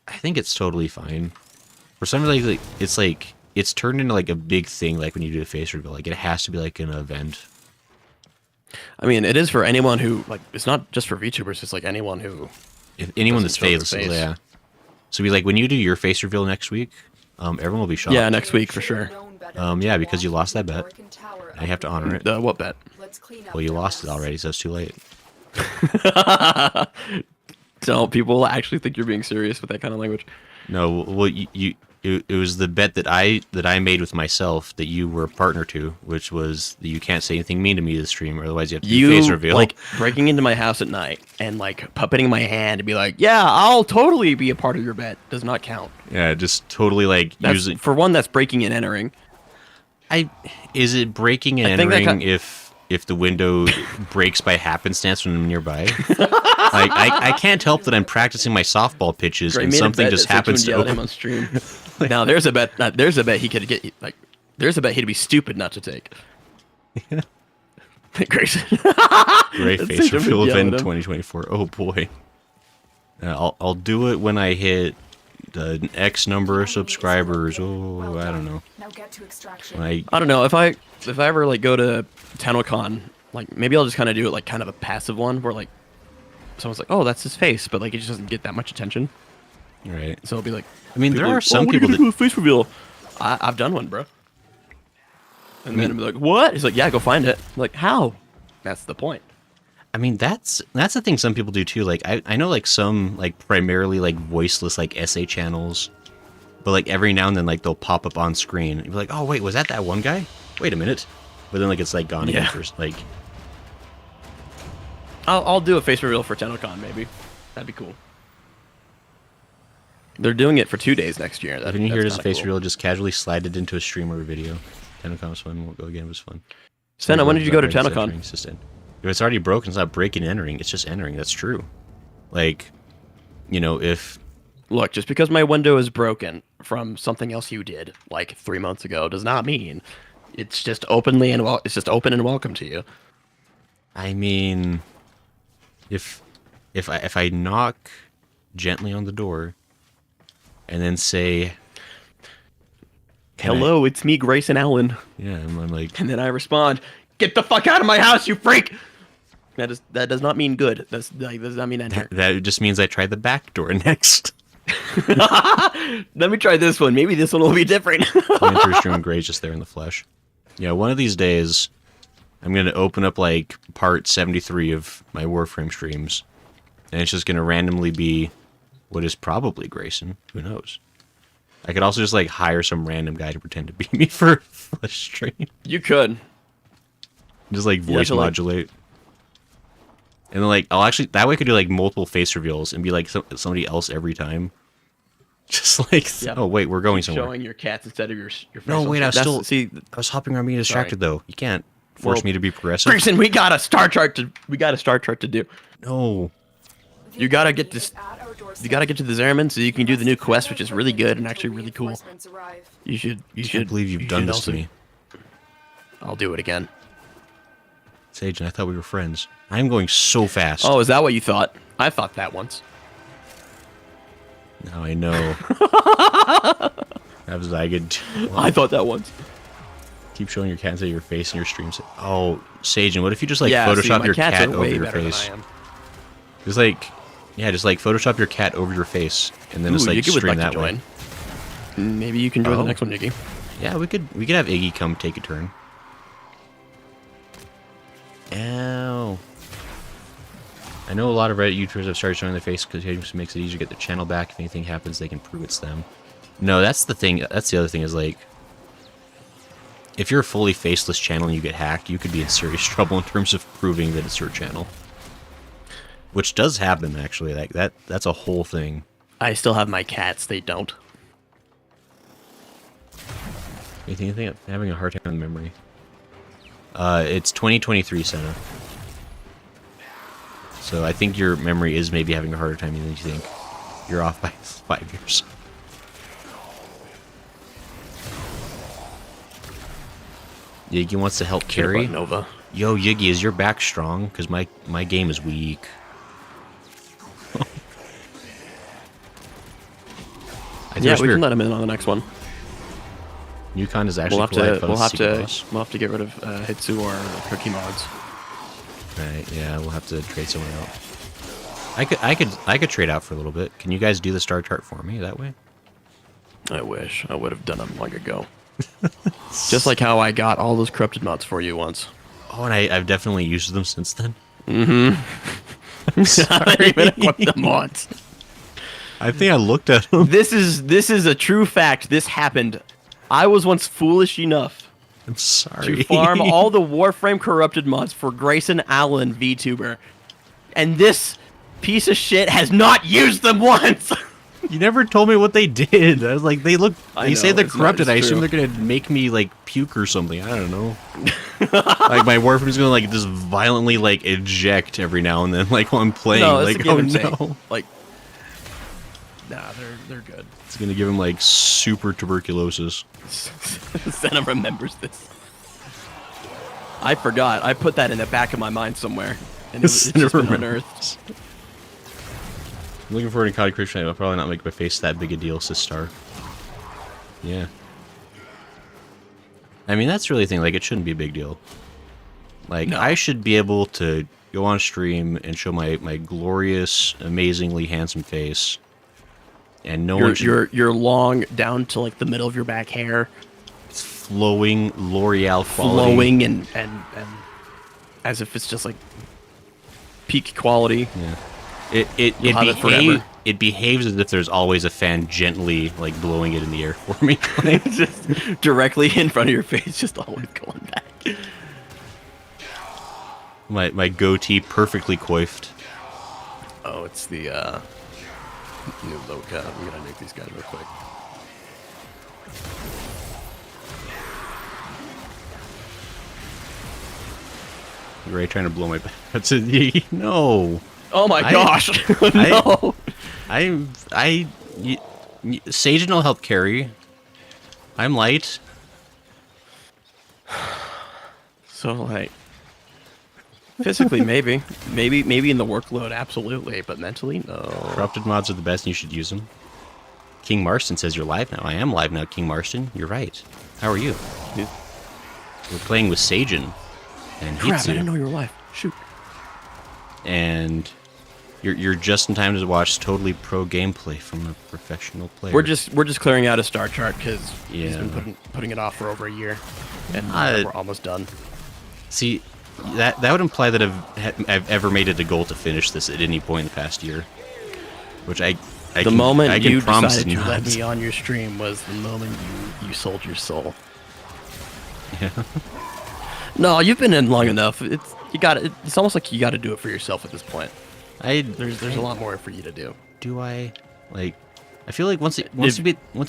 I think it's totally fine. For some reason, it's turned into a big thing. When you do a face reveal, it has to be an event. I mean, it is for anyone who it's not just for VTubers. It's anyone who. If anyone that's doesn't show famous, their face. yeah. So when you do your face reveal next week, everyone will be shocked. Yeah, next week for sure. Yeah, because you lost that bet. I have to honor it. What bet? Well, you lost it already, so it's too late. Don't people actually think you're being serious with that kind of language? No, well, it was the bet that I made with myself that you were a partner to, which was that you can't say anything mean to me this stream, or otherwise you have to do face reveal. Breaking into my house at night and puppeting my hand and be yeah, I'll totally be a part of your bet does not count. Yeah, just totally using. For one, that's breaking and entering. Is it breaking and entering if the window breaks by happenstance when I'm nearby? I can't help that I'm practicing my softball pitches and something just happens to open. On stream. Now there's a bet. There's a bet he could get. There's a bet he'd be stupid not to take. Grayson. Great face reveal event 2024. Oh boy. I'll do it when I hit the X number of subscribers. Oh, I don't know. Now get to extraction. I don't know if I ever go to TennoCon, maybe I'll just kind of do it kind of a passive one where someone's oh, that's his face, but it just doesn't get that much attention. Right. So it'll be I mean, there are some what people are you gonna do a face reveal. I've done one, bro. And then it'll be what? He's yeah, go find it. I'm how? That's the point. I mean, that's the thing some people do too. I know some primarily voiceless essay channels, but every now and then they'll pop up on screen and be oh wait, was that one guy? Wait a minute. But then it's gone again first. I'll do a face reveal for TennoCon maybe. That'd be cool. They're doing it for 2 days next year. If you hear it as a face reveal, just casually slide it into a stream or a video. TennoCon was fun. Won't go again. It was fun. Senna, when did you go to TennoCon? If it's already broken, it's not breaking and entering. It's just entering. That's true. If... Look, just because my window is broken from something else you did 3 months ago does not mean it's just open and welcome to you. I mean, if I knock gently on the door and then say, hello, it's me, Grayson Allen. Yeah, I'm and then I respond, get the fuck out of my house, you freak! That does not mean good. That does not mean enter. That just means I try the back door next. Let me try this one. Maybe this one will be different. Enter stream Gray's just there in the flesh. Yeah, one of these days, I'm going to open up like part 73 of my Warframe streams, and it's just going to randomly be what is probably Grayson. Who knows? I could also just like hire some random guy to pretend to be me for a stream. You could. Just like voice modulate. And then like, I'll actually, that way I could do like multiple face reveals and be like somebody else every time. Just like, oh wait, we're going somewhere. Showing your cats instead of your face. No, wait, I was That's- still, see. I was hopping around being distracted though. You can't force me to be progressive. Grayson, we got a Star Trek to do. No. You gotta get this. You gotta get to the Zerman so you can do the new quest, which is really good and actually really cool. You should. I can't believe you've done this to me. I'll do it again. Sage, and I thought we were friends. I'm going so fast. Oh, is that what you thought? I thought that once. Now I know. Perhaps I could. Well, I thought that once. keep showing your cat inside your face in your streams. Oh, Sage, and what if you just like Yeah, see, Photoshop my your cats cat are over way your better than face? I am. Just like, yeah, just like Photoshop your cat over your face, and then just Ooh, like Yiggy would stream like that to way. join. Maybe you can join the next one, Yiggy. Yeah, we could have Iggy come take a turn. Ow. I know a lot of Reddit YouTubers have started showing their face because it just makes it easier to get their channel back. If anything happens, they can prove it's them. No, that's the thing. That's the other thing is like, if you're a fully faceless channel and you get hacked, you could be in serious trouble in terms of proving that it's your channel. Which does happen, actually. Like that's a whole thing. I still have my cats. They don't. You think I'm having a hard time with memory? It's 2023, Senna. So I think your memory is maybe having a harder time than you think. You're off by 5 years. Yiggy wants to help carry. Nova. Yo, Yiggy, is your back strong? Because my game is weak. Yeah, we can let him in on the next one. Yukon is actually We'll have to get rid of Hitsu or Cookie mods. Right, yeah, we'll have to trade someone out. I could trade out for a little bit. Can you guys do the star chart for me that way? I wish I would have done them long ago. Just like how I got all those corrupted mods for you once. Oh, and I've definitely used them since then. Mm-hmm. I'm sorry. Even equipped the mods. I think I looked at them. This is a true fact. This happened. I was once foolish enough I'm sorry. to farm all the Warframe corrupted mods for Grayson Allen VTuber, and this piece of shit has not used them once. You never told me what they did. I was like, they look. They say know, they're it's not- corrupted. I it's assume true. they're gonna make me like puke or something. I don't know. Like my Warframe's gonna like just violently like eject every now and then, like while I'm playing. No, it's like a give oh and take. no. Like, nah, they're good. It's gonna give him like super tuberculosis. Senna remembers this. I forgot. I put that in the back of my mind somewhere, and it's just been unearthed. I'm looking forward to Cody Christian. I'll probably not make my face that big a deal, Sistar. Yeah. I mean, that's really the thing. Like, it shouldn't be a big deal. Like, No. I should be able to go on stream and show my glorious, amazingly handsome face. And no one should... Your long down to like the middle of your back hair, It's flowing L'Oreal quality. flowing and as if it's just like peak quality. Yeah. It You'll have it forever. it behaves as if there's always a fan gently like blowing it in the air for me. Just directly in front of your face, just always going back. my goatee perfectly coiffed. Oh, it's the new low cut. I'm gonna nuke these guys real quick. You're right, trying to blow my back. That's it. No. Oh my gosh! I- No. Sajin will help carry. I'm light. So like, physically maybe in the workload absolutely, but mentally no. Corrupted mods are the best and you should use them. King Marston says you're live now. I am live now, King Marston. You're right. How are you? Dude. We're playing with Sajin and Crap! I Hitsu. didn't know you were live. Shoot. And you're just in time to watch totally pro gameplay from a professional player. We're just clearing out a star chart because he's Yeah. been putting it off for over a year, and Uh, we're almost done. See, that would imply that I've ever made it a goal to finish this at any point in the past year, which I The can, moment I can you promise decided to not. let me on your stream was the moment you sold your soul. Yeah. No, you've been in long enough. It's almost like you got to do it for yourself at this point. There's a lot more for you to do. Do I like? I feel like once you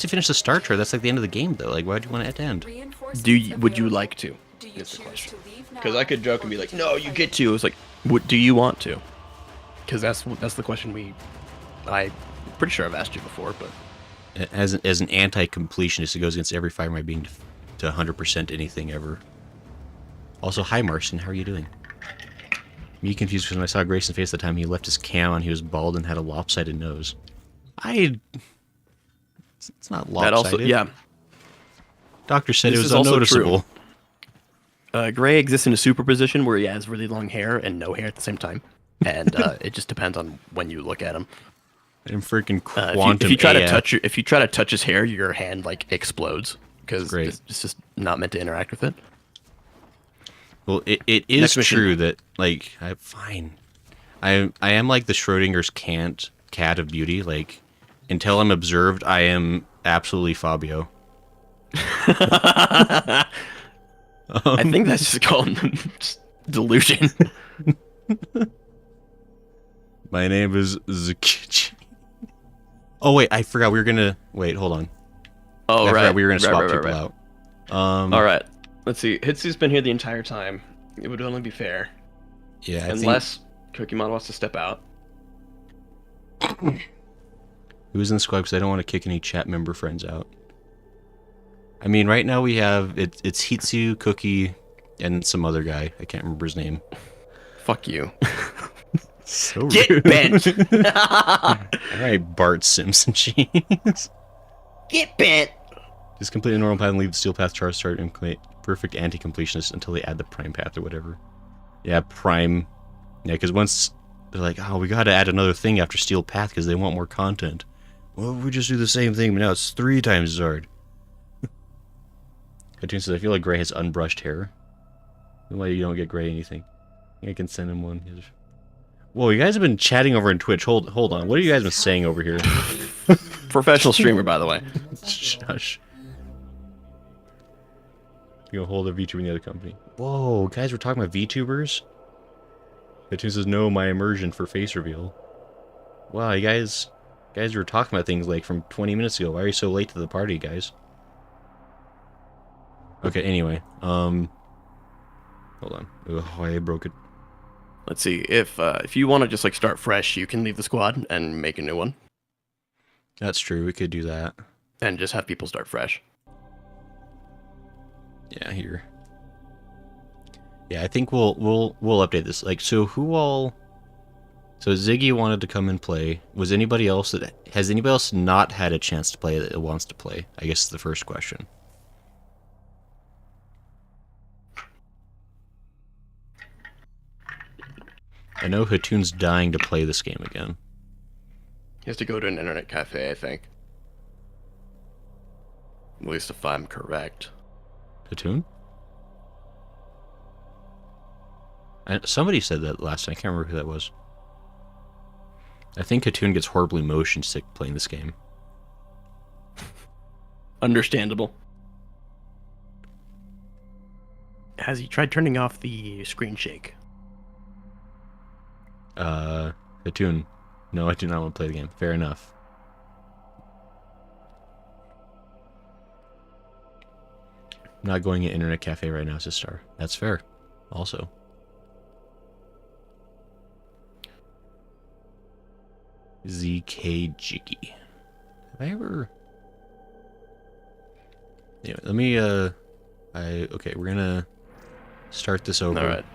finish the starter, that's like the end of the game though. Like, why do you want it to end? Would you like to? Is the question. Because I could joke and be like, no, you get to. It's like, what do you want to? Because that's the question I'm pretty sure I've asked you before, but As an anti-completionist, it goes against every fiber my being to 100% anything ever. Also, hi Marston, how are you doing? Me confused when I saw Grayson's face the time he left his cam on. He was bald and had a lopsided nose. It's not lopsided. that also, yeah. Doctor said This it was is also unnoticeable. Gray exists in a superposition where he has really long hair and no hair at the same time, and it just depends on when you look at him. I'm freaking quantum if you try AF. to touch his hair, your hand like explodes because Great. it's just not meant to interact with it. Well, it is Next mission. true that like I am like the Schrodinger's cat of beauty. Like until I'm observed, I am absolutely Fabio. I think that's just called delusion. My name is Zukichi. Oh wait, I forgot we were gonna wait. Hold on. Oh I right, forgot we were gonna swap right. people out. All right, let's see. Hitsu's been here the entire time. It would only be fair, Yeah, unless Cookiemon wants to step out. who's in the squad? Because I don't want to kick any chat member friends out. I mean, right now we have it's Hitsu, Cookie, and some other guy. I can't remember his name. Fuck you. So Get rude. bent. All right, Bart Simpson cheese. Get bent. Just complete the normal path and leave the steel path charge start and complete perfect anti-completionist until they add the prime path or whatever. Yeah, prime. Yeah, because once they're like, oh, we got to add another thing after steel path because they want more content. Well, we just do the same thing, but now it's 3 times as hard. Cartoon says, I feel like Gray has unbrushed hair. Why you don't get Gray anything? I can send him one. Whoa, you guys have been chatting over in Twitch. Hold on. What have you guys been saying over here? Professional streamer, by the way. Shush. You know, hold a VTuber in the other company. Whoa, guys, we're talking about VTubers? Cartoon says, no, my immersion for face reveal. Wow, you guys were talking about things like from 20 minutes ago. Why are you so late to the party, guys? Okay, anyway, hold on. Oh, I broke it. Let's see. If you want to just like start fresh, you can leave the squad and make a new one, That's true, we could do that. and just have people start fresh. Yeah, here. Yeah, I think we'll update this. Like, so who all... So Ziggy wanted to come and play. Has anybody else not had a chance to play that wants to play? I guess is the first question. I know Hatoon's dying to play this game again. He has to go to an internet cafe, I think. At least if I'm correct. Hatoon? Somebody said that last time. I can't remember who that was. I think Hatoon gets horribly motion sick playing this game. Understandable. Has he tried turning off the screen shake? Hatoon. No, I do not want to play the game. Fair enough. I'm not going to internet cafe right now, Sistar. That's fair. Also. ZK Jiggy. Have I ever... Anyway, let me, okay, we're gonna start this over. Alright.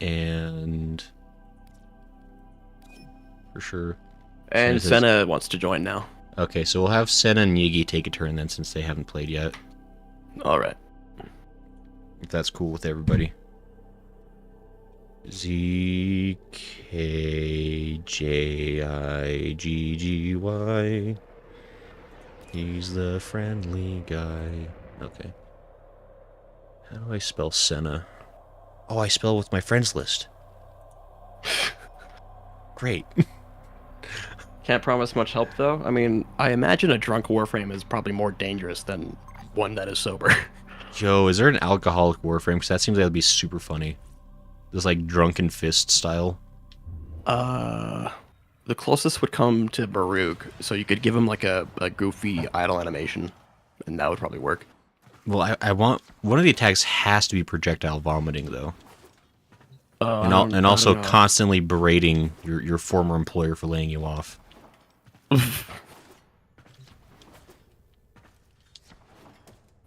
And... For sure. And So it says- Senna wants to join now. Okay, so we'll have Senna and Yigi take a turn then, since they haven't played yet. Alright. If that's cool with everybody. ZKJIGGY. He's the friendly guy. Okay. How do I spell Senna? Oh, I spell with my friends list. Great. Can't promise much help though. I mean, I imagine a drunk Warframe is probably more dangerous than one that is sober. Yo, is there an alcoholic Warframe? Because that seems like that'd be super funny. Just like drunken fist style. The closest would come to Baruch, so you could give him like a goofy idle animation, and that would probably work. Well, I want one of the attacks has to be projectile vomiting though, and I don't also know. constantly berating your former employer for laying you off.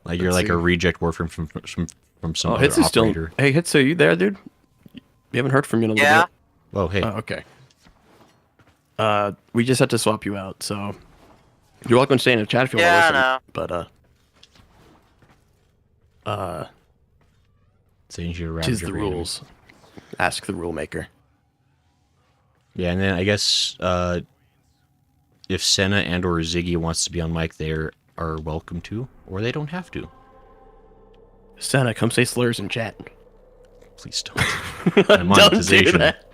Like you're Let's like see. a reject Warframe from some Oh, other Hitsu still. operator. Hey, Hitsu, you there, dude? You haven't heard from you in a little Yeah. bit. Whoa, hey. Oh, okay. We just had to swap you out, so you're welcome to stay in the chat if you Yeah, want to I listen. But Saying you to tis the rules. Ask the rule maker. Yeah, and then I guess if Senna and or Ziggy wants to be on mic, they are welcome to, or they don't have to. Santa, come say slurs in chat. Please don't. My Don't do monetization. that.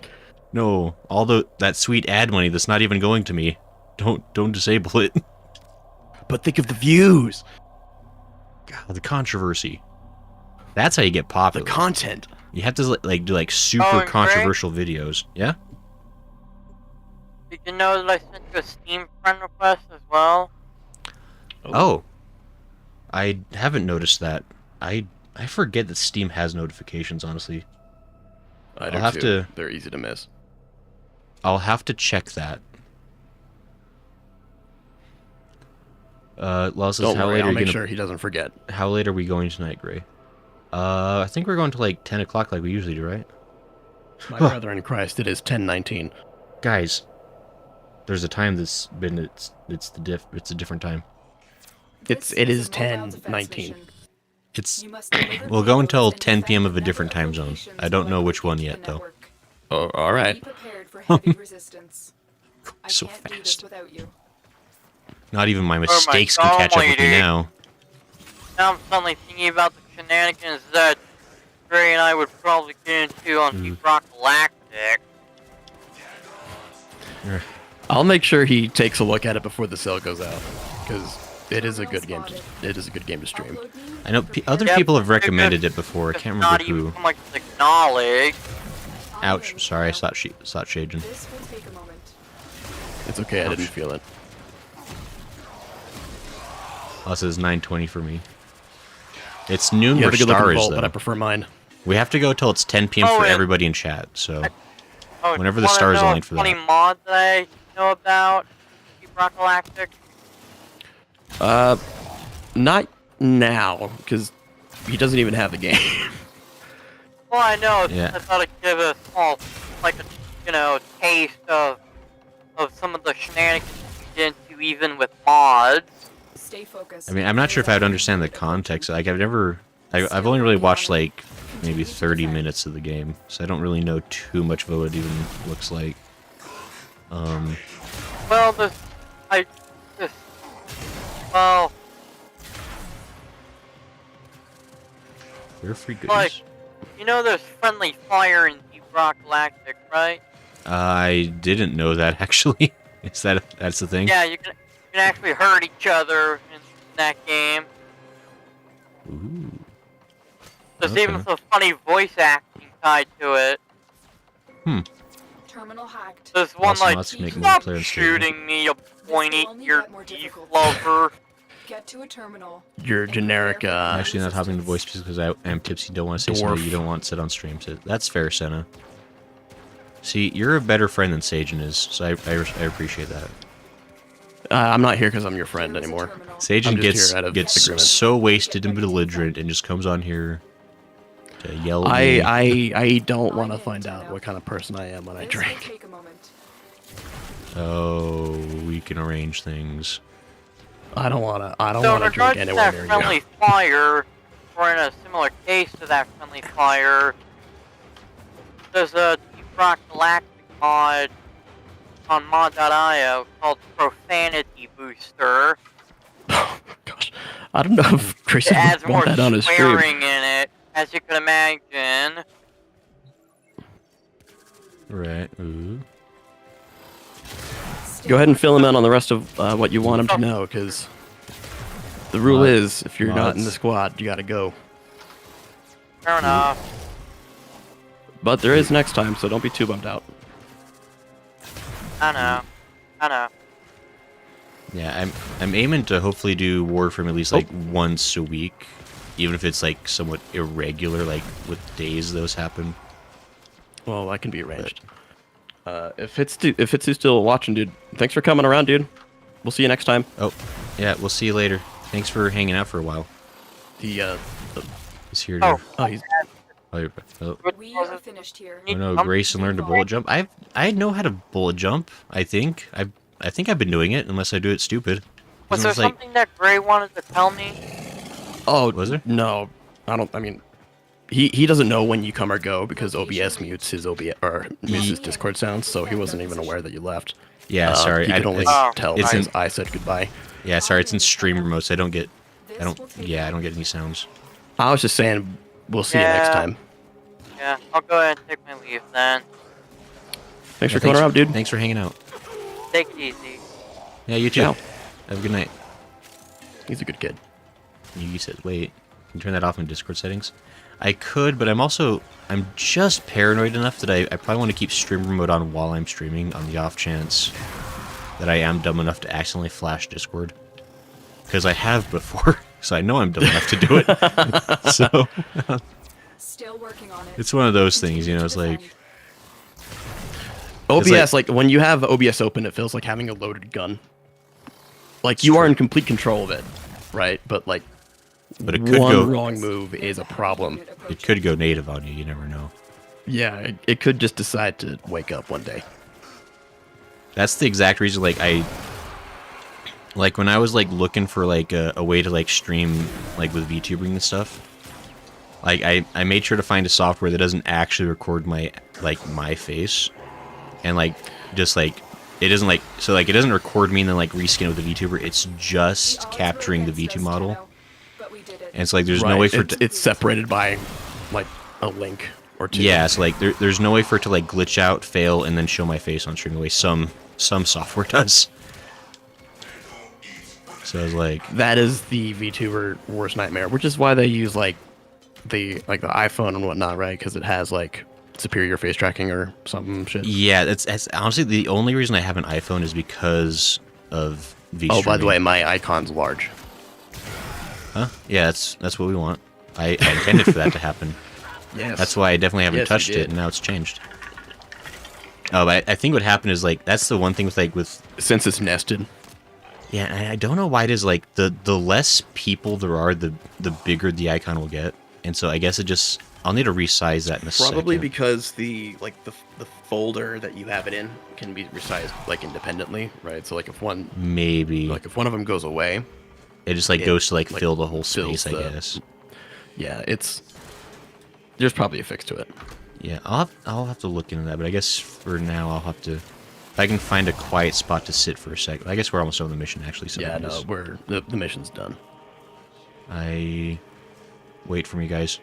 No, all that sweet ad money that's not even going to me. Don't disable it. But think of the views, God, the controversy. That's how you get the popular. content. You have to like do like super Oh, and Greg? controversial videos. Yeah. Did you know that I sent you a Steam friend request as well? Oh. I haven't noticed that. I forget that Steam has notifications. Honestly, I do I'll have too. to- They're easy to miss. I'll have to check that. Well, says, Don't how worry, late I'll are you make gonna? sure he doesn't forget. How late are we going tonight, Gray? I think we're going to like 10 o'clock like we usually do, right? My brother in Christ, it is 10:19. Guys, there's a time that's been it's a different time. It is 10:19. It's we'll go until 10 p.m. of a different time zone. I don't know which one yet though. Oh, all right. Be prepared for heavy resistance. I So can't do this fast. without you. Not even my mistakes can God, catch up with me lady. now. Now I'm suddenly thinking about the shenanigans that Gray and I would probably get into on Deep Rock Galactic. I'll make sure he takes a look at it before the sale goes out, because it is a good game. It is a good game to stream. Upload me I know other Yep, people have because recommended it before. I It's can't not remember even who. so much acknowledged. Ouch! Sorry, I saw shading. This will take a moment. It's okay, I didn't feel it. Oh, it says 9:20 for me. It's noon You where have a good Star looking is vault, but I though. prefer mine. We have to go till it's 10 p.m. Oh, for and- everybody in chat. So Oh, Whenever the wanna stars know align a for funny that. mod that I know about Deep Rock Galactic? Not now, because he doesn't even have the game. Well, I know. Yeah. I thought I'd give a small, like a, taste of some of the shenanigans you get into even with mods. Stay focused. I mean, I'm not sure if I would understand the context. Like, I've only really watched like maybe 30 minutes of the game, so I don't really know too much of what it even looks like. Well, well, You're free goodies. like, there's friendly fire in Deep Rock Galactic, right? I didn't know that actually. That's the thing? Yeah, you can actually hurt each other in that game. Ooh. There's Okay. even some funny voice acting tied to it. Terminal hacked. There's one Also, like, let's make more stop clear and statement. shooting me, you pointy only ear get more beef difficult. lover. Get to a terminal. Your generic, I'm actually not hopping the voice because I am tipsy. Don't want to say something you don't want said on stream. So that's fair, Senna. See, you're a better friend than Sajin is, so I appreciate that. I'm not here because I'm your friend There is a anymore. terminal. Sajin I'm just here out of gets agreement. so wasted and belligerent and just comes on here to yell at me. I don't want to find out what kind of person I am when I This will drink. take a moment. Oh, we can arrange things. I don't want So in to drink regards to anywhere that near friendly you. fire, or in a similar case to that friendly fire, there's a Deep Rock Galactic mod on mod.io called Profanity Booster. Gosh, I don't know if Chris It adds would more want that on his stream. swearing in it, as you can imagine. Right. Ooh. Go ahead and fill him in on the rest of what you want him to know, because the rule Mods. is, if you're not in the Mods. squad, you gotta go. Fair enough. But there is next time, so don't be too bummed out. I know. I know. Yeah, I'm aiming to hopefully do Warframe at least like once a week, even if it's like somewhat irregular, like with days those happen. Well, that can be arranged. If it's still watching, dude, thanks for coming around, dude. We'll see you next time. Oh, yeah, we'll see you later. Thanks for hanging out for a while. The He's here Oh. to. he's Oh, We are finished here. oh no, Grayson learned to bullet jump. I know how to bullet jump. I think I've been doing it, unless I do it stupid. Was Isn't there this like- something that Gray wanted to tell me? Oh, Was there? No, I don't. I mean, he doesn't know when you come or go because OBS mutes his Discord sounds, so he wasn't even aware that you left. Yeah, sorry. He I could only Oh, tell it's because in- I said goodbye. Yeah, sorry. It's in stream mode, so I don't get any sounds. I was just saying, we'll see you next Yeah. time. Yeah, I'll go ahead and take my leave then. Thanks Yeah, for coming around, dude. Thanks for hanging out. Take it easy. Yeah, you too. Ciao. Have a good night. He's a good kid. You said, wait, can you turn that off in Discord settings? I could, but I'm just paranoid enough that I probably want to keep streamer mode on while I'm streaming on the off chance that I am dumb enough to accidentally flash Discord. Because I have before, so I know I'm dumb enough to do it. So, Still working on it. it's one of those things, you know, it's like, OBS, It's like when you have OBS open, it feels like having a loaded gun. Like you are in complete control of it, right? But like, but it could one go, wrong move is a problem. it could go native on you, you never know. Yeah, it could just decide to wake up one day. That's the exact reason, like when I was like looking for like a way to like stream like with VTubing and stuff, like I made sure to find a software that doesn't actually record my face, and like just like it doesn't like so like it doesn't record me and then like reskin it with the VTuber. It's just capturing the V2 model, and it's like there's no way for it's separated by like a link or two. yeah, so like there's no way for it to like glitch out, fail, and then show my face on stream the way some software does. So I was like, That is the VTuber worst nightmare, which is why they use like the iPhone and whatnot, right? Because it has like superior face tracking or some shit. yeah, that's honestly the only reason I have an iPhone is because of V. Oh, by the way, my icon's large. Huh? Yeah, that's what we want. I intended for that to happen. Yes. That's why I definitely haven't Yes, you touched it, did. and now it's changed. Oh, but I think what happened is like that's the one thing with Since it's nested. yeah, and I don't know why it is like the less people there are, the bigger the icon will get, and so I guess I'll need to resize that in a Probably second. because the folder that you have it in can be resized like independently, right? So like if one Maybe of them goes away, it just like it, goes to like like, fill the whole fills space, I the- guess. yeah, there's probably a fix to it. Yeah, I'll have to look into that, but I guess for now I'll have to. If I can find a quiet spot to sit for a sec. I guess we're almost done with the mission actually. So Yeah, it no, is. the mission's done. I wait for me, guys.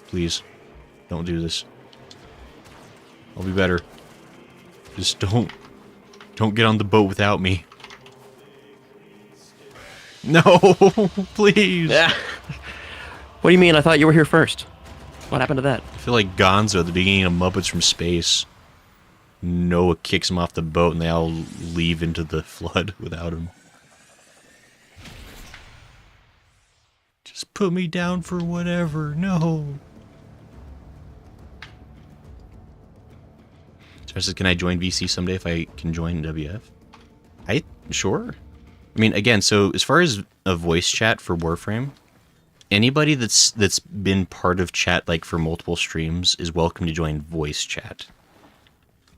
Please, don't do this. I'll be better. Just don't get on the boat without me. No, please. Yeah. What do you mean? I thought you were here first. What happened to that? I feel like Gonzo at the beginning of Muppets from Space. Noah kicks him off the boat and they all leave into the flood without him. Just put me down for whatever. No. Just can I join VC someday if I can join WF? Sure. I mean, again, so as far as a voice chat for Warframe, anybody that's been part of chat like for multiple streams is welcome to join voice chat.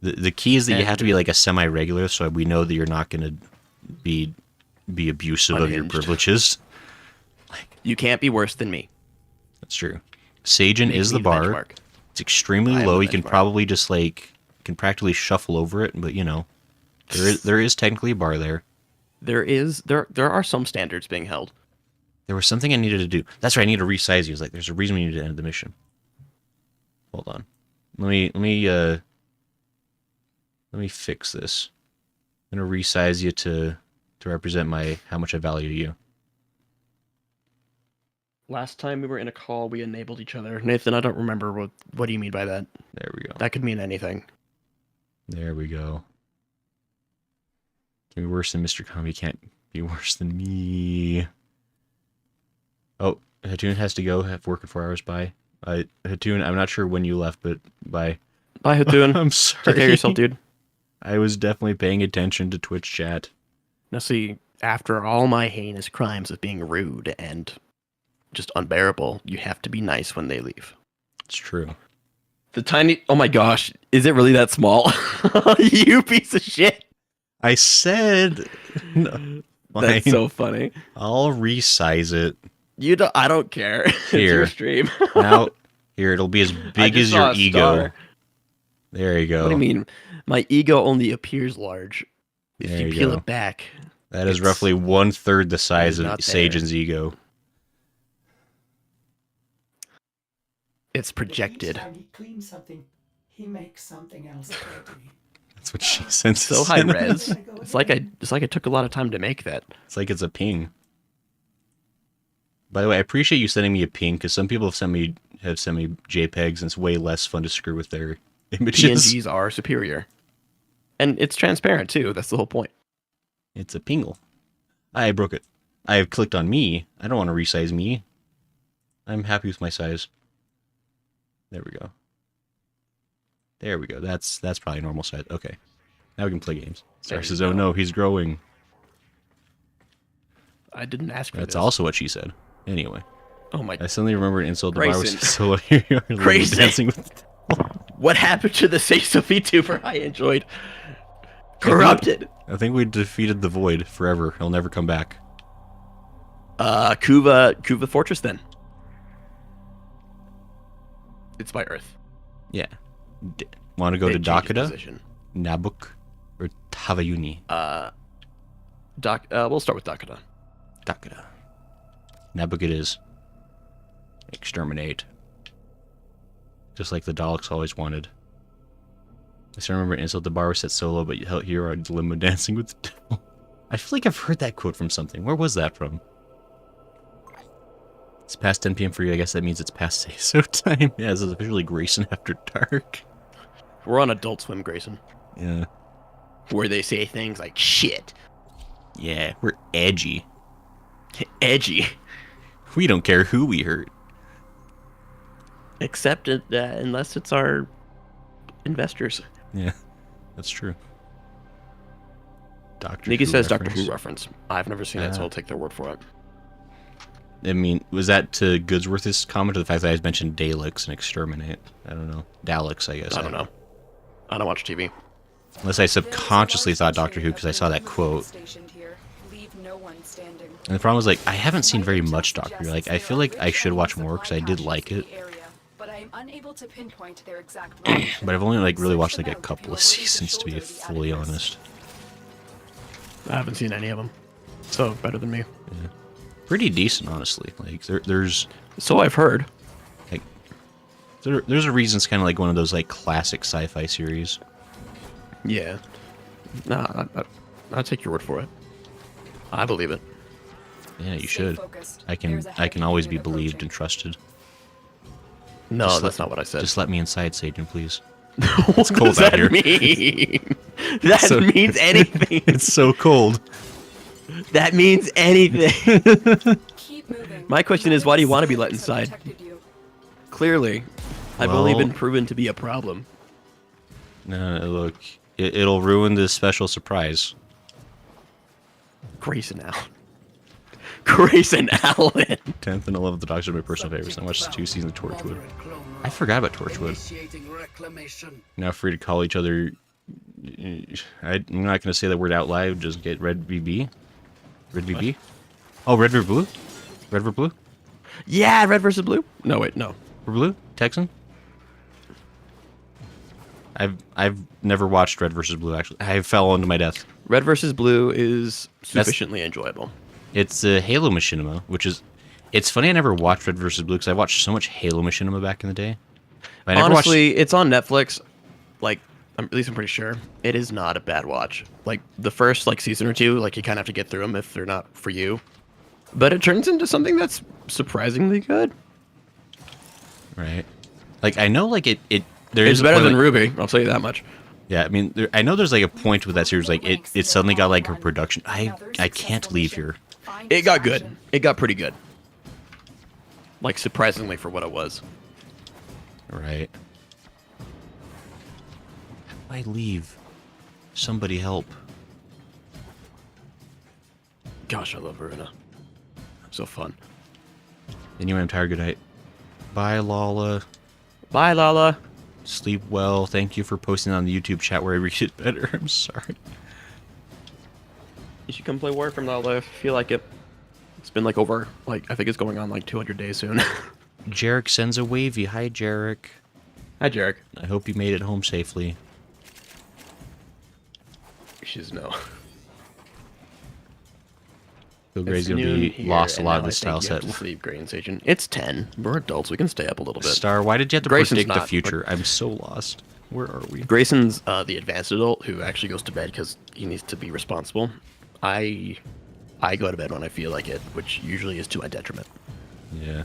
The key is that you have to be like a semi-regular, so we know that you're not going to be abusive of your Unhinged. privileges. You can't be worse than me. That's true. Sajin is the me bar. benchmark. It's extremely I am low. the You can benchmark. probably just like can practically shuffle over it, but you know, there is technically a bar there. There are some standards being held. There was something I needed to do. That's right. I need to resize you. It's like there's a reason we need to end the mission. Hold on. Let me Let me fix this. I'm gonna resize you to represent how much I value you. Last time we were in a call, we enabled each other. Nathan, I don't remember what do you mean by that? There we go. That could mean anything. There we go. Can be worse than Mr. Comedy. Can't be worse than me. Oh, Hatun has to go. Have work in 4 hours. Bye. Hatun, I'm not sure when you left, but bye. Bye, Hatun. I'm sorry. Take care of yourself, dude. I was definitely paying attention to Twitch chat. Now see, after all my heinous crimes of being rude and just unbearable, you have to be nice when they leave. It's true. The tiny... Oh my gosh. Is it really that small? You piece of shit. I said... No, That's fine. so funny. I'll resize it. I don't care. It's Here. your stream. Now, here, it'll be as big just as saw your a ego. star. There you go. What do you mean? My ego only appears large. If There you you peel go. it back, That is it's roughly 1/3 the size not of there. Sajan's ego. it's projected. Each time he cleans something, he makes something else dirty. That's what she said. So high res. It's like I took a lot of time to make that. It's like it's a ping. By the way, I appreciate you sending me a ping because some people have sent me JPEGs and it's way less fun to screw with their images. PNGs are superior. And it's transparent too, that's the whole point. It's a pingle. I broke it. I have clicked on me. I don't want to resize me. I'm happy with my size. There we go. There we go. That's probably normal size. Okay. Now we can play games. Star says, oh no, he's growing. I didn't ask for That's this. also what she said. Anyway. Oh my... I suddenly remembered an insult to bar was Grayson. solo here you are Grayson. dancing with What happened to the Say So VTuber I enjoyed? Corrupted. I think we defeated the void forever. He'll never come back. Kuva Fortress then. It's by Earth. Yeah. Want to go to It changes Dakota, position. Nabuk, or Tavayuni? We'll start with Dakota. Dakota. Nabuk it is. Exterminate. Just like the Daleks always wanted. I still remember an insult the bar was set solo, but here are limo dancing with the devil. I feel like I've heard that quote from something. Where was that from? It's past 10 p.m. for you. I guess that means it's past say-so time. Yeah, this is officially Grayson After Dark. We're on Adult Swim, Grayson. Yeah. Where they say things like shit. Yeah, we're edgy. Edgy. We don't care who we hurt. Except unless it's our investors. Yeah, that's true. Doctor Nikki Who says reference. Doctor Who reference. I've never seen it, so Ah. I'll take their word for it. I mean, was that to Goodsworth's comment or the fact that I mentioned Daleks and Exterminate? I don't know. Daleks, I guess. I don't know. I don't watch TV. Unless I subconsciously thought Doctor Who because I saw that quote. Stationed here. Leave no one standing. And the problem was, like, I haven't seen very much Doctor Who. Like, I feel like I should watch more because I did like it. But I am unable to pinpoint their exact But I've only, like, really watched, like, a couple of seasons, to be fully honest. I haven't seen any of them. So, better than me. Pretty decent, honestly. Like, there's... So I've heard. Like, there's a reason it's kind of like one of those, like, classic sci-fi series. Yeah. Nah, I'll take your word for it. I believe it. Yeah, you should. I can always be believed and trusted. No, Just that's not what I said. Just let me inside, Satan, please. What cold does out that here. mean? That So- means anything. It's so cold. That means anything. Keep moving. My question is, why do you want to be let inside? Clearly, I've only Well- been proven to be a problem. No, look, it'll ruin this special surprise. Grayson Allen. Grayson Allen. 10th and 11th, the Dogs are my personal favorites. I watched 2 seasons of Torchwood. I forgot about Torchwood. Now free to call each other. I'm not going to say the word out loud. Just get Red VB. Red VB. Oh, Red vs Blue. Red vs Blue. Yeah, red versus blue. No, wait, no. Red Blue. Texan. I've never watched Red vs Blue. Actually, I fell onto my death. Red versus blue is sufficiently enjoyable. It's a Halo Machinima, which is. It's funny I never watched Red vs Blue because I watched so much Halo Machinima back in the day. But I never Honestly, it's on Netflix. Like, at least I'm pretty sure, it is not a bad watch. Like the first like season or two, like you kind of have to get through them if they're not for you. But it turns into something that's surprisingly good. Right. Like I know, like it there It's is a better point, than like- Ruby. I'll tell you that much. Yeah, I mean, I know there's like a point with that series, like it suddenly got like a production. I can't leave here. It got good. It got pretty good. Like surprisingly for what it was. Right. How do I leave? Somebody help. Gosh, I love Verona. So fun. Anyway, I'm tired. Good night. Bye, Lala. Bye, Lala. Sleep well. Thank you for posting on the YouTube chat wherever you get better. I'm sorry. You should come play Warframe, Lala, if you feel like it. It's been like over, like, I think it's going on like 200 days soon. Jarek sends a wavy. Hi, Jarek. Hi, Jarek. I hope you made it home safely. She's no. Feel Gray's gonna noon be here, lost a and lot now of I this think style you have set. to sleep, Grain Station. It's 10. We're adults. We can stay up a little bit. Star, why did you have to Grayson's predict the not, future? I'm so lost. Where are we? Grayson's the advanced adult who actually goes to bed because he needs to be responsible. I go to bed when I feel like it, which usually is to my detriment. Yeah.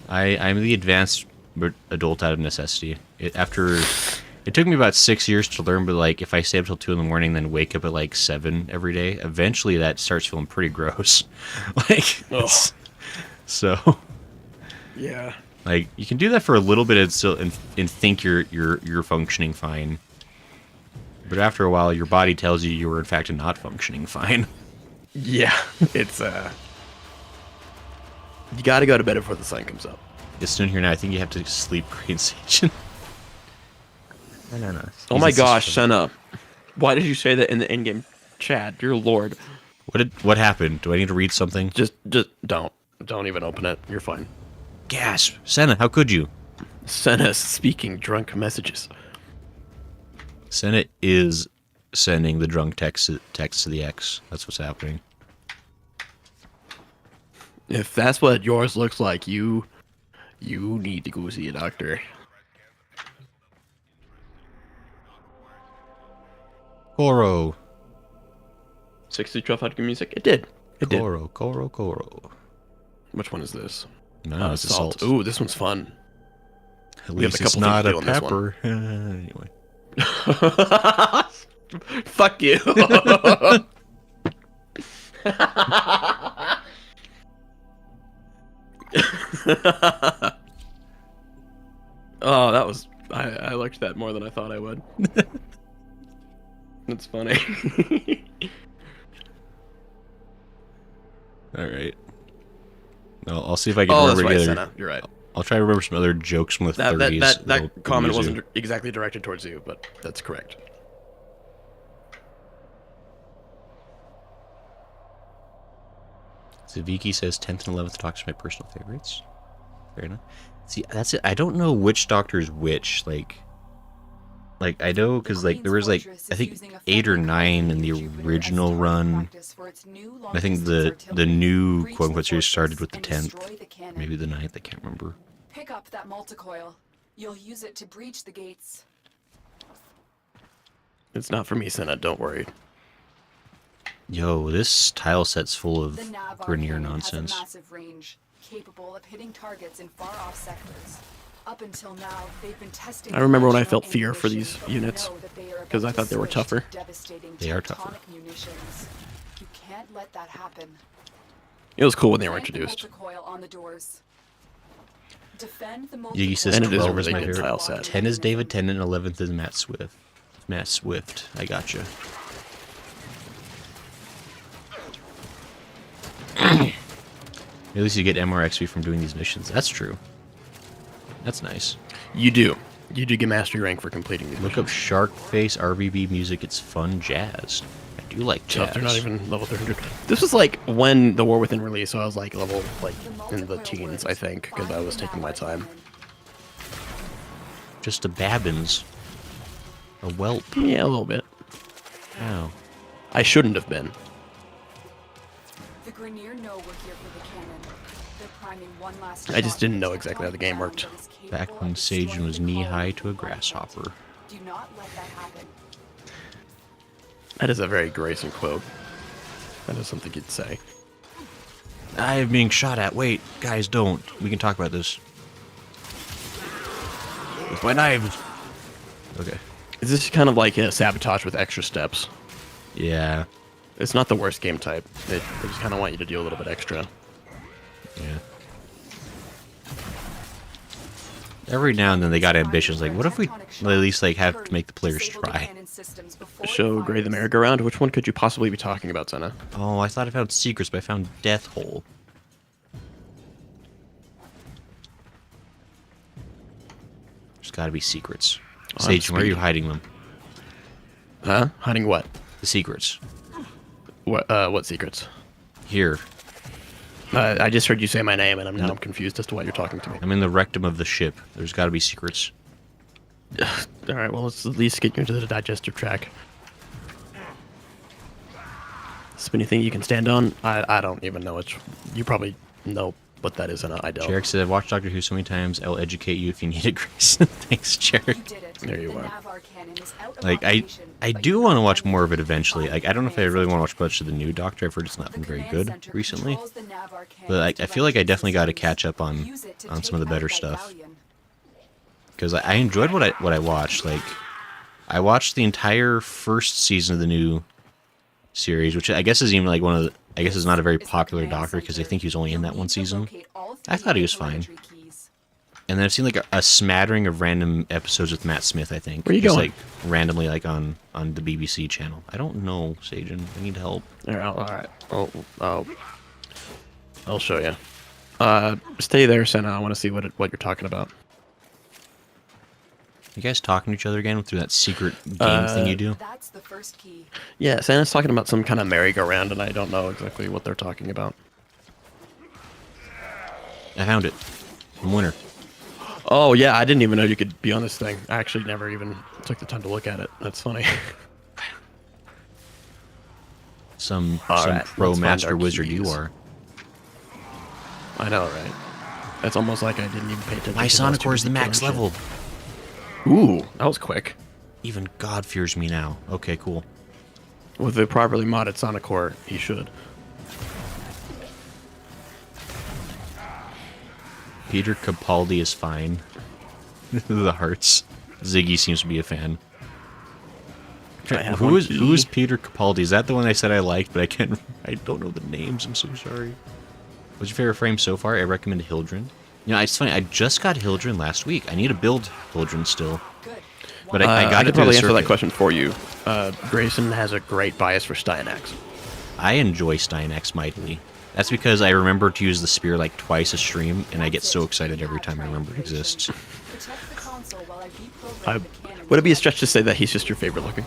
I'm the advanced adult out of necessity. It took me about 6 years to learn, but like if I stay up till 2 in the morning, then wake up at like 7 every day, eventually that starts feeling pretty gross. So Yeah. like you can do that for a little bit and still and think you're functioning fine. But after a while your body tells you were in fact not functioning fine. Yeah. It's you gotta go to bed before the sun comes up. It's noon here now. I think you have to sleep, Green Station. No. Oh my gosh, Senna. Why did you say that in the in-game chat? Dear Lord. What happened? Do I need to read something? Just don't. Don't even open it. You're fine. Gasp! Senna, how could you? Senna speaking drunk messages. Senna is sending the drunk text to the X. That's what's happening. If that's what yours looks like, you need to go see a doctor. Koro. 60 how to good music? It did. It did. Koro. Which one is this? No, it's assault. Ooh, this one's fun. At we have least a it's couple not things a to do on pepper. Anyway. Fuck you. Oh, that was... I liked that more than I thought I would. That's funny. All right. I'll see if I can Oh, that's remember right, the other. Senna. You're right. I'll try to remember some other jokes from the 30s. That comment wasn't exactly directed towards you, but that's correct. Zaviki says 10th and 11th Doctor's my personal favorites. Fair enough. See, that's it. I don't know which Doctor is which. Like I know because like there was like I think 8 or 9 in the original run. I think the new quote unquote series started with the 10th, maybe the 9th. I can't remember. Pick up that multicoil. You'll use it to breach the gates. It's not for me, Senna. Don't worry. Yo, this tile set's full of The Nav Grenier Arcane nonsense. has a massive range, capable of hitting targets in far-off sectors. Up until now, they've been testing. I remember when I conventional felt fear for these ammunition, but we units, know that they are 'cause I about thought to they were switch tougher. to devastating They are tougher. tectonic munitions. You can't let that happen. It was cool when they were Plant the introduced. multicoil on the doors. Defend the Yiggy says And it is a 12 is really my good favorite. tile set. 10 is David Tennant, 11th is Matt Swift. Matt Swift, I gotcha. At least you get MRXP from doing these missions. That's true. That's nice. You do. You do get mastery rank for completing these. Look up Shark Face RVB music. It's fun jazz. I do like jazz. Tough, they're not even level 300. This was like when the War Within released, so I was like level like in the teens, I think, because I was taking my time. Just a Babbins. A whelp. Yeah, a little bit. Wow. I shouldn't have been. The Grenier know we're here for the cannon. They're priming one last I just shot didn't know into exactly how the game worked. that is capable Back when of Sagen destroying was the knee-high colony to a in 5 grasshopper. seconds. Do not let that happen. That is a very Grayson quote. That is something you'd say. I am being shot at. Wait, guys, don't. We can talk about this. With my knives. Okay. Is this kind of like a sabotage with extra steps? Yeah. It's not the worst game type. They just kind of want you to do a little bit extra. Yeah. Every now and then they got ambitions. Like, what if we at least like have to make the players try? Show Gray the merry-go-round? Which one could you possibly be talking about, Senna? Oh, I thought I found secrets, but I found Death Hole. There's got to be secrets. Oh, Sage, I'm where are you speedy. hiding them? Huh? Hiding what? The secrets. What secrets? Here. I just heard you say my name, and I'm confused as to why you're talking to me. I'm in the rectum of the ship. There's got to be secrets. All right, well, let's at least get you into the digestive tract. Spinny thing you can stand on? I don't even know which. You probably know what that is, and I don't. Jarek said, I've watched Doctor Who so many times, I'll educate you if you need it, Grace. Thanks, Jarek. You did it. There you The are. Navar cannon is out of Like, operation, I but do you want to must watch more of it use eventually. Like, I don't know if I really want to watch much of the new Doctor. I've heard it's not The been very command good center recently. controls the Navar cannons But I feel like I direction definitely got to systems. catch up on Use it to some take of the better out that stuff. galleon. Because I enjoyed what I watched. Like, I watched the entire first season of the new series, which I guess is even like one of the. I guess is not a very Is the popular command Doctor because I center. think he was only in You'll that one need to season. locate all I thought he was fine. telemetry keys. And then I've seen like a smattering of random episodes with Matt Smith. I think. Where you Just, going? like randomly, like on the BBC channel. I don't know, Sagen. I need help. All right. I'll show you. Stay there, Senna. I want to see what you're talking about. You guys talking to each other again through that secret game thing you do? That's the first key. Yeah, Santa's talking about some kind of merry-go-round, and I don't know exactly what they're talking about. I found it. I'm a winner. Oh, yeah, I didn't even know you could be on this thing. I actually never even took the time to look at it. That's funny. Some Alright, pro let's find master our wizard you keys. are. I know, right? It's almost like I didn't even pay attention. My to those Sonic two Core is the particular max shit. level. Ooh, that was quick. Even God fears me now. Okay, cool. With a properly modded Sonic Core, he should. Peter Capaldi is fine. The hearts. Ziggy seems to be a fan. I have Who one is key. Peter Capaldi? Is that the one I said I liked, but I can't. I don't know the names. I'm so sorry. What's your favorite frame so far? I recommend Hildren. You know, it's funny. I just got Hildren last week. I need to build Hildren still, Good. but I got I it could through the probably answer that circuit. question for you. Grayson has a great bias for Steinax. I enjoy Steinax mightily. That's because I remember to use the spear like twice a stream, and I get so excited every time I remember it exists. Protect the console while I reprogram I, the cannon. would it be a stretch to say that he's just your favorite looking?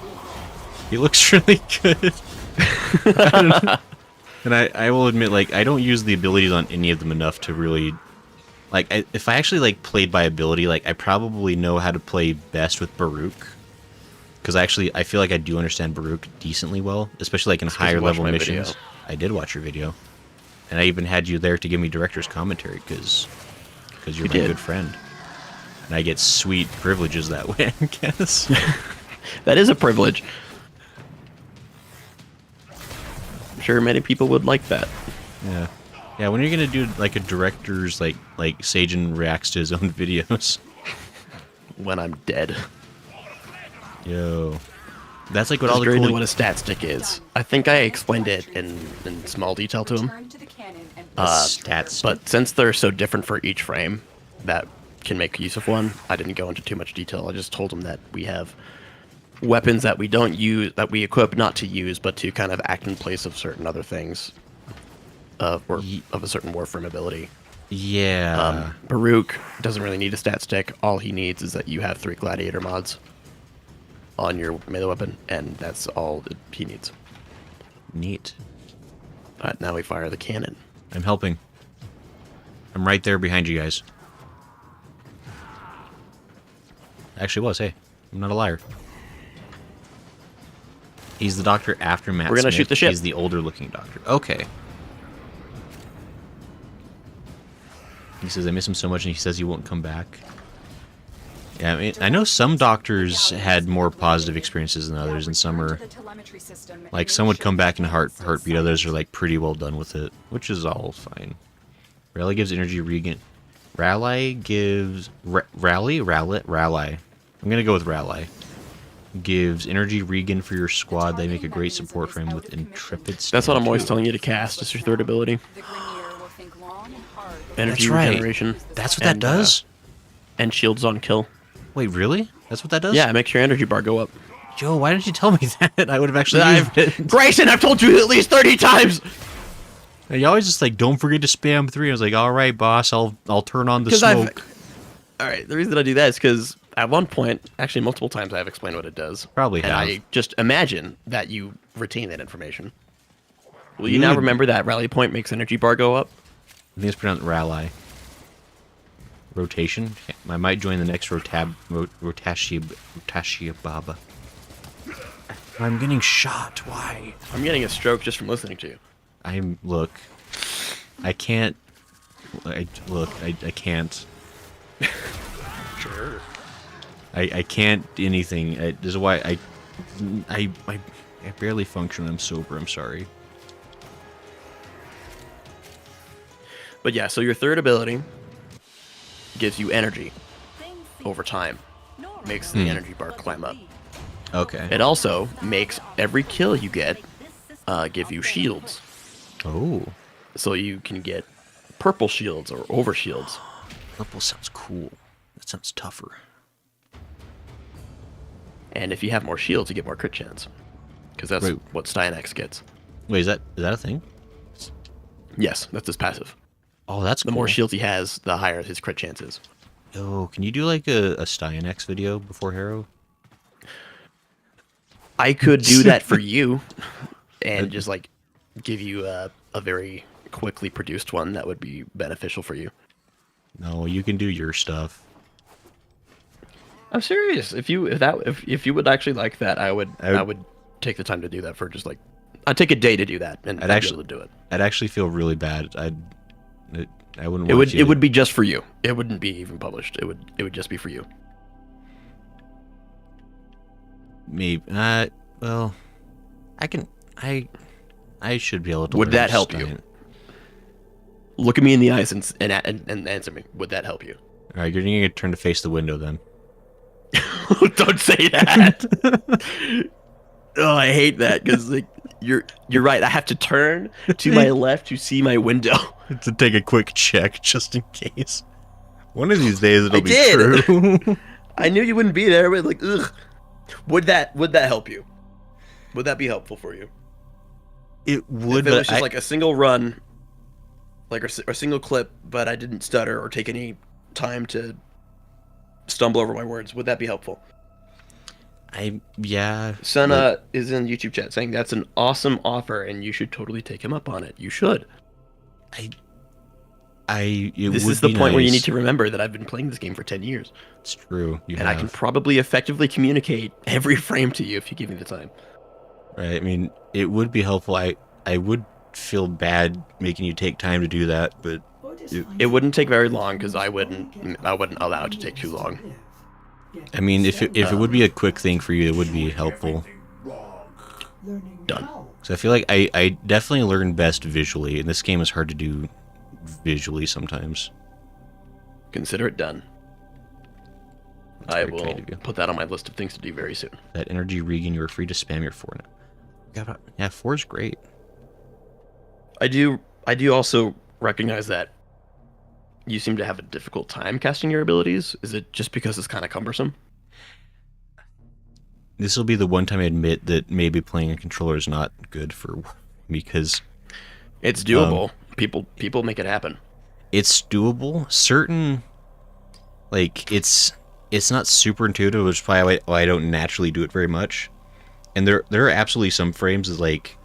He looks really good. And I will admit, like, I don't use the abilities on any of them enough to really... Like, if I actually, like, played by ability, like, I probably know how to play best with Baruch. Because I feel like I do understand Baruch decently well, especially, like, in 'cause you higher watched level my missions. video. I did watch your video. And I even had you there to give me director's commentary, because you're You my did. good friend. And I get sweet privileges that way, I guess. That is a privilege. I'm sure many people would like that. Yeah. Yeah, when are you gonna do like a director's like Sagen reacts to his own videos? When I'm dead. Yo. That's like what Does all the Gray know cool what a stat stick is? I think I explained it in small detail to him. Return to the cannon and stats. But since they're so different for each frame, that can make use of one. I didn't go into too much detail. I just told him that we have weapons that we don't use, that we equip not to use, but to kind of act in place of certain other things, or of a certain Warframe ability. Yeah. Baruch doesn't really need a stat stick. All he needs is that you have 3 gladiator mods on your melee weapon, and that's all that he needs. Neat. Now we fire the cannon. I'm helping. I'm right there behind you guys. Actually was, hey. I'm not a liar. He's the doctor after Matt We're gonna Smith. shoot the ship. He's the older looking doctor. Okay. He says I miss him so much, and he says he won't come back. Yeah, I mean, I know some doctors had more positive experiences than others, and some are like some would come back in a heartbeat. Others are like pretty well done with it, which is all fine. Rally gives energy regen. Rally gives rally. I'm gonna go with rally. Gives energy regen for your squad. They make a great support frame with intrepid. That's what I'm always telling you to cast. It's your third ability. Energy regeneration. That's what that does. And shields on kill. Wait, really? That's what that does? Yeah, it makes your energy bar go up. Joe, why didn't you tell me that? I would have actually used it. Grayson, I've told you at least 30 times! And you always just like, don't forget to spam 3. I was like, all right, boss, I'll turn on the smoke. Alright, the reason I do that is because at one point, actually multiple times, I've explained what it does. Probably and have. I just imagine that you retain that information. Will you now remember that rally point makes energy bar go up? I think it's pronounced rally. Rotation. I might join the next Rotashi Baba. I'm getting shot. Why? I'm getting a stroke just from listening to you. Look. I can't. I can't. Sure. I can't do anything. This is why I barely function when I'm sober. I'm sorry. But yeah, so your third ability gives you energy over time. Makes the energy bar climb up. Okay. It also makes every kill you get give you shields. Oh. So you can get purple shields or over shields. Purple sounds cool. That sounds tougher. And if you have more shields, you get more crit chance. Because that's what Styanax gets. Wait, is that a thing? Yes, that's his passive. Oh, that's cool. The more shields he has, the higher his crit chance is. Oh, can you do like a Styanax video before Harrow? I could do that for you, and just like give you a very quickly produced one that would be beneficial for you. No, you can do your stuff. I'm serious. If you would actually like that, I would take the time to do that for just like I'd take a day to do that, and I'd be able to do it. I'd actually feel really bad. I wouldn't. It would be just for you. It wouldn't be even published. It would just be for you. Maybe. Well, I can. I should be able to. Would that help you? Look at me in the eyes and answer me. Would that help you? All right, you're gonna turn to face the window then. Don't say that. Oh, I hate that because like you're right. I have to turn to my left to see my window to take a quick check just in case. One of these days it'll be true. I knew you wouldn't be there, but like, ugh. Would that help you? Would that be helpful for you? It would. If it was just like a single run, like a single clip, but I didn't stutter or take any time to stumble over my words. Would that be helpful? Yeah. Senna is in YouTube chat saying that's an awesome offer and you should totally take him up on it. You should. This is the point where you need to remember that I've been playing this game for 10 years. It's true. I can probably effectively communicate every frame to you if you give me the time. Right. I mean, it would be helpful. I would feel bad making you take time to do that, but it wouldn't take very long because I wouldn't allow it to take too long. I mean, if it would be a quick thing for you, it would be helpful. Done. So I feel like I definitely learn best visually, and this game is hard to do visually sometimes. Consider it done. I will put that on my list of things to do very soon. That energy regen, you are free to spam your 4 now. Yeah, 4 is great. I do also recognize that you seem to have a difficult time casting your abilities. Is it just because it's kind of cumbersome? This will be the one time I admit that maybe playing a controller is not good for me, because it's doable. People make it happen. It's doable. Certain, like, it's not super intuitive, which is probably why I don't naturally do it very much. And there are absolutely some frames that like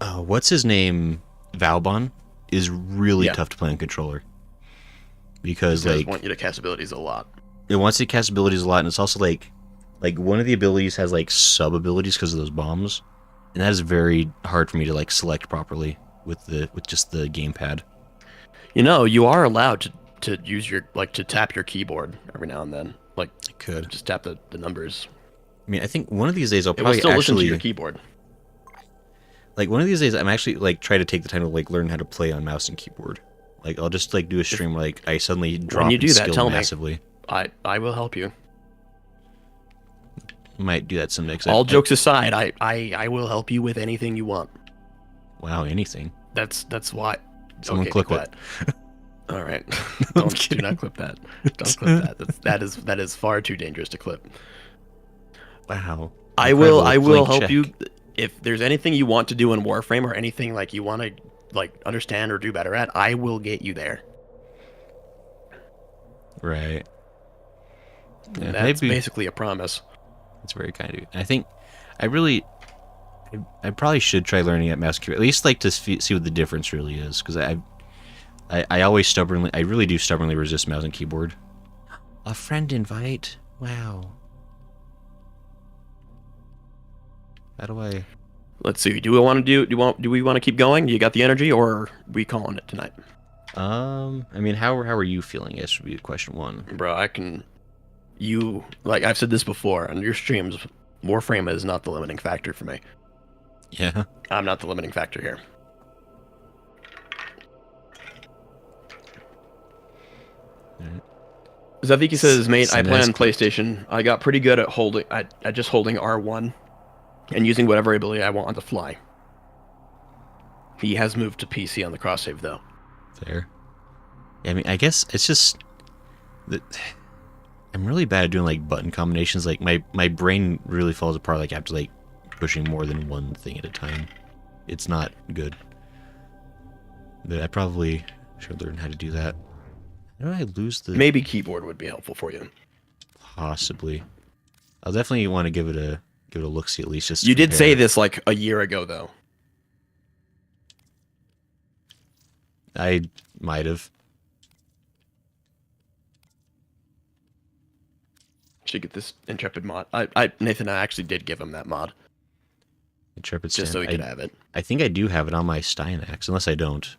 what's his name, Valbon, is really tough to play on controller. Because it want you to cast abilities a lot. It wants you to cast abilities a lot, and it's also like one of the abilities has like sub abilities because of those bombs, and that is very hard for me to like select properly with just the gamepad. You know, you are allowed to use your to tap your keyboard every now and then. Like I could. just tap the numbers. I mean, I think one of these days I'll It will probably still listen to actually your keyboard. like one of these days I'm actually like try to take the time to like learn how to play on mouse and keyboard. Like I'll just like do a stream where like I suddenly drop you in do that, skill tell me. massively. I will help you. Might do that someday. 'Cause All jokes aside, I will help you with anything you want. Wow, anything. That's why. Someone okay, clip clip what? that. All right. I'm Do not clip that. Don't clip that. That is far too dangerous to clip. Wow. I will Incredible help check. you if there's anything you want to do in Warframe or anything like you want to like understand or do better at. I will get you there. Right. Yeah, And that's maybe basically a promise. it's very kind of you. I think I probably should try learning at mouse keyboard, at least like to see what the difference really is, because I always I really do stubbornly resist mouse and keyboard. A friend invite? Wow. How do I? Let's see. Do we want to keep going? You got the energy, or are we calling it tonight? I mean, how are you feeling? This would be question one. Bro, like I've said this before on your streams, Warframe is not the limiting factor for me. Yeah. I'm not the limiting factor here. Alright. Zaviki says, mate, I play on Sinesco. PlayStation. I got pretty good at at just holding R1 and using whatever ability I want on the fly. He has moved to PC on the cross save though. Fair. Yeah, I mean, I guess it's just that I'm really bad at doing like button combinations. Like my brain really falls apart like after like pushing more than one thing at a time. It's not good. But I probably should learn how to do that. How do I lose the? Maybe keyboard would be helpful for you. Possibly. I'll definitely want to give it a look see at least. Just to You did say compare. this like a year ago though. I might have. Should get this Intrepid mod. Nathan, I actually did give him that mod Intrepid just so he Stand. could have it. I think I do have it on my Steinax, unless I don't.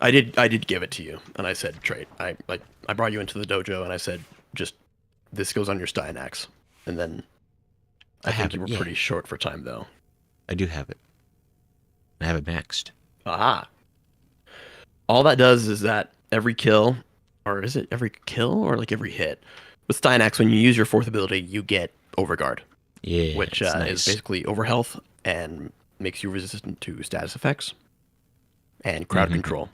I did give it to you, and I said trade. I brought you into the dojo, and I said just this goes on your Steinax, and then I have think you it, were yeah. pretty short for time though. I do have it. I have it maxed. Aha. All that does is that every kill, or is it every kill or like every hit? With Steinax, when you use your fourth ability, you get Overguard, Yeah, which it's is nice. basically overhealth and makes you resistant to status effects and crowd Mhm. control.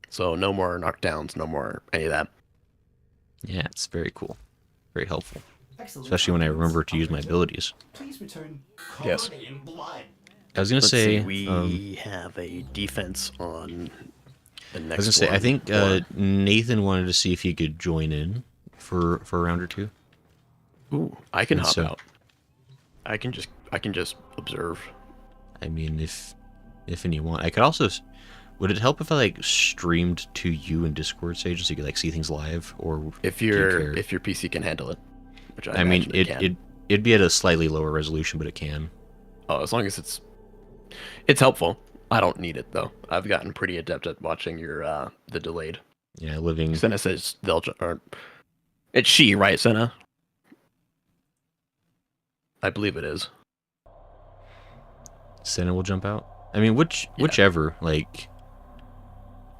So no more knockdowns, no more any of that. Yeah, it's very cool. Very helpful. Excellent. Especially when I remember to use my Operator. abilities. Please return. Yes. Covered in blood. I was gonna Let's say, see, we have a defense on the next I was gonna say, I one, think or- Nathan wanted to see if he could join in for a round or two. Ooh, I can and hop so- out. I can just observe. I mean, if any want, I could also. Would it help if I like streamed to you in Discord, Sage, so you could like see things live, or If do you your care? if your PC can handle it, which I mean, imagine it can. it'd be at a slightly lower resolution, but it can. Oh, as long as it's helpful. I don't need it though. I've gotten pretty adept at watching your the delayed. Yeah, living. Senna says or it's she, right, Senna? I believe it is. Senna will jump out. I mean, whichever. Like,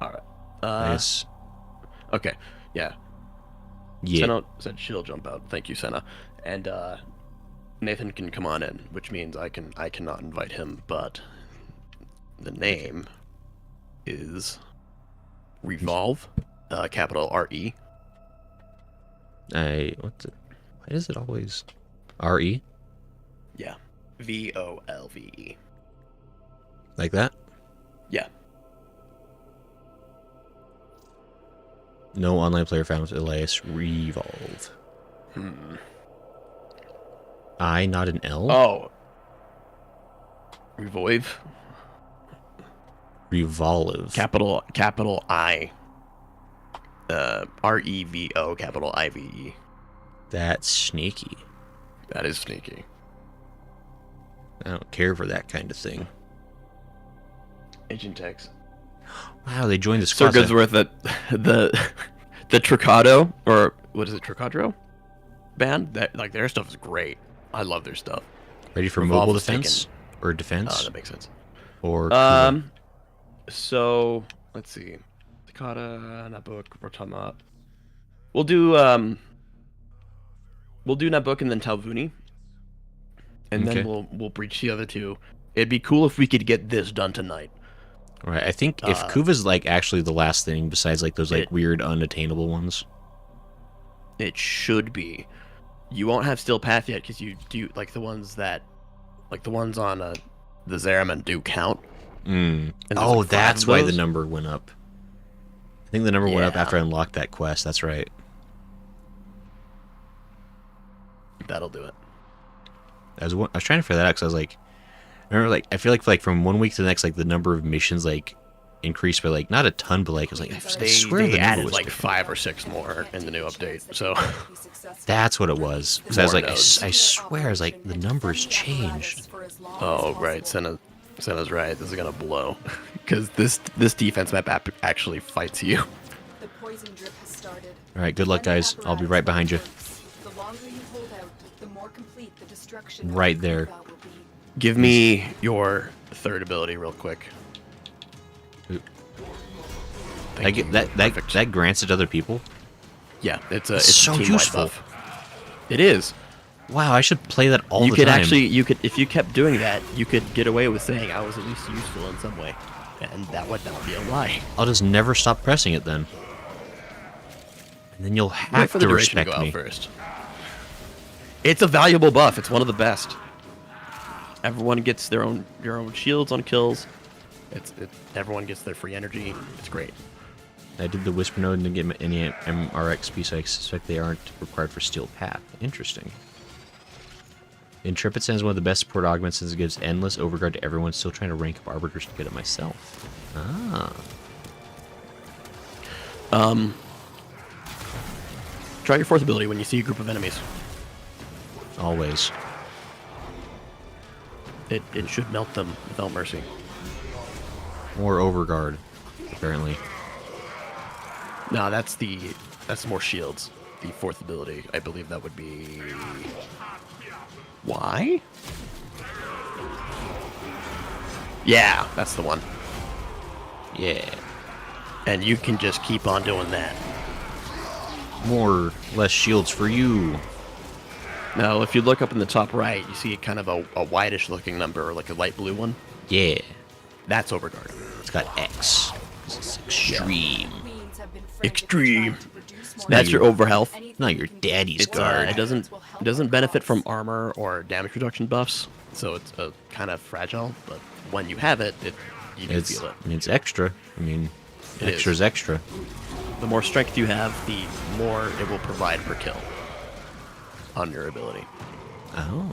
All right. I guess. Okay. Yeah. Yeah. Senna said she'll jump out. Thank you, Senna. And Nathan can come on in, which means I cannot invite him, but the name is Revolve, capital R-E. Why does it always RE Yeah. V-O-L-V-E. like that? Yeah. No online player found with Elias Revolve. I, not an L. Oh. Revolve. Revolve. Capital I. R-E-V-O, capital I-V-E. That's sneaky. That is sneaky. I don't care for that kind of thing. Agent Tex. Wow, they joined the Sir squad. Goodsworth, the Tricado, or what is it, Tricadro band? That like their stuff is great. I love their stuff. Ready for Revolve mobile was defense or Oh, defense that makes sense. or So let's see, Takata, Nabuk, Rotama. We'll do Nabuk and then Talvuni, and Okay. then we'll breach the other two. It'd be cool if we could get this done tonight. Right. I think if Kuva's like actually the last thing besides like those like weird unattainable ones. It should be. You won't have Steel Path yet because you do like the ones on the Zeraman do count. Mm. And there's, Oh, like, 5 that's of why the those. number went up. I think the number went up Yeah. after I unlocked that quest. That's right. That'll do it. I was trying to figure that out because I was like, I remember like I feel like from one week to the next, like the number of missions like increased by like not a ton, but like I was like I swear They the number added was like bigger. 5 or 6 more in the new update. So That's what it was. Because I was More like, I nodes. swear, I was like, the numbers changed. oh right, Senna's right. This is gonna blow because this defense map actually fights you. The poison drip has started. All right, good luck, guys. I'll be right behind you. The longer you hold out, the more complete the destruction Right of there. Kuva will be. Give me your third ability real quick. Oop. Thank you. Perfect. That grants it to other people. Yeah, it's so a team-wide useful. buff. It is. Wow, I should play that all You the could time. actually, if you kept doing that, you could get away with saying I was at least useful in some way, and that would not be a lie. I'll just never stop pressing it then. And then you'll Wait have for the to duration to respect go me. out first. It's a valuable buff. It's one of the best. Everyone gets their own shields on kills. Everyone gets their free energy. It's great. I did the Whisper Node and didn't get any MRXP, so I suspect they aren't required for Steel Path. Interesting. Intrepid Sand is one of the best support augments since it gives endless overguard to everyone still trying to rank up Arbiters to get it myself. Ah. Try your fourth ability when you see a group of enemies. Always. It should melt them without mercy. More overguard, apparently. No, that's more shields. The fourth ability, I believe that would be. Why? Yeah, that's the one. Yeah. And you can just keep on doing that. Less shields for you. Now, if you look up in the top right, you see kind of a whitish looking number, or like a light blue one. Yeah. That's overguard. It's got X. It's extreme. Queens have been Extreme. frantic, trying to produce more That's your over health. Not your daddy's It's, guard. it doesn't benefit from armor or damage reduction buffs, so it's kind of fragile. But when you have it, you do feel it. I mean, it's extra. I mean, It extra's is. extra. The more strength you have, the more it will provide per kill on your ability. Oh.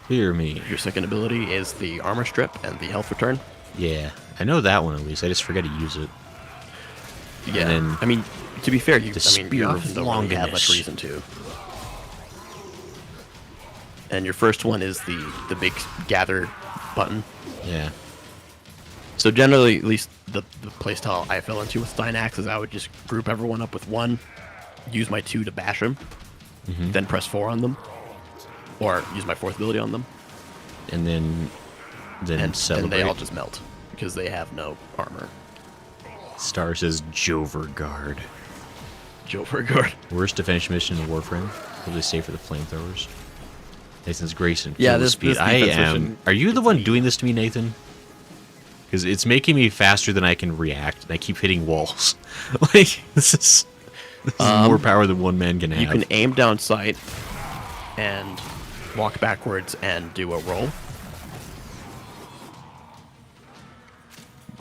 Hear me. Your second ability is the armor strip and the health return. Yeah, I know that one at least. I just forget to use it. Yeah, then I mean, to be fair, you Spear of often don't really have much Longinus. reason to. And your first one is the big gather button. Yeah. So generally, at least the playstyle I fell into with Dynax is I would just group everyone up with one, use my 2 to bash them, then press 4 on them, or use my fourth ability on them, And then and celebrate. they all just melt because they have no armor. Star says Joverguard. Joe Vergard. Worst defense mission in Warframe. Will they save for the flamethrowers? Nathan's Grayson. Yeah, kill this speed. defense I am. mission Are you the one me. doing this to me, Nathan? Because it's making me faster than I can react, and I keep hitting walls. Like this is more power than one man can have. You can aim down sight and walk backwards and do a roll,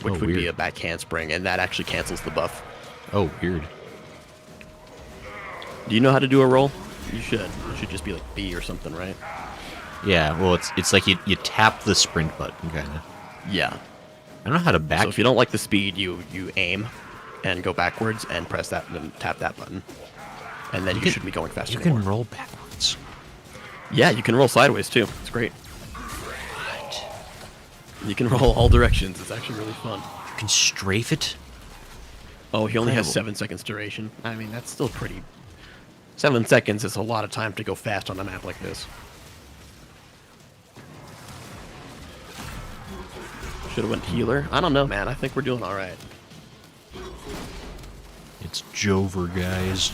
which Oh, would be weird. a back handspring, and that actually cancels the buff. Oh, weird. Do you know how to do a roll? You should. It should just be like B or something, right? Yeah. Well, it's like you tap the sprint button, kind of. Yeah. I don't know how to back. So if you don't like the speed, you aim and go backwards and press that and then tap that button. and then you shouldn't be going fast You anymore. can roll backwards. Yeah, you can roll sideways too. It's great. You can roll all directions. It's actually really fun. You can strafe it. Oh, he only has Incredible. 7 seconds duration. I mean, that's still pretty. 7 seconds is a lot of time to go fast on a map like this. Should have went healer. I don't know, man. I think we're doing all right. It's Jover, guys.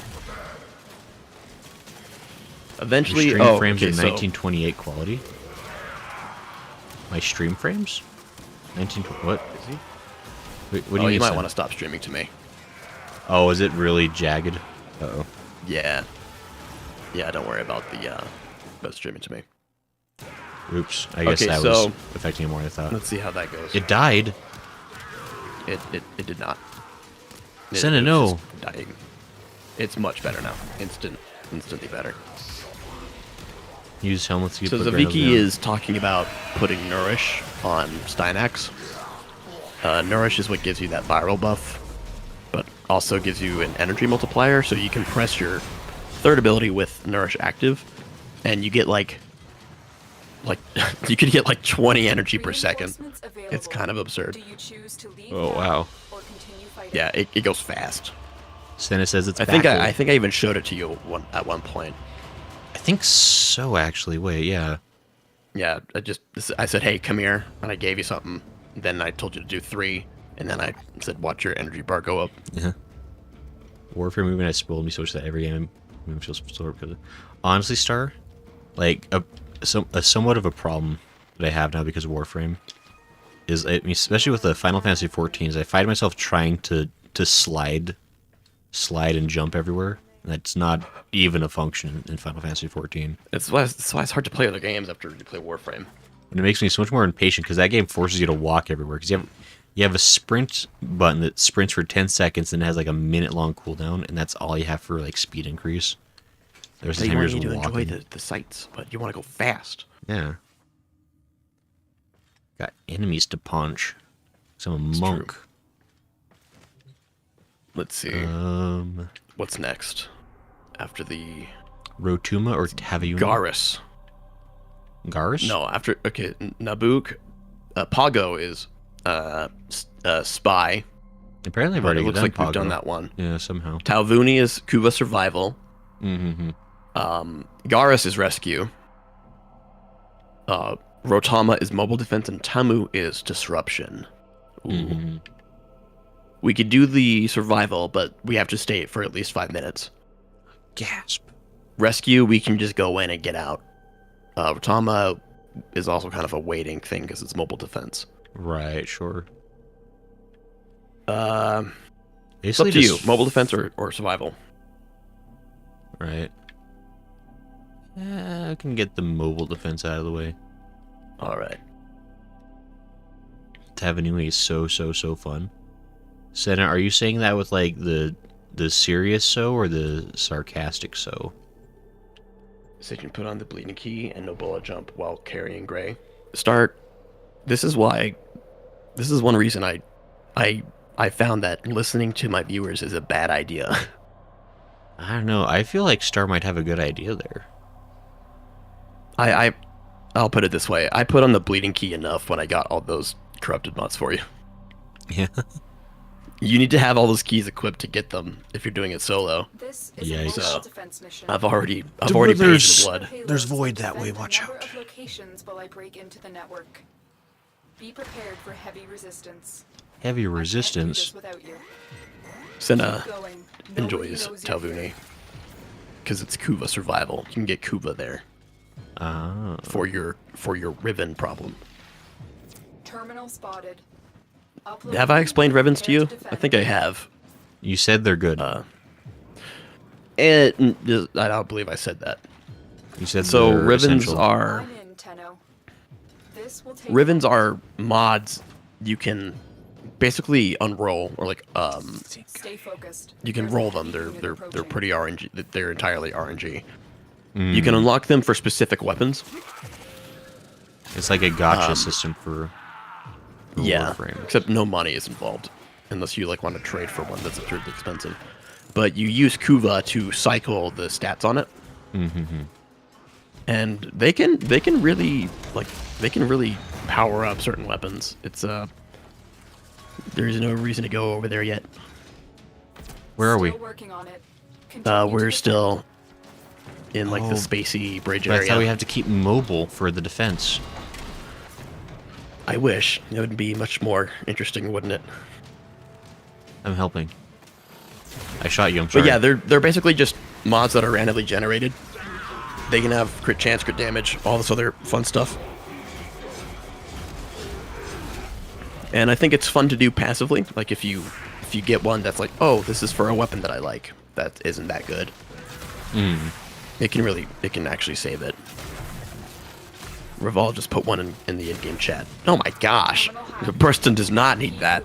Eventually, Your stream oh, frames okay, are so 1928 quality. My stream frames? 1920. What? is he? Wait, what do Oh, you you mean? might want to stop streaming to me. Oh, is it really jagged? Uh-oh. Yeah. Yeah, don't worry about the about streaming to me. Oops. I guess Okay, that so- was affecting it more than I thought. Let's see how that goes. It died. It did not. Send a was no. just dying. It's much better now. Instantly better. Use helmets to get So put right Zaviki down. is talking about putting Nourish on Steinax. Nourish is what gives you that viral buff, but also gives you an energy multiplier, so you can press your third ability with Nourish active, and you get like you could get like 20 energy per second. Reinforcements It's available. kind of absurd. Do you choose to leave Oh, now wow. or continue fighting? Yeah, it goes fast. Senna says it's I think backward. I think I even showed it to you at one point. I think so, actually. Wait, yeah. Yeah, I said, hey, come here, and I gave you something. Then I told you to do 3, and then I said, watch your energy bar go up. Yeah. Warframe movement has spoiled me so much that every game movement feels slower because honestly, Star, like a somewhat of a problem that I have now because of Warframe is, I mean, especially with the Final Fantasy 14s, I find myself trying to slide and jump everywhere. That's not even a function in Final Fantasy 14. That's why it's hard to play other games after you play Warframe. And it makes me so much more impatient because that game forces you to walk everywhere. Because you have a sprint button that sprints for 10 seconds and it has like a minute-long cooldown, and that's all you have for like speed increase. There's the You time you're want just to enjoy walking. the sights, but you want to go fast. Yeah. Got enemies to punch. So I'm a It's monk. true. Let's see. What's next? After the Rotuma or Taviuna? Garrus. Garrus? No, after Nabuk. Pago is Spy. Apparently I've But already it looks done like we've done Pago. that one. Yeah, somehow. Talvuni is Kuva Survival. Mm-hmm. Garrus is Rescue. Rotama is Mobile Defense, and Tamu is Disruption. Ooh. Mm-hmm. We could do the Survival, but we have to stay for at least 5 minutes. Gasp. Rescue, we can just go in and get out. Rotama is also kind of a waiting thing because it's Mobile Defense. Right, sure. It's up Basically to you. just Mobile Defense or Survival. Right. I can get the mobile defense out of the way. Alright. Tavanui is so fun. Senna, are you saying that with like the serious so or the sarcastic so? So you can put on the Bleeding Key and no bullet jump while carrying Gray. This is one reason I found that listening to my viewers is a bad idea. I don't know. I feel like Star might have a good idea there. I'll put it this way. I put on the Bleeding Key enough when I got all those corrupted mods for you. Yeah. You need to have all those keys equipped to get them if you're doing it solo. This is Yikes. a So, mobile defense mission. I've already paid for the blood. There's Payloads void will that way, defend a watch number out. of locations while I break into the network. Be prepared for heavy resistance. Heavy I can't do resistance. this without you. Senna Keep going. Nobody enjoys knows you're Talvuni here. because it's Kuva Survival. You can get Kuva there Ah. for your Riven problem. Terminal spotted. Upload Have I explained prepare Rivens to you? I defend. think I have. You said they're good. I don't believe I said that. You said So they're Rivens essential. are I'm in, Tenno. This will take Rivens are mods you can basically unroll or like Stay focused. you can There's a roll them. heavy They're unit they're approaching. pretty RNG. They're entirely RNG. Mm. You can unlock them for specific weapons. It's like a gotcha system for Yeah, Warframe. except no money is involved unless you like want to trade for one that's absurdly expensive. but you use Kuva to cycle the stats on it. Mm-hmm. And they can really power up certain weapons. It's there's no reason to go over there yet. Where are we? Still working on it. Continue We're to still in like the Oh, spacey bridge But I area. thought we have to keep mobile for the defense. I wish it would be much more interesting, wouldn't it? I'm helping. I shot you. I'm sorry. But yeah, they're basically just mods that are randomly generated. They can have crit chance, crit damage, all this other fun stuff. And I think it's fun to do passively. Like if you get one that's like, oh, this is for a weapon that I like, that isn't that good. It can actually save it. Revolve just put one in the in-game chat. Oh my gosh, Burston does not need that.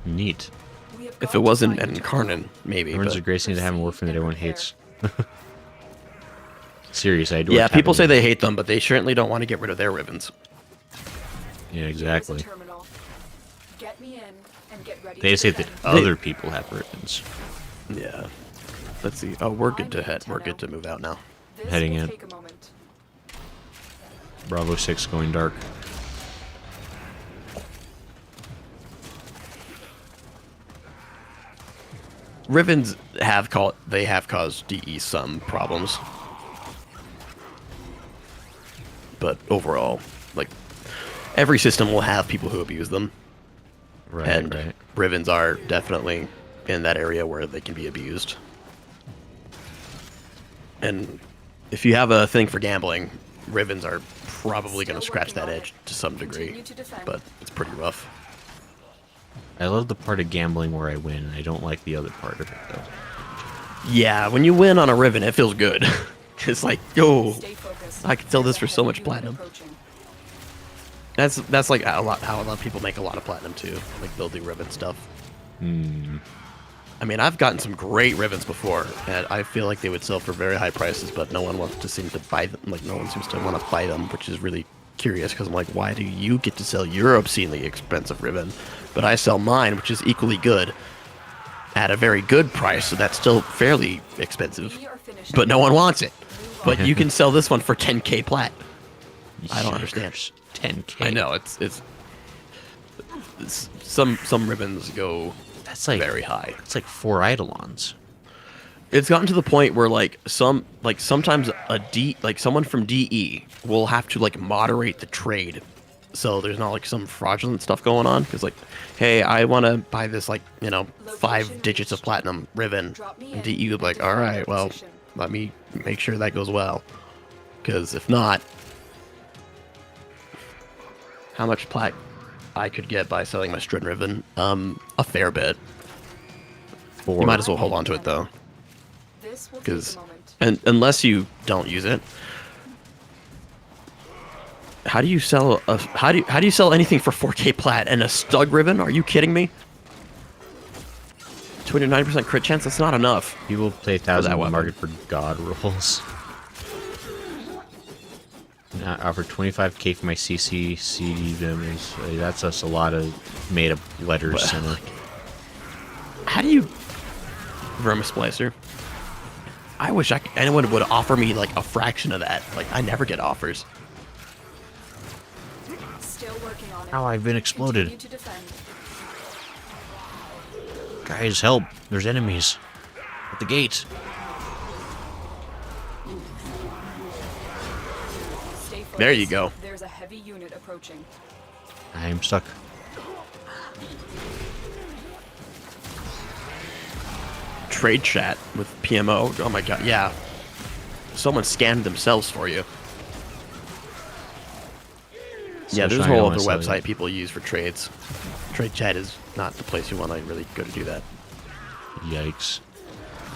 Neat. We have If got it to wasn't find an Incarnate, maybe. Ruins But of Grace need to have a Warframe that everyone hates. Serious, I do. yeah, people say they hate them, but they certainly don't want to get rid of their ribbons. Yeah, Here's a exactly. terminal. Get me in and get ready They to say that defend. other people have ribbons. Yeah. Let's see. Oh, we're good to head. We're good to move out now. This heading will in. take a moment. Bravo 6 going dark. Ribbons have caused DE some problems, but overall, like every system will have people who abuse them, Right, and right. ribbons are definitely in that area where they can be abused. And if you have a thing for gambling, ribbons are probably going to scratch that edge to some degree, Continue to defend. but it's pretty rough. I love the part of gambling where I win. I don't like the other part of it, though. Yeah, when you win on a ribbon, it feels good. It's like, yo, Stay focused. I could sell this There's for a so much heavy unit platinum. approaching. That's like how a lot of people make a lot of platinum too. Like they'll do ribbon stuff. I mean, I've gotten some great ribbons before, and I feel like they would sell for very high prices, but no one wants to seem to buy them. Like no one seems to want to buy them, which is really curious because I'm like, why do you get to sell your obscenely expensive ribbon, but I sell mine, which is equally good, at a very good price, so that's still fairly expensive, We are finished. but no one wants it. But you can sell this one for 10k plat. I don't understand. Yikers. 10K. I know it's some ribbons go That's like very high. It's like 4 Eidolons. It's gotten to the point where sometimes someone from DE will have to like moderate the trade, so there's not like some fraudulent stuff going on. Because like, hey, I want to buy this 5 digits of platinum ribbon, and DE would be like, all right, well, let me make sure that goes well, because if not, how much plat I could get by selling my Strid ribbon? A fair bit. You might as well hold on to it though. This will take Because a moment. unless you don't use it, how do you sell anything for 4k plat and a stug ribbon? Are you kidding me? 290% crit chance? That's not enough. People pay 1,000 on the weapon. market for god rolls. I offer 25k for my CC CD damage. That's just a lot of made up letters. Well, And How do you Verma Splicer? I wish anyone would offer me like a fraction of that. Like I never get offers. Still working on it. Ow, I've been exploded. Continue to defend. Guys, help! There's enemies at the gate. Stay focused. There you go. There's a heavy unit approaching. I'm stuck. Trade chat with PMO. Oh my god, yeah. Someone scanned themselves for you. Yeah, there's a Sunshine, I whole wanna other sell website you. people use for trades. Trade chat is not the place you want to really go to do that. Yikes.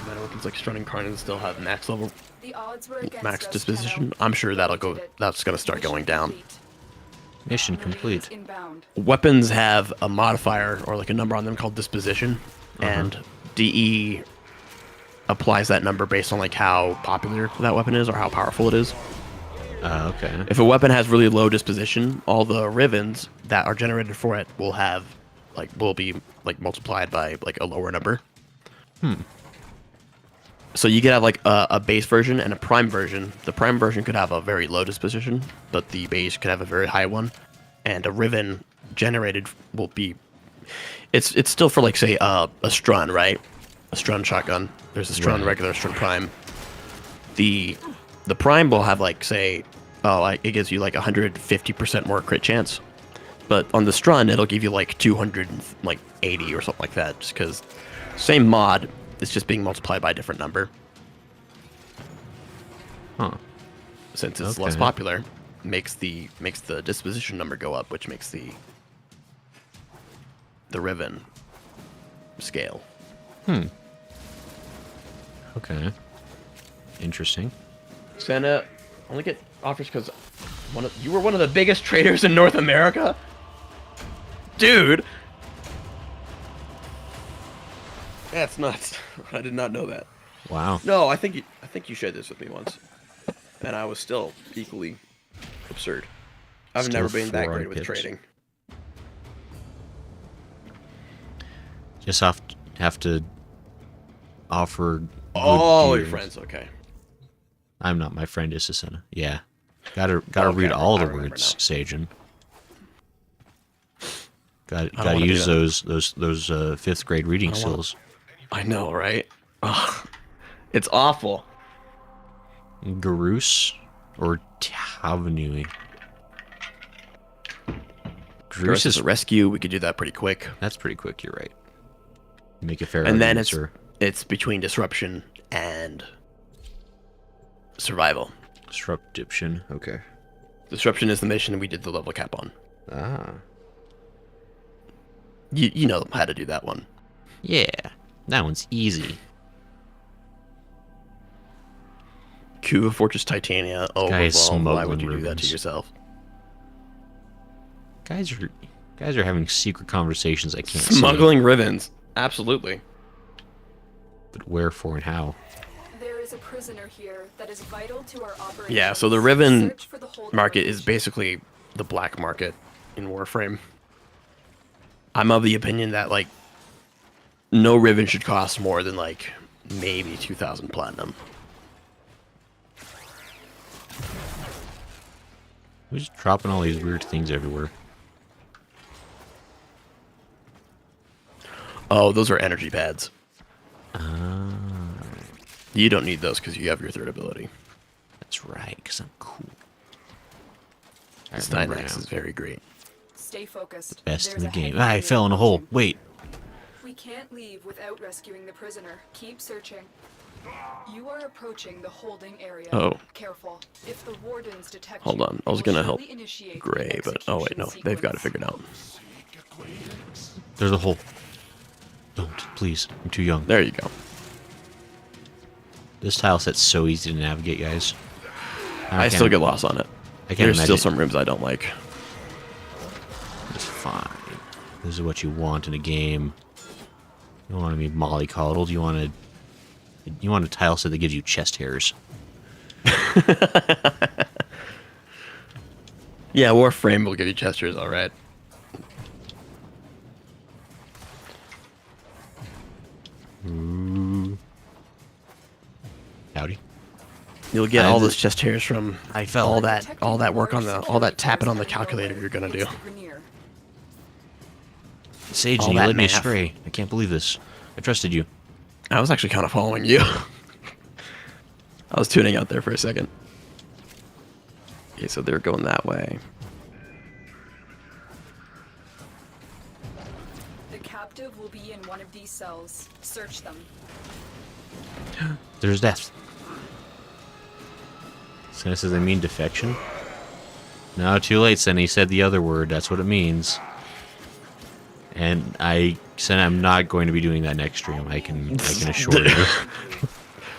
No matter weapons like Strut and Carnage still have max level, The odds were against max us, disposition. Tenno. I'm sure that'll We go. did it. That's gonna start going down. Complete. Mission Marines complete. Inbound. Weapons have a modifier or like a number on them called disposition, and DE applies that number based on like how popular that weapon is or how powerful it is. Okay. If a weapon has really low disposition, all the ribbons that are generated for it will be multiplied by like a lower number. So you could have like a base version and a prime version. The prime version could have a very low disposition, but the base could have a very high one. And a Riven generated will be. It's still for like say a Strun, right? A Strun shotgun. There's a Strun regular, Strun prime. The prime will have like say, it gives you like 150% more crit chance. But on the Strun, it'll give you like 280 or something like that, just because same mod. It's just being multiplied by a different number. Huh. Since it's less popular, makes the disposition number go up, which makes the Riven scale. Okay. Interesting. Senna only get offers because you were one of the biggest traders in North America, dude. That's nuts. I did not know that. Wow. No, I think you shared this with me once, and I was still equally absurd. I've Still never been that 4 great with pips. trading. Just have to offer. Good Oh, your gears. friends. Okay. I'm not. My friend is Susanna. Yeah. Gotta Okay, read all I the remember words, now. Sagen. Gotta wanna do use that. those 5th grade reading skills. I know, right? Ugh. It's awful. Garus or Tavanui. Garus is a rescue. We could do that pretty quick. That's pretty quick. You're right. Make a fair And then argument, it's between disruption and survival. Disruption. Okay. Disruption is the mission we did the level cap on. Ah. You know how to do that one. Yeah. That one's easy. Cuba Fortress Titania. Oh, Guy is well, why would you smuggling do that to ribbons. yourself? Guys are having secret conversations I can't see. Smuggling ribbons. Absolutely. But where, for, and how? There is a prisoner here that is vital to our operation. Yeah, so the ribbon Search for the hold market is location. basically the black market in Warframe. I'm of the opinion that, like, no ribbon should cost more than, like, maybe 2,000 platinum. Who's dropping all these weird things everywhere? Oh, those are energy pads. Ah, You don't need those because you have your third ability. that's right, because I'm cool. I This remember Dynax now. is very great. Stay focused. Best There's in the a game. heavy I enemy fell in a hole. approaching. Wait. We can't leave without rescuing the prisoner. Keep searching. You are approaching the holding area. Oh. Careful. If the wardens detect Hold you, on, I was they will gonna help surely initiate the Gray, but oh wait, no, execution they've got it sequence. figured out. There's a hole. Don't, please. I'm too young. There you go. This tile set's so easy to navigate, guys. I still get lost on it. I can't There's imagine. still some rooms I don't like. It's fine. This is what you want in a game. You don't want to be mollycoddled. You want a tile set that gives you chest hairs. Yeah, Warframe will give you gestures, all right. Howdy. You'll get I all did- those chest hairs from I fell. all that work on all that tapping on the calculator you're gonna do. Sage, all you that led me math. astray. I can't believe this. I trusted you. I was actually kind of following you. I was tuning out there for a second. Okay, so they're going that way. The captive will be in one of these cells. Search them. There's death. Senna says I mean defection. No, too late, Senna. He said the other word. That's what it means. And I said I'm not going to be doing that next stream. I can assure you.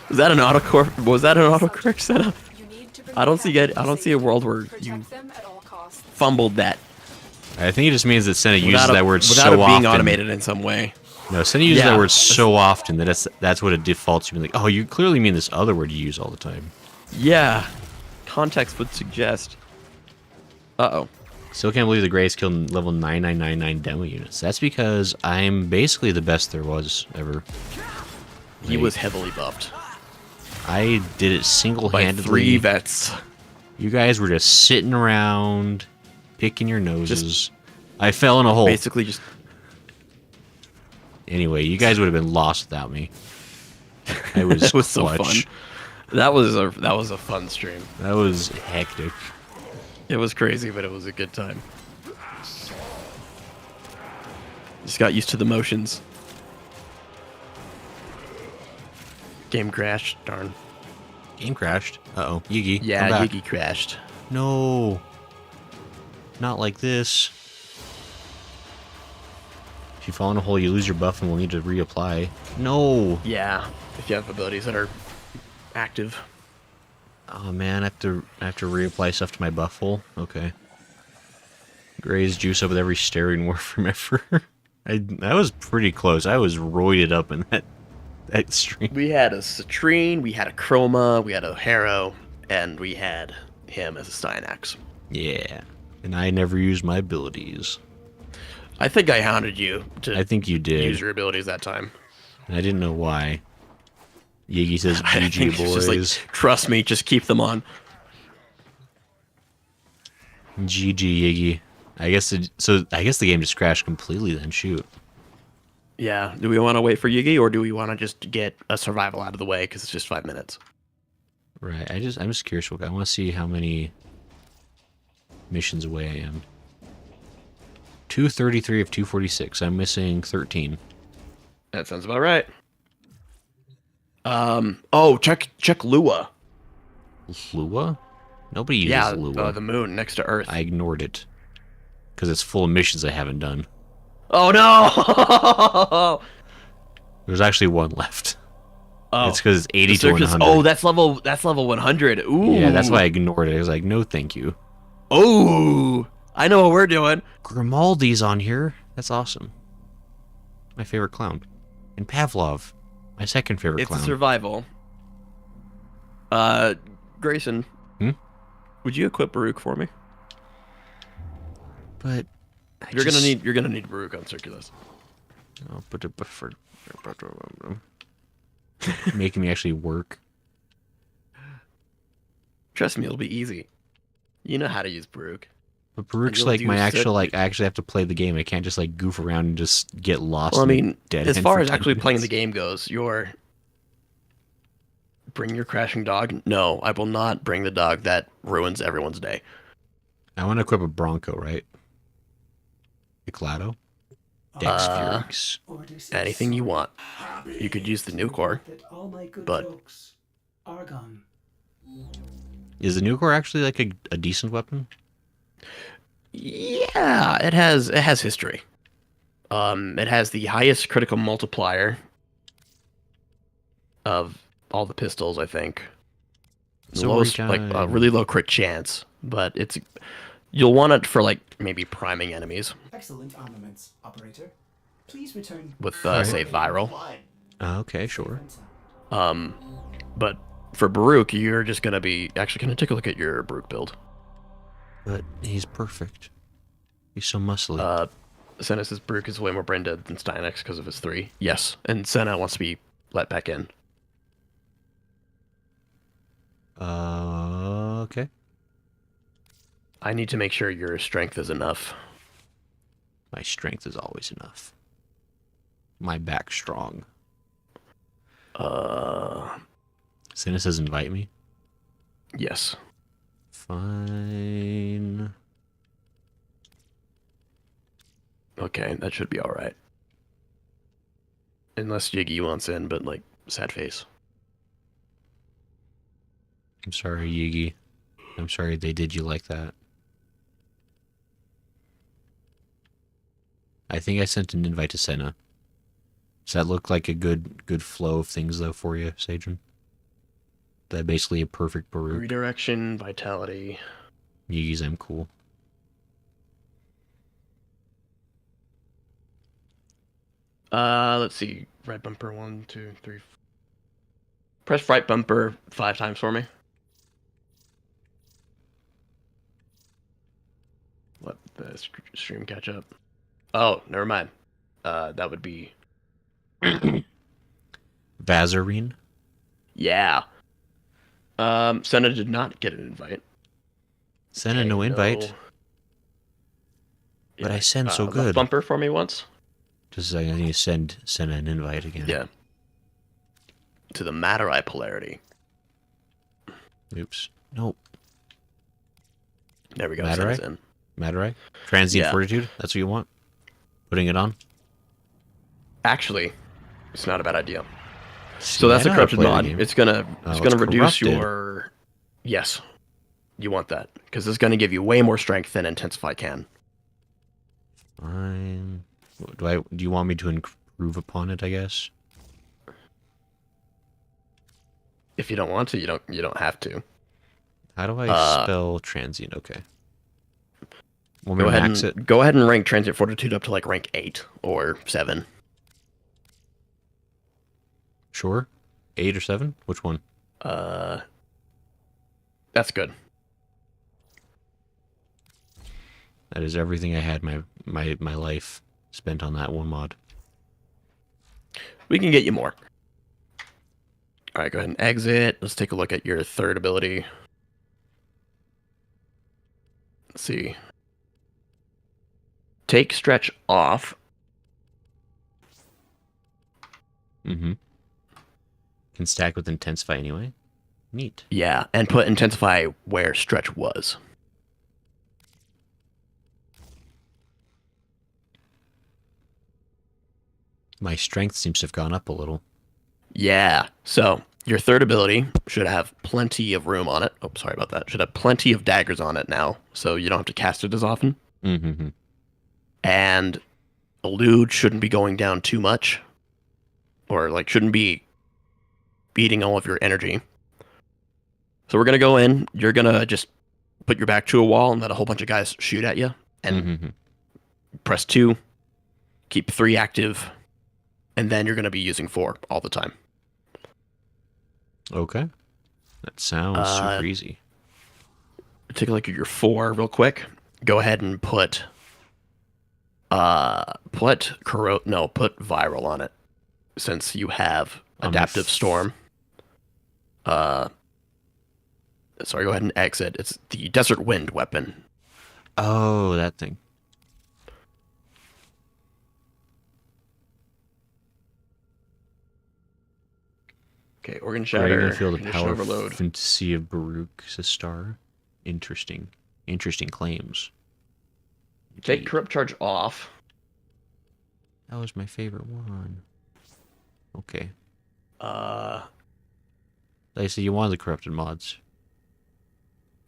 Was that an autocorrect? Was that an autocorrect setup? You need to bring I don't the see captive I don't to see a safety. world where you Protect them at all costs. fumbled that I think it just means that Senna uses without that word without so it being often. automated in some way. No, Senna uses Yeah. that word so often that that's what it defaults to. Like, oh, you clearly mean this other word you use all the time. Yeah, context would suggest. Uh-oh. Still can't believe the Greys killed level 9999 demo units. That's because I'm basically the best there was ever. He Like, was heavily buffed. I did it By single-handedly. 3 vets. You guys were just sitting around, picking your noses. I fell in a hole. Basically just... Anyway, you guys would have been lost without me. I was That was so clutch. fun. That was a fun stream. That was hectic. It was crazy, but it was a good time. Just got used to the motions. Game crashed. Darn. Game crashed. Uh-oh. Yigi. Yeah, come back. Yigi crashed. No. Not like this. If you fall in a hole, you lose your buff and we'll need to reapply. No. Yeah, if you have abilities that are active. Oh man, I have to reapply stuff to my buff hole. Okay. Graze juice up with every steroid Warframe ever. That was pretty close. I was roided up in that stream. We had a Citrine, we had a Chroma, we had a Harrow, and we had him as a Styanax. Yeah. And I never used my abilities. I think I hounded you to I think you did. use your abilities that time. And I didn't know why. Yigi says I GG think it's just boys. like, trust me, just keep them on. GG Yigi. I guess the game just crashed completely then. Shoot. Yeah, do we want to wait for Yigi, or do we want to just get a survival out of the way, because it's just 5 minutes? Right. I'm just curious. I want to see how many missions away I am. 233 of 246. I'm missing 13. That sounds about right. Oh, check Lua. Lua? Nobody uses Yeah, Lua. the moon next to Earth. I ignored it. Because it's full of missions I haven't done. Oh no! There's actually one left. Oh, It's because it's 80 the to circus. 100. Oh, that's level 100. Ooh. Yeah, that's why I ignored it. I was like, no thank you. Ooh, I know what we're doing. Grimaldi's on here. That's awesome. My favorite clown. And Pavlov. My second favorite It's clown. a survival. Grayson. Hmm? Would you equip Baruch for me? But You're gonna need Baruch on Circulus. Oh, but for making me actually work. Trust me, it'll be easy. You know how to use Baruch. But Baruch's you'll like do my actual certain- I actually have to play the game. I can't just like goof around and just get lost. Well, I in mean, dead as end far for as 10 actually playing the minutes. game goes, bring your crashing dog. No, I will not bring the dog that ruins everyone's day. I want to equip a Bronco, right? Eclado? Dex Furix. Anything you want. You could use the new core, but are gone. Is the Nucor actually like a decent weapon? yeah, it has history. It has the highest critical multiplier of all the pistols, I think. The So lowest, like a really low crit chance, but you'll want it for like maybe priming enemies Excellent armaments, operator. Please return. with say viral. Okay, sure. But for Baruch, you're just gonna be actually gonna take a look at your Baruch build. But he's perfect. He's so muscly. Senna says Baruch is way more brain dead than Styanax because of his 3. Yes, and Senna wants to be let back in. Okay. I need to make sure your strength is enough. My strength is always enough. My back's strong. Senna says invite me. Yes. Fine. Okay, that should be alright. Unless Jiggy wants in, but like, sad face. I'm sorry, Yigi. I'm sorry they did you like that. I think I sent an invite to Senna. Does that look like a good flow of things though for you, Sajin? That basically a perfect Baruch. Redirection, vitality. Yigi's I'm cool. Let's see. Right bumper, 1, 2, 3. Press right bumper 5 times for me. Let the stream catch up. Oh, never mind. That would be... Vazarine? Yeah. Senna did not get an invite. Send a no invite. But I send so left good. bumper for me once. Just like I need to send an invite again. Yeah. To the Matter-Eye polarity. Oops. Nope. There we go. Matter-Eye? Senna's in. Matter-Eye? Transient Yeah. fortitude? That's what you want? Putting it on? Actually, it's not a bad idea. See, So that's I a know how to corrupted play the mod. game. It's gonna Oh, it's gonna it's reduce corrupted. your. Yes, you want that because it's gonna give you way more strength than Intensify can. Fine. Do you want me to improve upon it, I guess? If you don't want to, you don't have to. How do I spell transient? Okay. Want me Go to ahead max and it? go ahead and rank Transient Fortitude up to like rank 8 or 7. Sure. 8 or 7? Which one? That's good. That is everything I had my life spent on that one mod. We can get you more. All right, go ahead and exit. Let's take a look at your third ability. Let's see. Take stretch off. Mm-hmm. Can stack with intensify anyway. Neat. Yeah, and put Intensify where stretch was. My strength seems to have gone up a little. Yeah. So your third ability should have plenty of room on it. Oh, sorry about that. Should have plenty of daggers on it now, so you don't have to cast it as often. Mm-hmm. And elude shouldn't be going down too much, or like shouldn't be eating all of your energy. So we're gonna go in. You're gonna just put your back to a wall and let a whole bunch of guys shoot at you, and Mm-hmm. press 2, keep 3 active, and then you're gonna be using 4 all the time. Okay. That sounds super easy. Take a look at your 4 real quick. Go ahead and put viral on it, since you have adaptive storm. Sorry, go ahead and exit. It's the desert wind weapon. Oh, that thing. Okay, organ Are you shatter. gonna feel the condition power overload. fantasy of Baruch's star? Interesting. Interesting claims. Take Indeed. corrupt charge off. That was my favorite one. Okay. They say you wanted the corrupted mods.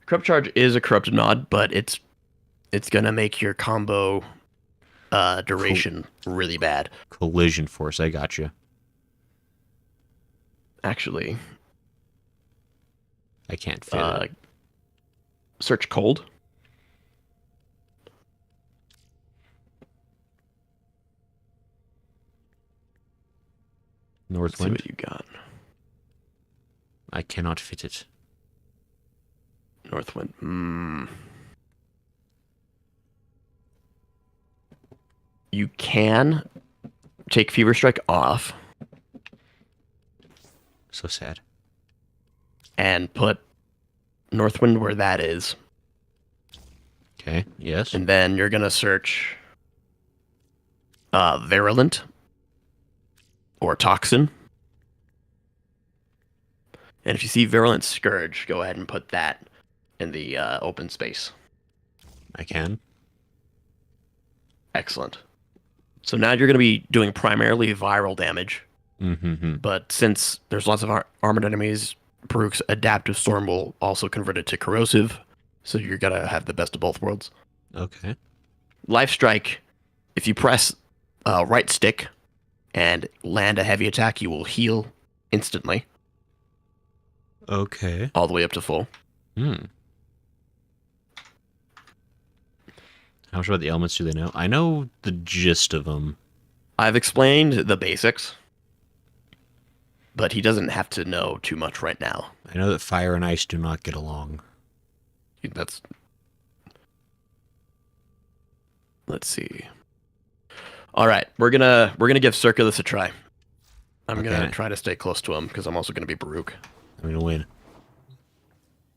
Corrupt charge is a corrupted mod, but it's gonna make your combo duration really bad. Collision force, I got you. Actually, I can't fit it. search cold. North Let's see wind. what you got. I cannot fit it. Northwind. You can take Fever Strike off So sad. and put Northwind where that is, Okay. Yes. and then you're gonna search Virulent or Toxin. And if you see Virulent Scourge, go ahead and put that in the open space. I can. Excellent. So now you're going to be doing primarily viral damage, Mm-hmm. but since there's lots of armored enemies, Baruch's Adaptive Storm will also convert it to corrosive, so you're going to have the best of both worlds. Okay. Life Strike, if you press right stick and land a heavy attack, you will heal instantly, Okay. all the way up to full. Hmm. How much about the elements do they know? I know the gist of them. I've explained the basics, but he doesn't have to know too much right now. I know that fire and ice do not get along. That's. Let's see. All right, we're gonna give Circulus a try. I'm Okay. gonna try to stay close to him because I'm also gonna be Baruch. I'm gonna win.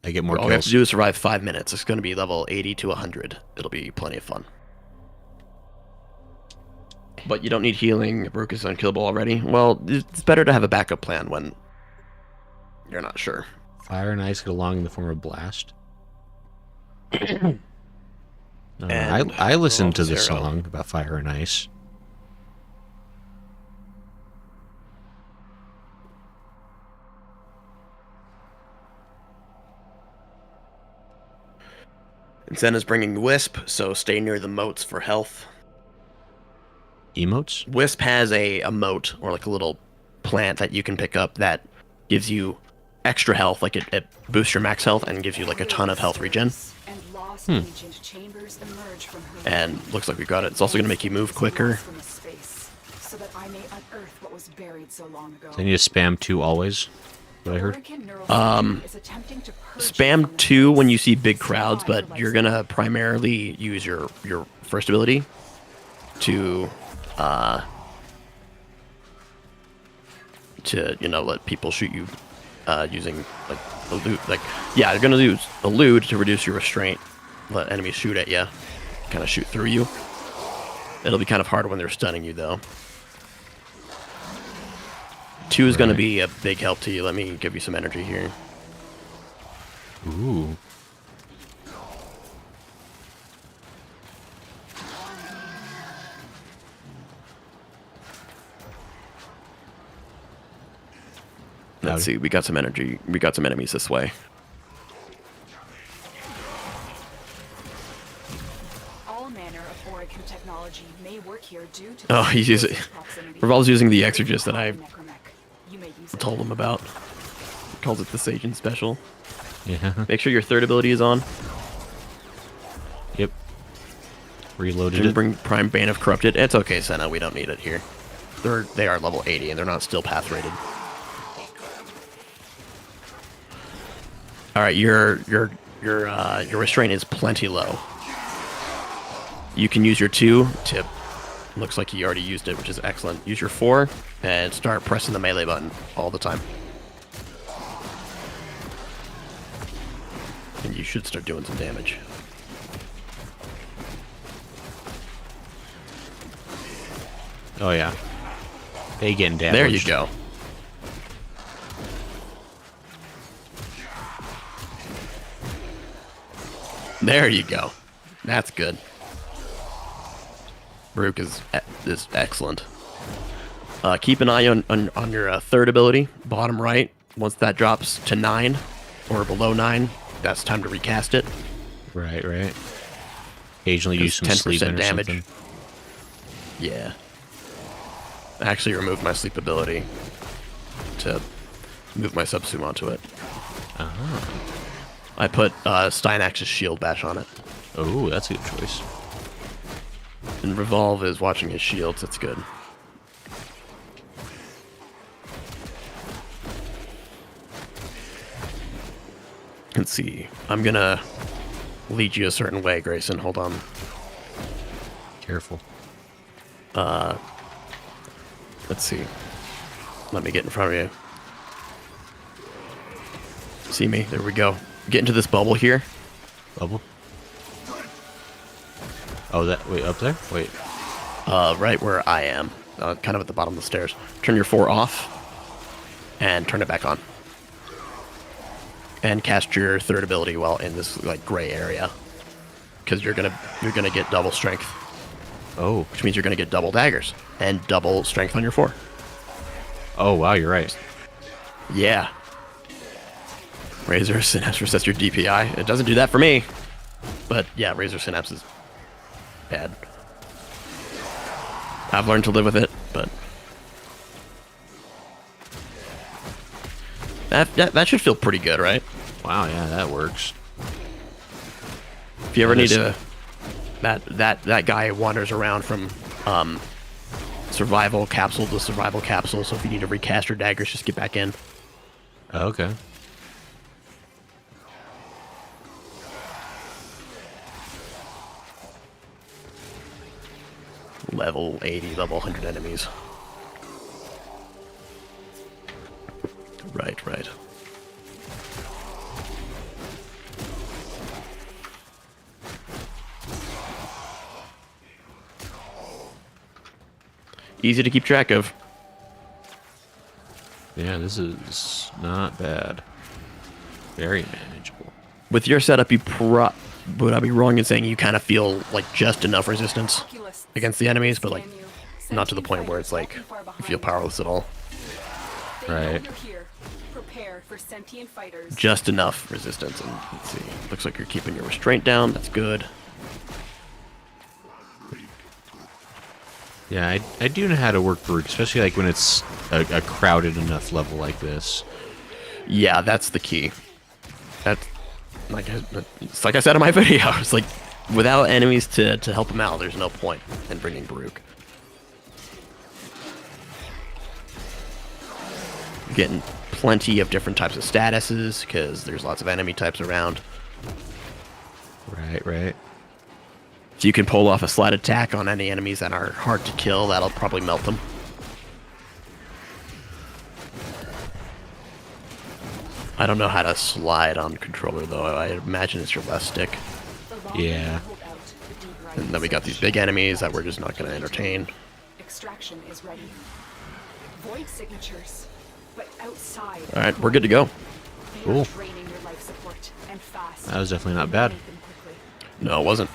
I get more All we have kills. to do is survive 5 minutes. It's going to be level 80 to 100. It'll be plenty of fun. But you don't need healing. Rook is unkillable already. Well, it's better to have a backup plan when you're not sure. Fire and ice get along in the form of blast. I listened to the Zero. song about fire and ice. And Senna's bringing Wisp, so stay near the moats for health. Emotes? Wisp has a moat, or like a little plant that you can pick up that gives you extra health, like it boosts your max health and gives you like a ton of health regen. And lost ancient chambers emerge from her And looks like we got it. It's also going to make you move quicker. from a space, so that I may unearth what was buried so long ago. They need to spam 2 always. What I heard. Spam 2 when you see big crowds, but you're going to primarily use your first ability to let people shoot you using like elude. Like, yeah, you're gonna use elude to reduce your restraint. Let enemies shoot at you, kind of shoot through you. It'll be kind of hard when they're stunning you, though. 2 is gonna be a big help to you. Let me give you some energy here. Ooh. Let's see, we got some energy. We got some enemies this way. All manner of Orican technology may work here due to Oh, he's using. Revolve's using the exorcist that I You may use it. told him about. He calls it the Sage and Special. Yeah. Make sure your third ability is on. Yep. Reloaded Didn't it. bring Prime Bane of Corrupted. It's okay, Senna. We don't need it here. They are level 80 and they're not still path rated. All right, your restraint is plenty low. You can use your 2 to. Looks like he already used it, which is excellent. Use your 4 and start pressing the melee button all the time. And you should start doing some damage. Oh yeah. They getting damaged. There you go. There you go. That's good. Rook is excellent. Keep an eye on your third ability, bottom right. Once that drops to 9 or below 9, that's time to recast it. Right. Occasionally use some 10% sleeping or damage. something. Yeah. I actually removed my sleep ability to move my subsume onto it. I put Steinax's shield bash on it. Oh, that's a good choice. And Revolve is watching his shields. That's good. Let's see. I'm gonna lead you a certain way, Grayson. Hold on. Careful. Let's see. Let me get in front of you. See me? There we go. Get into this bubble here. Bubble. Oh, wait, up there? Wait. Right where I am. Kind of at the bottom of the stairs. Turn your 4 off. And turn it back on. And cast your third ability while in this like gray area. Because you're gonna get double strength. Oh. Which means you're gonna get double daggers. And double strength on your 4. Oh, wow, you're right. Yeah. Razor Synapse resets your DPI. It doesn't do that for me. But yeah, Razor Synapse is bad. I've learned to live with it, but that should feel pretty good, right? Wow, yeah, that works. If you ever That need is- that guy wanders around from survival capsule to survival capsule, so if you need to recast your daggers, just get back in. Oh, okay. Level 80, level 100 enemies. Right. easy to keep track of. Yeah, this is not bad. Very manageable. With your setup, would I be wrong in saying you kind of feel like just enough resistance against the enemies, but like not to the point where it's like you feel powerless at all. Right. Prepare for sentient fighters. Just enough resistance. And let's see. Looks like you're keeping your restraint down. That's good. Yeah, I do know how to work Baruch, especially like when it's a crowded enough level like this. Yeah, that's the key. That's it's like I said in my video. It's like without enemies to help him out, there's no point in bringing Baruch. Getting plenty of different types of statuses because there's lots of enemy types around. Right. So you can pull off a slide attack on any enemies that are hard to kill. That'll probably melt them. I don't know how to slide on controller though. I imagine it's your left stick. Yeah. And then we got these big enemies that we're just not going to entertain. Extraction is ready. Void signatures, but outside. All right, we're good to go. Cool. Draining your life support and fast. That was definitely not bad. Make them quickly. No, it wasn't.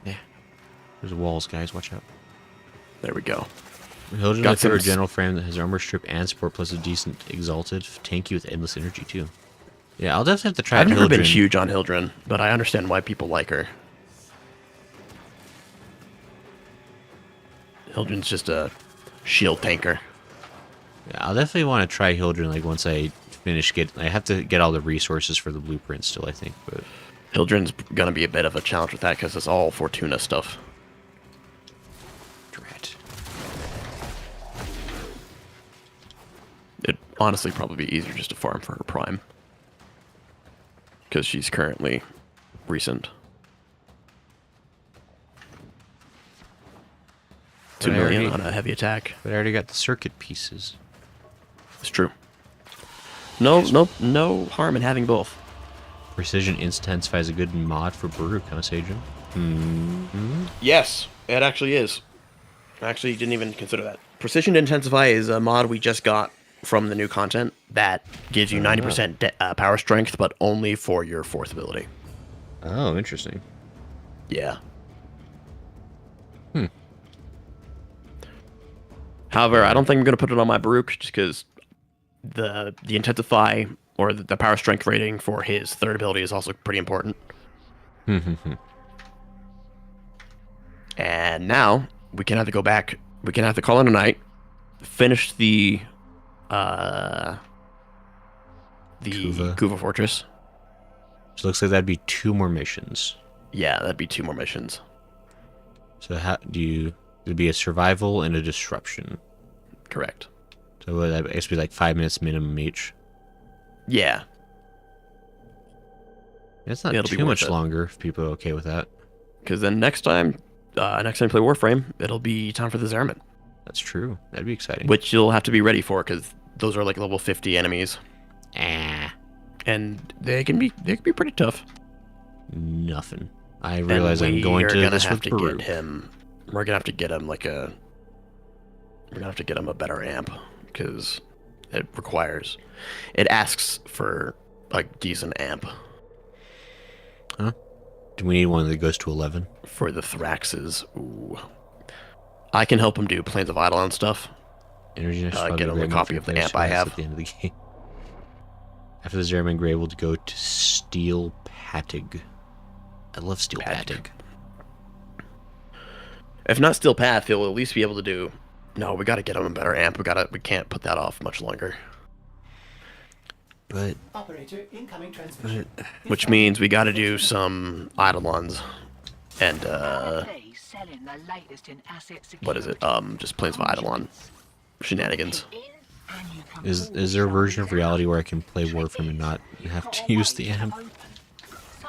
Yeah. There's walls, guys. Watch out. There we go. Hildren Got looks for a some- general frame that has armor strip and support plus a decent exalted tanky with endless energy too. Yeah, I'll definitely have to try I've never been Hildren. huge on Hildren, but I understand why people like her. Hildren's just a shield tanker. Yeah, I'll definitely want to try Hildren like once I finish I have to get all the resources for the blueprint still, I think, but Hildren's gonna be a bit of a challenge with that because it's all Fortuna stuff. Drat. It'd honestly probably be easier just to farm for her prime. Because she's currently recent. But 2 I million already- on a heavy attack. But I already got the circuit pieces. It's true. No harm in having both. Precision intensifies a good mod for Baruch, huh, Sajin? Yes, it actually is. I actually didn't even consider that. Precision Intensify is a mod we just got from the new content that gives you 90% power strength, but only for your 4th ability. Oh, interesting. Yeah. However, I don't think I'm going to put it on my Baruch just because the Intensify or the power strength rating for his 3rd ability is also pretty important. And now we can have to go back. We can have to call it a night. Finish the Kuva Fortress. So it looks like that'd be 2 more missions. Yeah, that'd be 2 more missions. So how do you? It'd be a survival and a disruption. Correct. So would that, I guess, be like 5 minutes minimum each. Yeah. It's not It'll be too worth much it. longer if people are okay with that. Because then next time you play Warframe, it'll be time for the Zerman, That's true. That'd be exciting. which you'll have to be ready for because those are like level 50 enemies, Ah, and they can be pretty tough. nothing. I realize I'm we going are to gonna this have with to Baruch. get him. We're gonna have to get him like a. We're gonna have to get him a better amp because it asks for a decent amp Huh? Do we need one that goes to 11? for the Thraxes. Ooh. I can help him do Plains of Eidolon stuff. Energy Nest get probably him a great copy for of the players amp who I has have. At the end of the game. After the Zerman, we're able to go to Steel Patig. I love Steel Patig. If not Steel Path, he'll at least be able to do. No, we got to get him a better amp. We can't put that off much longer. But Operator, incoming transmission. Which means we got to do some Eidolons and what is it? Just Plains of Eidolon shenanigans. is there a version of reality where I can play Warframe and not have to use the amp?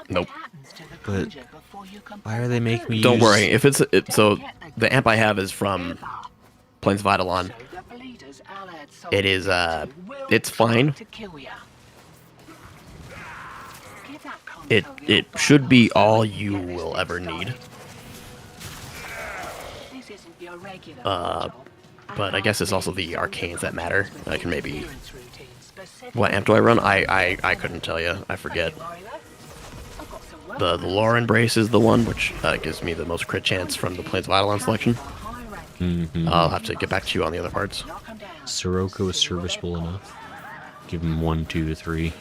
Nope. But why are they making me Don't use... worry. If so the amp I have is from Plains of Eidolon. It is it's fine. it should be all you will ever need. But I guess it's also the arcanes that matter. I can maybe... What amp do I run? I couldn't tell you. I forget. The lore embrace is the one which gives me the most crit chance from the Plains of Eidolon selection. Mm-hmm. I'll have to get back to you on the other parts. Sirocco is serviceable enough. Give him 1, 2, 3.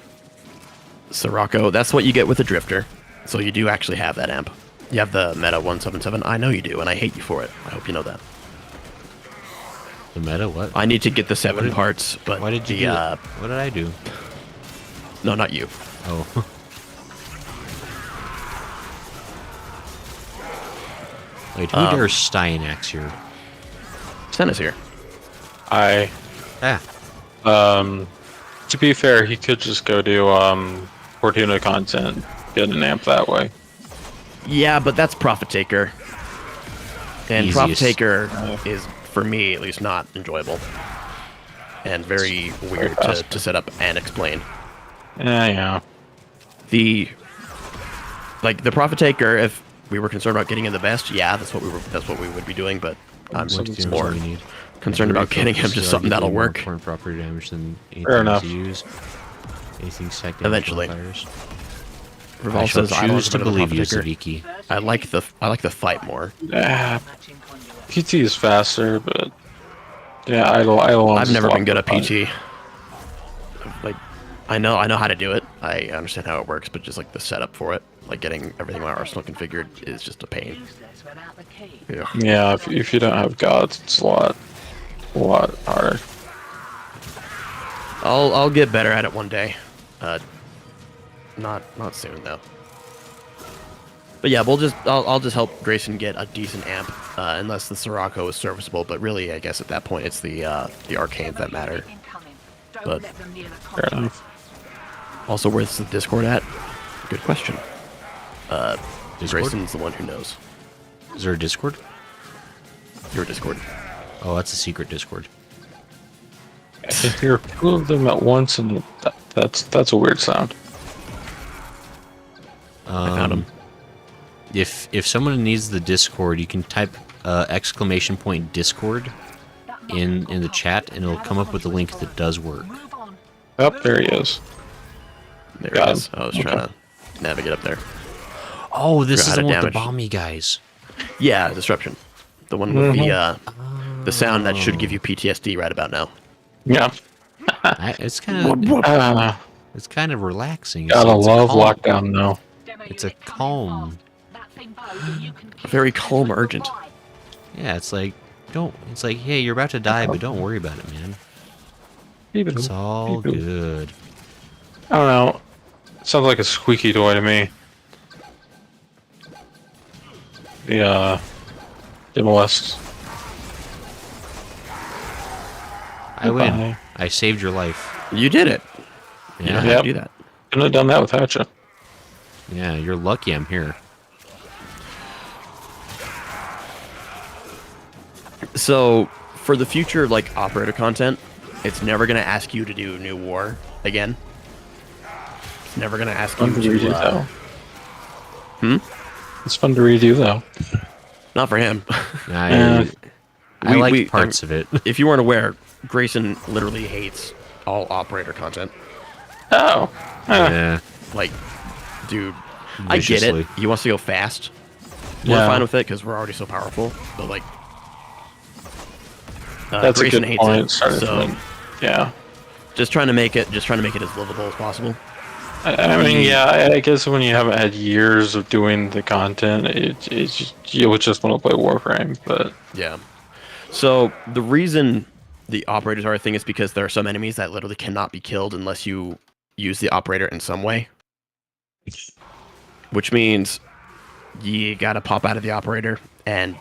Sirocco, that's what you get with a drifter. So you do actually have that amp. You have the meta 177. I know you do, and I hate you for it. I hope you know that. The meta? What? I need to get the 7 parts, but Why did you do that? What did I do? No, not you. Oh. Wait, who dares Steinax here? Sten is here. Ah. To be fair, he could just go to Fortuna content, get an amp that way. Yeah, but that's Profit Taker. And Profit Easiest. Taker is, for me at least, not enjoyable. And very weird to set up and explain. Yeah. The Profit Taker, if we were concerned about getting him the best, yeah, that's what we would be doing, but I'm What's more we need? concerned about getting him just something that'll work. More property damage than Fair anything enough. to use. Anything second. Eventually. Fires. Revolve I shall says, "I don't choose to want believe the you, Profit Taker." Saviki. I like the fight more. PT is faster, but yeah, Eidolon's I've never a lot been good at more PT. Like, I know how to do it. I understand how it works, but just like the setup for it, like getting everything in my arsenal configured, is just a pain. Yeah. Yeah, if you don't have gods, it's a lot harder. I'll get better at it one day. Not soon though. But yeah, I'll just help Grayson get a decent amp, unless the Sirocco is serviceable. But really, I guess at that point, it's the arcanes that matter. But Fair enough. also, where's the Discord at? Good question. Discord? Grayson's the one who knows. Is there a Discord? Your Discord. Oh, that's a secret Discord. I can hear 2 of them at once, and that's a weird sound. I found him. If someone needs the Discord, you can type exclamation point Discord in the chat, and it'll come up with a link that does work. Up there he is. There Got it him. is. I was trying to navigate up there. Oh, this Forgot is how the to one with the damage. bomby guys. Yeah, Disruption. The one with the sound that should give you PTSD right about now. Yeah. It's kind of it's kind of relaxing. It's- Gotta it's a love calm- lockdown though. It's a calm. Very calm, urgent. Yeah, it's like It's like, hey, you're about to die, but don't worry about it, man. It's all good. I don't know. It sounds like a squeaky toy to me. The Demolest. I win. I saved your life. You did it. You know how Yep. to do that. Couldn't have done that without you. Yeah, you're lucky I'm here. So, for the future, like, operator content, it's never going to ask you to do New War again. It's never going to ask you Fun to redo to... though. It's fun to redo though. Not for him. I like parts of it. If you weren't aware, Grayson literally hates all operator content. Oh. Yeah. Like, dude, I get it. Viciously. He wants to go fast. We're Yeah. fine with it because we're already so powerful. But like, That's Grayson a good hates point. it. Starting So from- yeah. just trying to make it as livable as possible. I mean, yeah, I guess when you haven't had years of doing the content, you would just want to play Warframe, but... Yeah. So the reason the operators are a thing is because there are some enemies that literally cannot be killed unless you use the operator in some way. Which means you gotta pop out of the operator and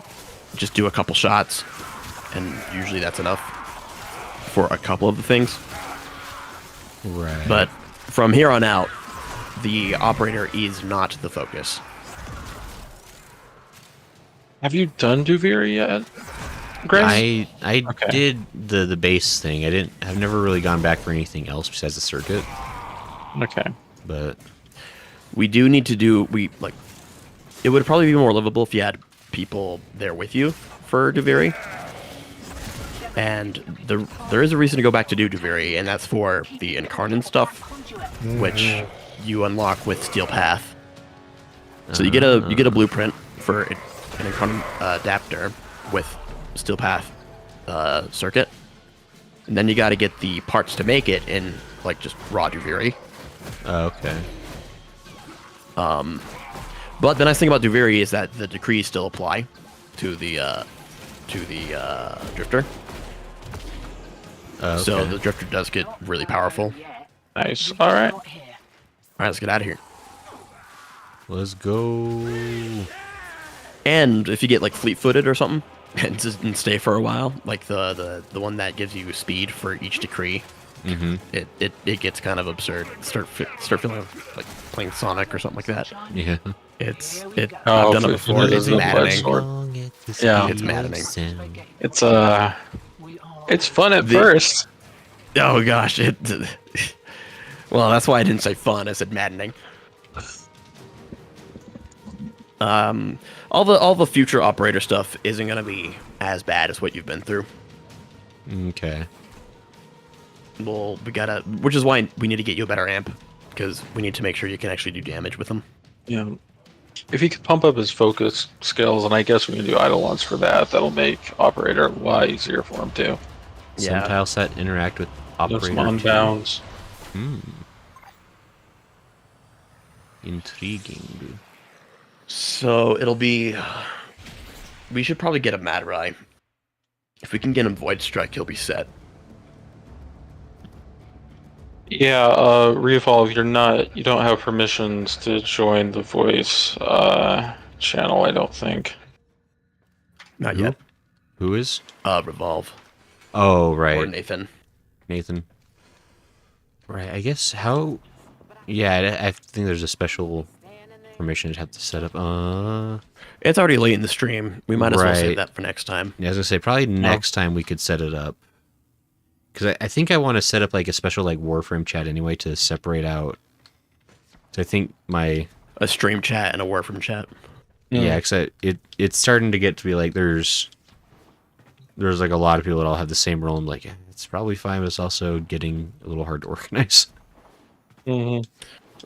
just do a couple shots, and usually that's enough for a couple of the things. Right. But from here on out, the operator is not the focus. Have you done Duvir yet, Grace? I Okay. did the base thing. I've never really gone back for anything else besides the circuit. Okay. But We do need to do it would probably be more livable if you had people there with you for Duviri. And there is a reason to go back to do Duviri, and that's for the Incarnate stuff, which you unlock with Steel Path. So you get a blueprint for an Incarnate adapter with Steel Path circuit, and then you got to get the parts to make it in like just raw Duviri. Okay. But the nice thing about Duviri is that the decrees still apply to the Drifter. Okay. So the Drifter does get really powerful. Nice. All right. All right, let's get out of here. Let's go. And if you get like fleet-footed or something and stay for a while, like the one that gives you speed for each decree, it gets kind of absurd. Start feeling like playing Sonic or something like that. Yeah. I've done it before. It's maddening. Yeah. It's maddening. It's fun at first. Oh gosh, well, that's why I didn't say fun. I said maddening. All the future operator stuff isn't gonna be as bad as what you've been through. Okay. Well, which is why we need to get you a better amp, because we need to make sure you can actually do damage with them. Yeah. If he could pump up his focus skills, and I guess we can do Eidolons for that, that'll make operator a lot easier for him too. Some tile set interact with operator. Some unbounds. Intriguing. So it'll be. We should probably get a Mad Rai. If we can get him Void Strike, he'll be set. Yeah, Revolve, you don't have permissions to join the voice channel, I don't think. Not yet. Who is? Revolve. Oh, right. Or Nathan. Right, I guess how... Yeah, I think there's a special permission to have to set up. It's already late in the stream. We might as well save Right. that for next time. Yeah, I was gonna say, probably next time we could set it up. Because I think I want to set up like a special like Warframe chat anyway to separate out. So I think my... A stream chat and a Warframe chat. Yeah, because it's starting to get to be like there's like a lot of people that all have the same role. I'm like, it's probably fine, but it's also getting a little hard to organize.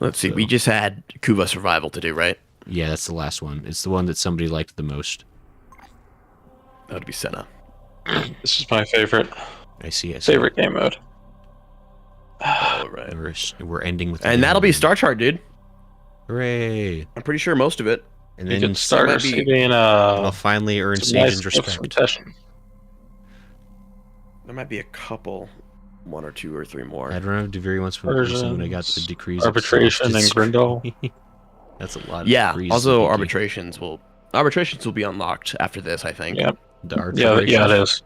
Let's see, we just had Kuva Survival to do, right? Yeah, that's the last one. It's the one that somebody liked the most. That would be Senna. This is my favorite. I see. Favorite game mode. All right. We're ending with... And that'll be Star Chart, dude. Hooray. I'm pretty sure most of it. And You then can start receiving I'll finally earn some nice Satan's gifts from respect. Teshin. There might be a couple. 1 or 2 or 3 more. I'd run out of Duviri once from when I got the decrees. of Arbitration and self-destruct. Grindel. That's a lot of Yeah, decrees. also to arbitrations will be unlocked after this, I think. Yep. The Yeah, arbitration. it is.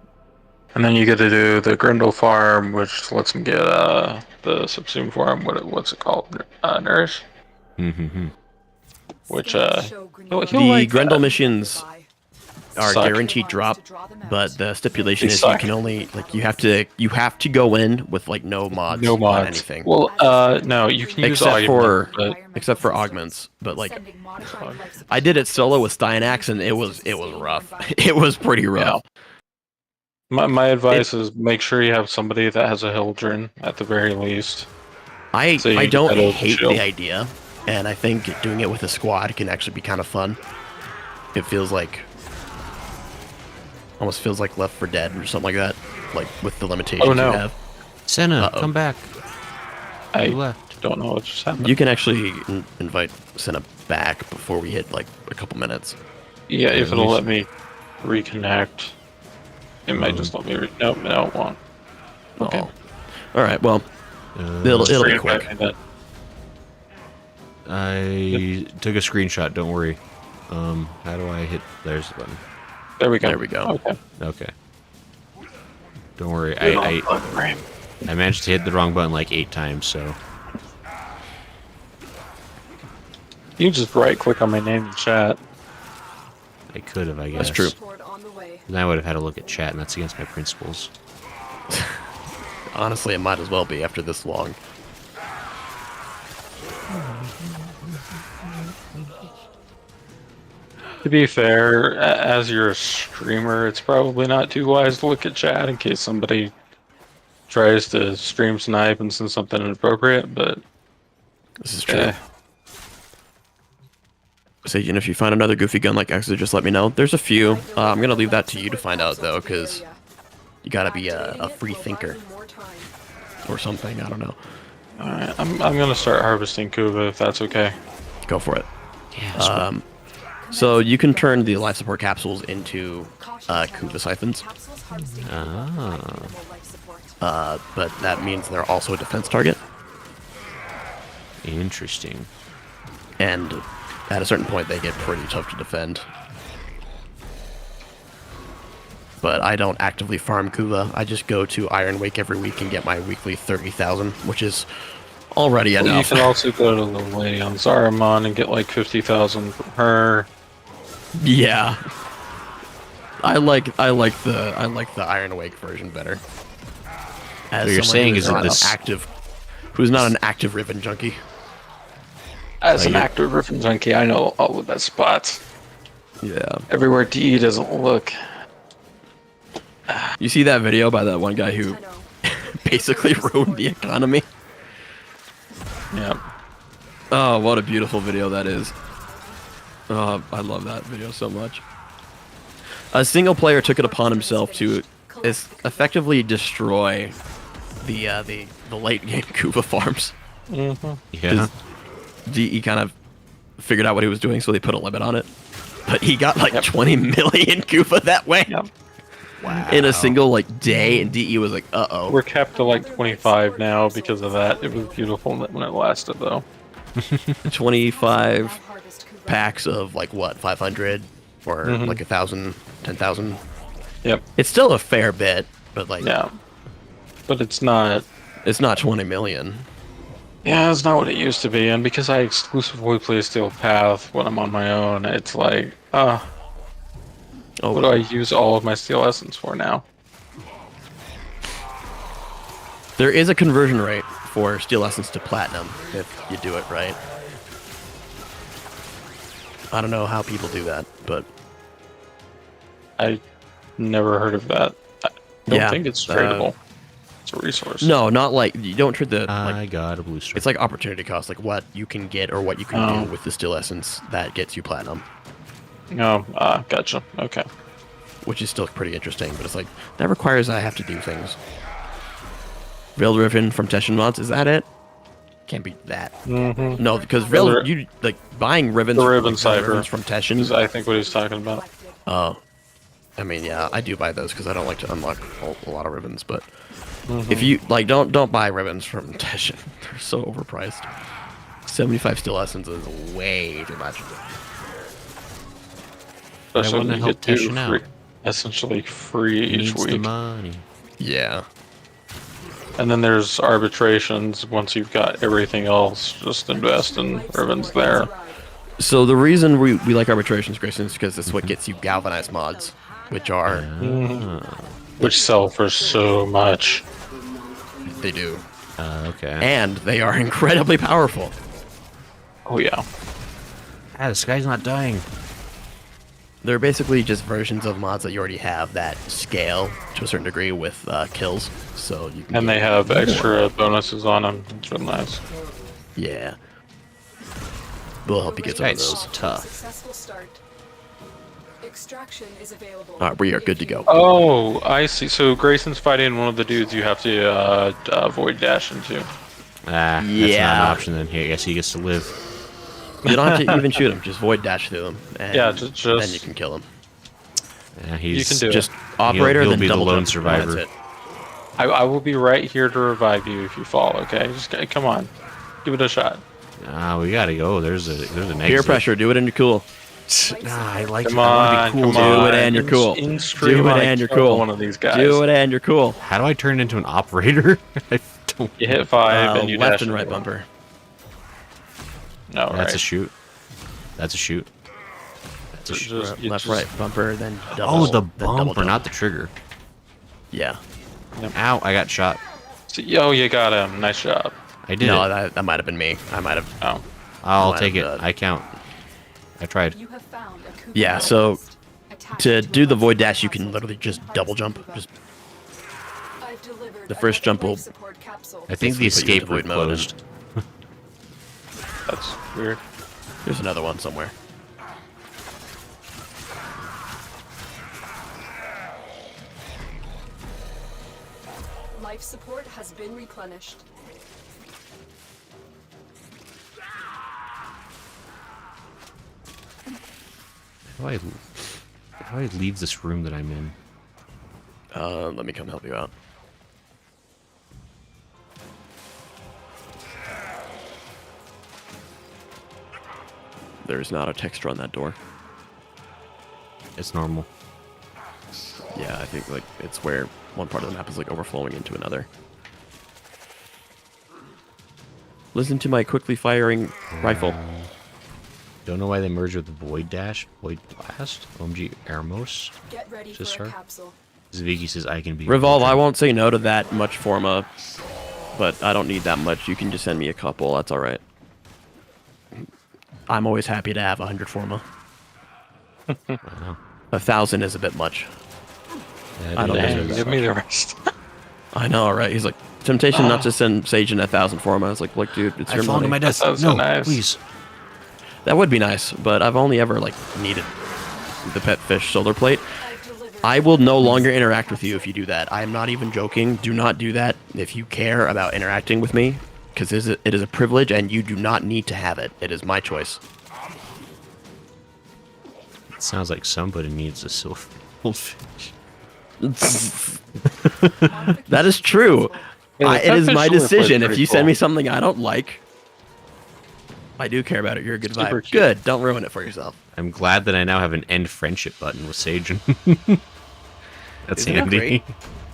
And then you get to do the Grindel farm, which lets him get the subsume farm. What's it called? Nourish. Which The like Grendel that. missions are Suck. guaranteed drop, but the stipulation They is suck. you can only you have to go in with like no mods, No on mods. anything. Well, no, you can use except for augments, but like I did it solo with Styanax and it was rough. It was pretty rough. My advice is make sure you have somebody that has a Hildren at the very least. I So you I get don't that over hate shield. the idea, and I think doing it with a squad can actually be kind of fun. It feels like almost feels like Left 4 Dead or something like that, like with the limitations Oh, no. you have. Senna, Uh-oh. come back. I You left. don't know what just happened. You can actually invite Senna back before we hit like a couple minutes. Yeah, if let it'll me let me reconnect. It might just let me. Nope, no, it won't. Okay. Oh. All right. Well, it'll be Bring it quick. back then. I took a screenshot, don't worry. How do I hit... There's the button. There we go. There we go. Okay. Okay. Don't worry, I managed to hit the wrong button like 8 times, so... You can just right click on my name in chat. I could have, I guess. That's true. Then I would have had to look at chat, and that's against my principles. Honestly, it might as well be after this long. To be fair, as you're a streamer, it's probably not too wise to look at chat in case somebody tries to stream snipe and send something inappropriate, but... This is true. So, you know, if you find another goofy gun like Exit, just let me know. There's a few. I'm going to leave that to you to find out, though, because you got to be a free thinker. Or something, I don't know. Alright, I'm going to start harvesting Kuva if that's okay. Go for it. Yeah. So you can turn the life support capsules into Kuva siphons. But that means they're also a defense target. Interesting. And at a certain point, they get pretty tough to defend. But I don't actively farm Kuva. I just go to Iron Wake every week and get my weekly 30,000, which is already Well, enough. you can also go to the lady on Zaramon and get like 50,000 from her. Yeah. I like the Iron Wake version better. As What you're someone saying who is that not this- who's not an active Riven junkie. As an active Riven junkie, I know all of that spots. Yeah. Everywhere DE doesn't look. You see that video by that one guy who basically ruined the economy? Yeah. Oh, what a beautiful video that is. Oh, I love that video so much. A single player took it upon himself to effectively destroy the late game Kuva farms. Mm-hmm. Yeah. DE kind of figured out what he was doing, so they put a limit on it. But he got like 20 million Kuva that way. Yep. Wow. In a single like day, and DE was like, "Uh-oh." We're capped to like 25 now because of that. It was beautiful when it lasted, though. 25 packs of like what, 500 or like 1,000, 10,000. Yep. It's still a fair bit, but like, Yeah. But it's not. it's not 20 million. Yeah, it's not what it used to be, and because I exclusively play Steel Path when I'm on my own, it's like, what do I use all of my Steel Essence for now? There is a conversion rate for Steel Essence to Platinum if you do it right. I don't know how people do that, but I never heard of that. I don't think it's tradable. It's a resource. no, not like you don't trade the. I Like, got a blue stripe. it's like opportunity cost, like what you can get or what you can do with the Steel Essence that gets you Platinum, No, gotcha. Okay. which is still pretty interesting. But it's like that requires I have to do things. Veiled Riven from Teshin mods, is that it? Can't be that. Mm-hmm. No, because The you like buying Rivens. The Riven like, Cipher. Rivens from Teshin. Is I think what he's talking about. Oh, I mean, yeah, I do buy those because I don't like to unlock a lot of ribbons. But if you like, don't buy ribbons from Teshin. They're so overpriced. 75 Steel Essence is way too much. Especially wanna when you help get two Teshin out. free, essentially free He each needs the week. money. Yeah. And then there's arbitrations. Once you've got everything else, just invest in ribbons there. So the reason we like arbitrations, Grayson, is because it's what gets you galvanized mods, which are Which sell for so much. they do, Okay. and they are incredibly powerful. Oh yeah. Ah, this guy's not dying. They're basically just versions of mods that you already have that scale to a certain degree with kills. So you can And get they have more. extra bonuses on them. It's real nice. Yeah. We'll help you get some of Guy's those. tough. Successful start. Extraction is available. All right, we are good to go. Oh, I see. So Grayson's fighting one of the dudes you have to void dash into. Ah, that's not Yeah. an option then. Here, I guess he gets to live. You don't have to even shoot them; just void dash through them, and Yeah, just- then you can kill them. Yeah, he's You can do it. Just operator, he'll then be the double lone jump. survivor. That's it. I will be right here to revive you if you fall. Okay, just come on, give it a shot. Ah, we gotta go. There's an exit. Peer pressure. Do it and you're cool. Nah, I like. Come I wanna on, be cool. come dude. on. Do it and you're cool. In stream, Do it I and you're kill cool. One of these guys. Do it and you're cool. How do I turn into an operator? I don't. You hit 5 and you left dash and right into one. bumper. No, That's right. a shoot. That's a shoot. That's a shoot. Just- you Left, just- right bumper, then double. Oh, the then double bumper, jump. not the trigger. Yeah. Ow! I got shot. Yo, you got him. Nice job. I did No, it. that might have been me. I might have. Oh, I'll might take it. have, I count. I tried. You have found a Kuga Yeah, so nest. Attach to it do a the void life dash, you can capsule literally just with double parts jump. of Kuga. Just I've delivered the first another jump will- life support capsule. I think the Basically put you escape into route void mode and- closed. That's weird. There's another one somewhere. Life support has been replenished. How do I leave this room that I'm in? Let me come help you out. There's not a texture on that door. It's normal. Yeah, I think like it's where one part of the map is like overflowing into another. Listen to my quickly firing rifle. Don't know why they merged with Void Dash, Void Blast, OMG Ermos. Get ready Just for a her? capsule. Zviki says I can be. Revolve, I won't say no to that much forma, but I don't need that much. You can just send me a couple. That's all right. I'm always happy to have 100 forma. Wow. 1,000 is a bit much. Yeah, I don't Dang, deserve that give me much. the rest. I know, right? He's like, temptation not to send Sage in 1,000 forma. I was like, look, dude, it's I your fall money. to my death. sounds No, so nice. please. That would be nice, but I've only ever like needed the pet fish solar plate. I've delivered I will no longer interact with you if you do that. I am not even joking. Do not do that if you care about interacting with me, because it is a privilege and you do not need to have it. It is my choice. It sounds like somebody needs a silver goldfish. That is true. Yeah, the It is pet my fish solar plate's decision. If pretty you send cool. me something I don't like, I do care about it. You're a good Super vibe. cute. Good. Don't ruin it for yourself. I'm glad that I now have an end friendship button with Sage. That's Isn't that handy. great?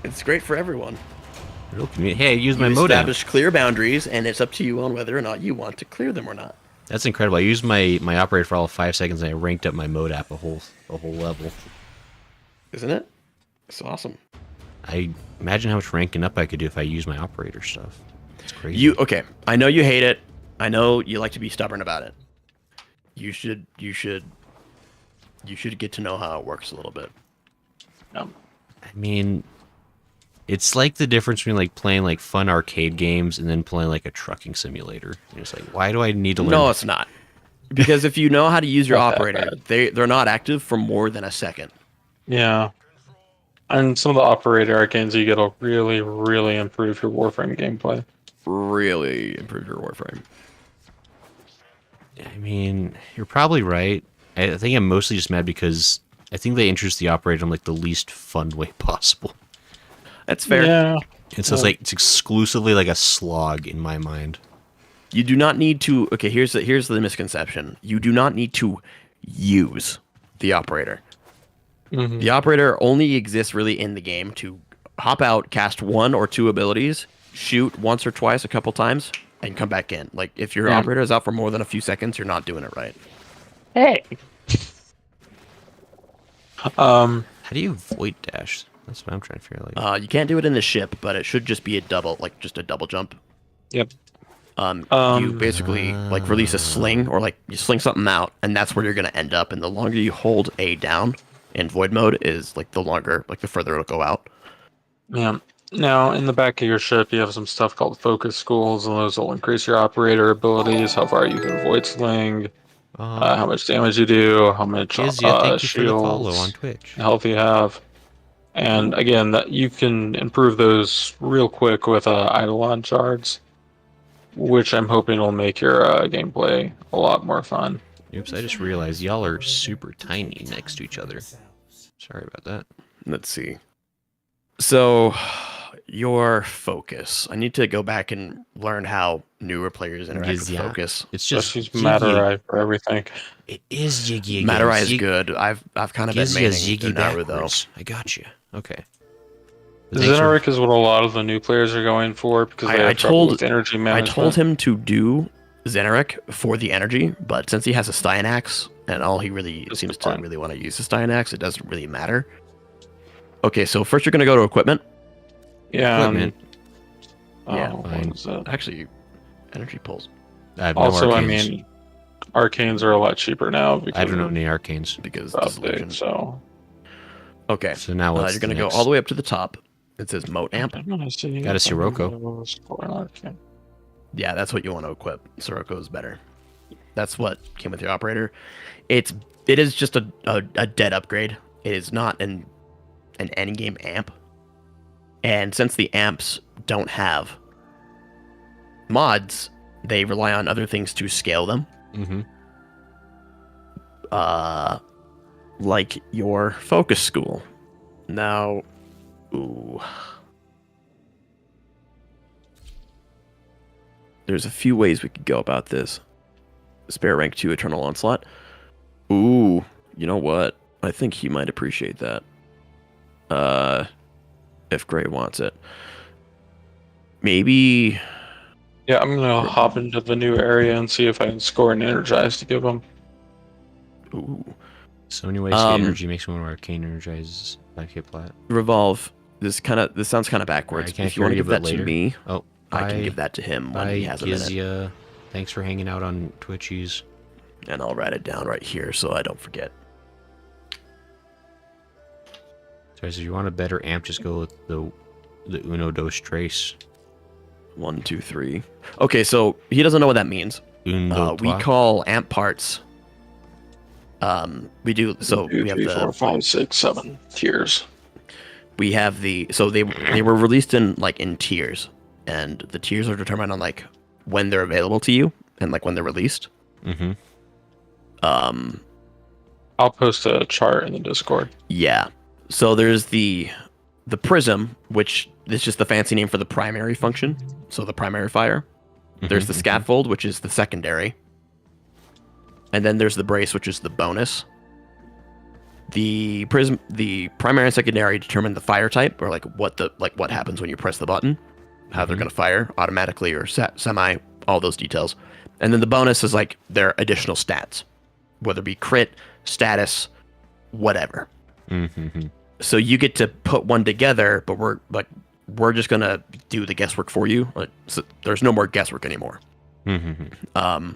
It's great for everyone. Real convenient. Hey, I used my You modem. establish clear boundaries, and it's up to you on whether or not you want to clear them or not. That's incredible. I used my operator for all of 5 seconds, and I ranked up my modap a whole level. Isn't it? It's awesome. I imagine how much ranking up I could do if I used my operator stuff. It's crazy. You okay? I know you hate it. I know you like to be stubborn about it. You should get to know how it works a little bit. I mean, it's like the difference between like playing like fun arcade games and then playing like a trucking simulator. And it's like, why do I need to learn? No, it's not. Because if you know how to use your operator, they're not active for more than a second. Yeah. And some of the operator arcanes, you get to really, really improve your Warframe gameplay. Really improve your Warframe. I mean, you're probably right. I think I'm mostly just mad because I think they introduced the operator in like the least fun way possible. That's fair. Yeah. It's just like it's exclusively like a slog in my mind. You do not need to. Okay, here's the misconception. You do not need to use the operator. Mhm. The operator only exists really in the game to hop out, cast 1 or 2 abilities, shoot once or twice, a couple times, and come back in. Like if your Yeah. operator is out for more than a few seconds, you're not doing it right. Hey. How do you void dash? That's what I'm trying to figure out. Like, You can't do it in the ship, but it should just be a double, like just a double jump. Yep. You basically like release a sling or like you sling something out, and that's where you're gonna end up. And the longer you hold A down in void mode is like the longer, like the further it'll go out. Yeah. Now, in the back of your ship, you have some stuff called focus schools, and those will increase your operator abilities, how far you can void sling, how much damage you do, how much Jizya, thank you for the follow shields, on Twitch. health you have. And again, that you can improve those real quick with Eidolon shards, which I'm hoping will make your gameplay a lot more fun. Oops, I just realized y'all are super tiny next to each other. Sorry about that. Let's see. So, your focus. I need to go back and learn how newer players interact with Yeah. focus. It's Just just use Matter-Eye for everything. It is Yiggy again. Matter-Eye is Zig- good. I've kind of been Gives you maining Ziggy Naru though. backwards. I got you. Okay. Thanks for- Xenoric is what a lot of the new players are going for because they I have trouble told with energy I management. told him to do Xenoric for the energy, but since he has a Styanax and all he really That's seems to fine. really want to use is Styanax, it doesn't really matter. Okay, so first you're gonna go to equipment. Yeah. Equipment. Yeah, What fine. was that? Actually, energy pulls. I have no Also, I arcanes. mean, arcanes are a lot cheaper now because I don't know any arcanes. because of disillusion. update, so Okay. So now what's you're gonna the go next? all the way up to the top. It says Moat Amp. I'm gonna see Got a if I can Sirocco. go for an arcane. Yeah, that's what you want to equip. Sirocco is better. That's what came with your operator. It is just a dead upgrade. It is not an endgame amp. And since the amps don't have mods, they rely on other things to scale them. Mm-hmm. Like your focus school. Now, ooh. There's a few ways we could go about this. Spare rank 2 Eternal Onslaught. Ooh, you know what? I think he might appreciate that. If Gray wants it. Maybe... Yeah, I'm gonna hop into the new area and see if I can score an energize to give him. Ooh. So many ways to get energy makes me want to arcane energizes 5k plat. Revolve. This sounds kind of backwards. I can't If you want to give that later. to me, Oh, I can give that to him when he has a minute. Gizia. Thanks for hanging out on Twitchies. And I'll write it down right here so I don't forget. So if you want a better amp, just go with the Uno Dos Trace. 1, 2, 3. Okay, so he doesn't know what that means. Uno We trois. call amp parts. We do so. 2, We have 3, the 4, 5, 6, 7 tiers. we have the so they were released in tiers, and the tiers are determined on like when they're available to you and like when they're released. Mm-hmm. I'll post a chart in the Discord. Yeah. So there's the prism, which is just the fancy name for the primary function. So the primary fire. There's the scaffold, which is the secondary. And then there's the brace, which is the bonus. The prism, the primary and secondary determine the fire type, or like what happens when you press the button, how they're gonna fire automatically or semi, all those details. And then the bonus is like their additional stats, whether it be crit, status, whatever. Mm-hmm. So you get to put one together, but we're just gonna do the guesswork for you. Like, so there's no more guesswork anymore. Mm-hmm.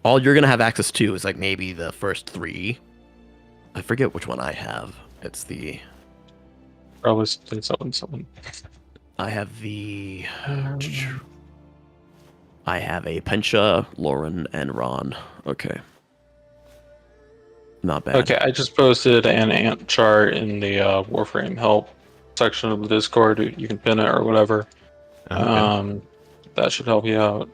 All you're gonna have access to is like maybe the first 3. I forget which one I have. It's the Probably something. I have the I have a Pensha, Lauren, and Ron. Okay. Not bad. Okay, I just posted an ant chart in the Warframe help section of the Discord. You can pin it or whatever. Okay. That should help you out.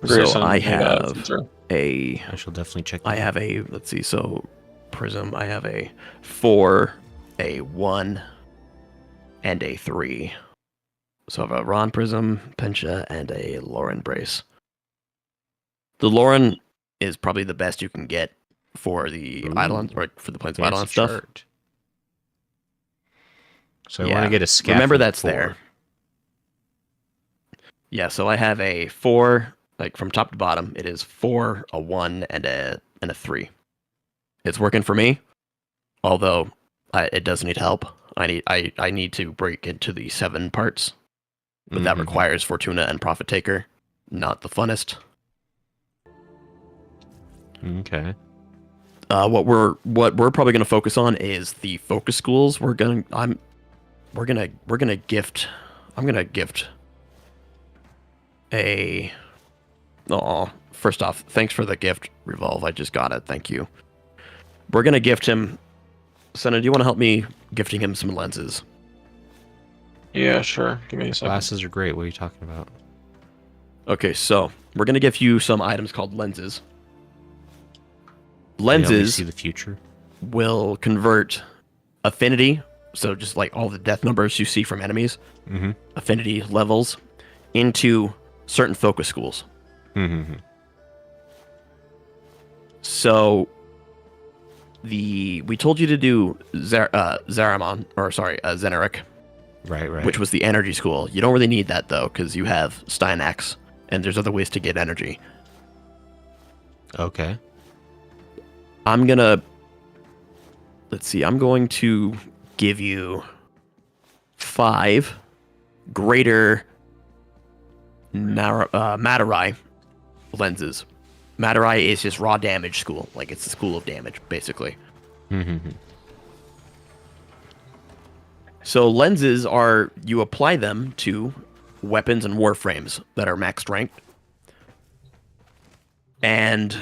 So Grayson, I you got have feature. a I shall definitely check. I that have a, let's see, so Prism, I have a 4, a 1, and a 3. So I have a Ron Prism, Pensha, and a Lauren Brace. The Lauren is probably the best you can get for the Eidolon, or for the Plains of Fancy Eidolon stuff. chart. So I want to get a scaffold. Remember that's 4. there. Yeah, so I have a 4, like from top to bottom, it is 4, a 1, and a 3. It's working for me, although it does need help. I need to break into the 7 parts, but that requires Fortuna and Profit Taker. Not the funnest. Okay. What we're probably gonna focus on is the focus schools. I'm gonna gift a. Oh, first off, thanks for the gift, Revolve. I just got it. Thank you. We're gonna gift him. Senna, do you want to help me gifting him some lenses? Yeah, sure. Give me a second. Glasses are great. What are you talking about? Okay, so we're gonna give you some items called lenses. Can you help me Lenses see the future. will convert affinity, so just like all the death numbers you see from enemies, affinity levels, into certain focus schools. So we told you to do Zaramon, or sorry, Zeneric, Right. which was the energy school. You don't really need that though, because you have Steinax, and there's other ways to get energy. Okay. I'm going to give you 5 greater Materai lenses. Matter Eye is just raw damage school. Like, it's the school of damage, basically. So lenses are, you apply them to weapons and warframes that are max strength. And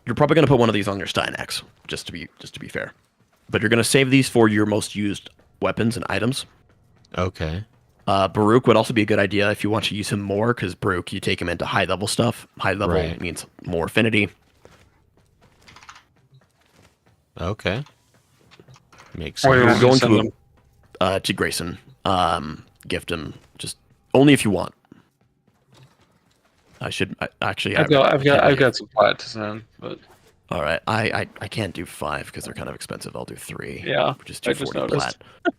you're probably going to put one of these on your Steinax, just to be fair. But you're going to save these for your most used weapons and items. Okay. Baruch would also be a good idea if you want to use him more, because Baruch, you take him into high level stuff. High level means more affinity. Okay. Makes Or sense. you You're want going me to send them? to Grayson. Gift him just only if you want. Actually. I've got some plat to send, but All right, I can't do 5 because they're kind of expensive. I'll do 3. Yeah, which is I just 240 noticed. plat.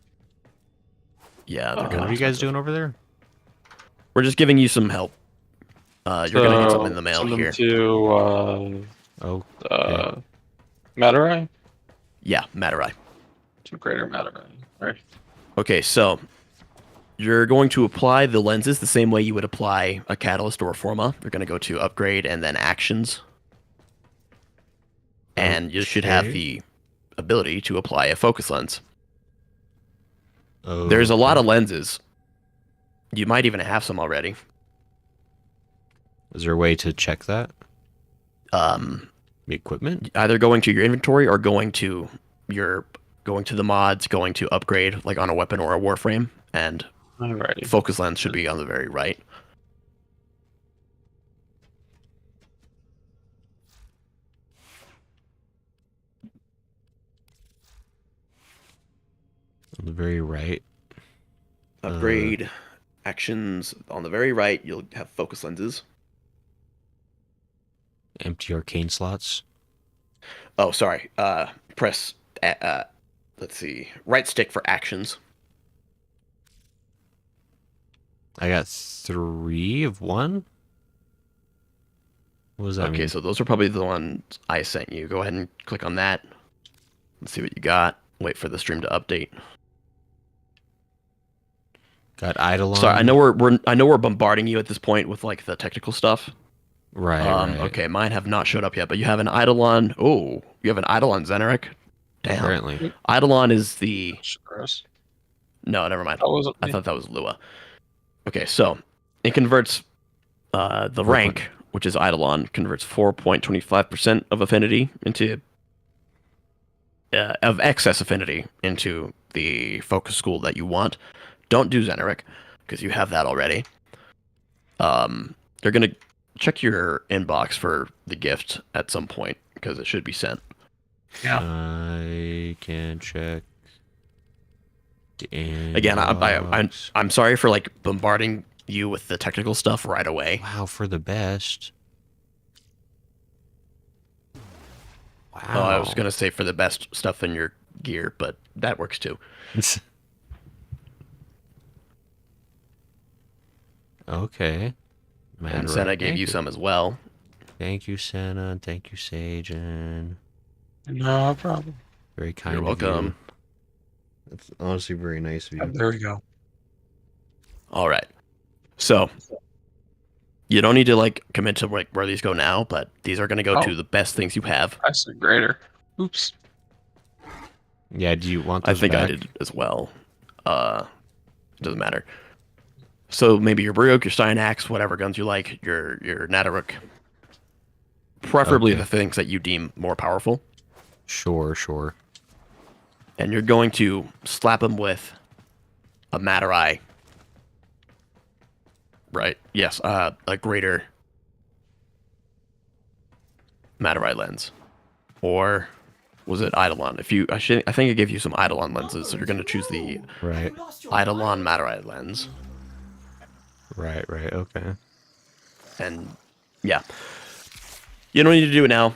Yeah, they're kind What of are you guys expensive. doing over there? We're just giving you some help. You're gonna get something in the mail send them here. to Oh, Matarai? Yeah, Matarai. To Greater Matarai. Right. Okay, so you're going to apply the lenses the same way you would apply a catalyst or a forma. You're going to go to upgrade and then actions. And you should have Okay. the ability to apply a focus lens. oh. There's a lot of lenses. You might even have some already. Is there a way to check that? Um, The equipment? either going to your inventory or going to the mods, going to upgrade like on a weapon or a warframe, and Alrighty. focus lens should be on the very right. On the very right. Upgrade actions on the very right. You'll have focus lenses. Empty arcane slots. Oh, sorry. Press. Let's see. Right stick for actions. I got 3 of 1. What does that Okay, mean? so those are probably the ones I sent you. Go ahead and click on that. Let's see what you got. Wait for the stream to update. Got Eidolon. Sorry, I know we're bombarding you at this point with like the technical stuff. Right, right. Okay, mine have not showed up yet, but you have an Eidolon. Oh, you have an Eidolon Xeneric. Damn. Apparently. Eidolon is the. Gross. No, never mind. That wasn't I me. thought that was Lua. Okay, so it converts the rank, which is Eidolon, converts 4.25% of affinity into of excess affinity into the focus school that you want. Don't do Xeneric because you have that already. They're gonna check your inbox for the gift at some point because it should be sent. Yeah. I can check. Again, I'm sorry for like bombarding you with the technical stuff right away. Wow, for the best. Wow. Oh, I was gonna say for the best stuff in your gear, but that works too. Okay. And Senna gave you some as well. Thank you, Senna. And thank you, Sagen. No problem. Very kind You're of you. welcome. That's honestly very nice of you. There we go. All right. So you don't need to like commit to like where these go now, but these are gonna go to the best things you have. I said greater. Oops. Yeah, do you want I those think I back? did as well. It doesn't matter. So maybe your Baruch, your Steinax, whatever guns you like, your Nadaruk. Preferably Okay. the things that you deem more powerful. Sure, sure. And you're going to slap them with a Matarai. Right. Yes. A greater Matarai lens, or was it Eidolon? I think I gave you some Eidolon lenses, so you're going to choose the Right. Eidolon Matarai lens. Right, okay. And yeah, you don't need to do it now.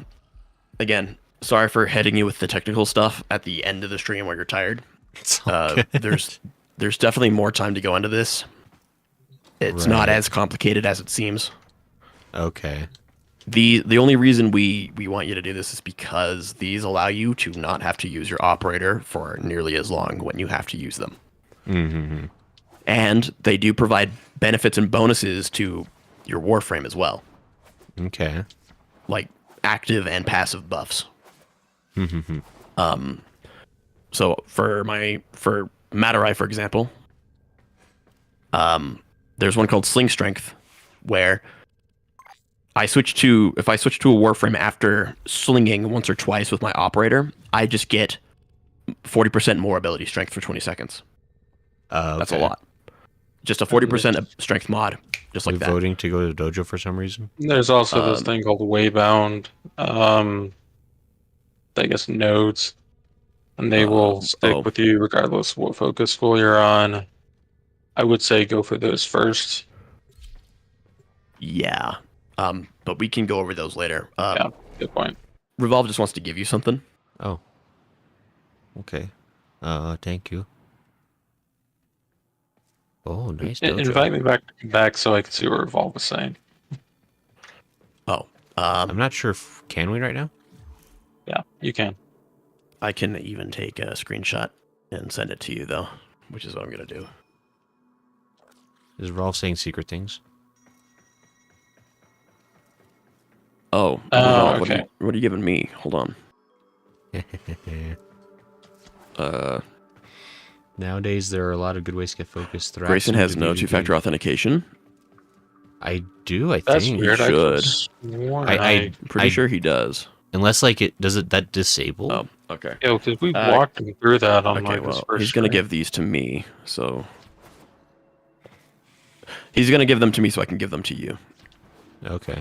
Again, sorry for hitting you with the technical stuff at the end of the stream where you're tired. It's all good. There's definitely more time to go into this. It's not Right. as complicated as it seems. Okay. The only reason we want you to do this is because these allow you to not have to use your operator for nearly as long when you have to use them. Mm-hmm. And they do provide benefits and bonuses to your Warframe as well. Okay. like active and passive buffs. So for Matarai, for example, there's one called Sling Strength, where if I switch to a Warframe after slinging once or twice with my operator, I just get 40% more ability strength for 20 seconds. That's a Okay. lot. Just a 40% strength mod, just like You're that. voting to go to dojo for some reason? There's also this thing called Waybound, I guess nodes, and they will stick with you regardless of what focus school you're on. I would say go for those first. Yeah. But we can go over those later. Yeah, good point. Revolve just wants to give you something. Oh. Okay. Thank you. Oh, nice dojo. Invite me back so I can see what Revolve was saying. Oh. I'm not sure if... Can we right now? Yeah, you can. I can even take a screenshot and send it to you, though, which is what I'm going to do. Is Rolf saying secret things? Oh. Okay. What are you giving me? Hold on. Nowadays, there are a lot of good ways to get focused. Grayson has no two-factor authentication. I do, I That's think. weird. He should. I'm Pretty sure he does. Unless, like, does that disable? Oh, okay. Yeah, because we walked him through that on Okay, like his well, first he's going to stream. give these to me, so... He's going to give them to me so I can give them to you. Okay.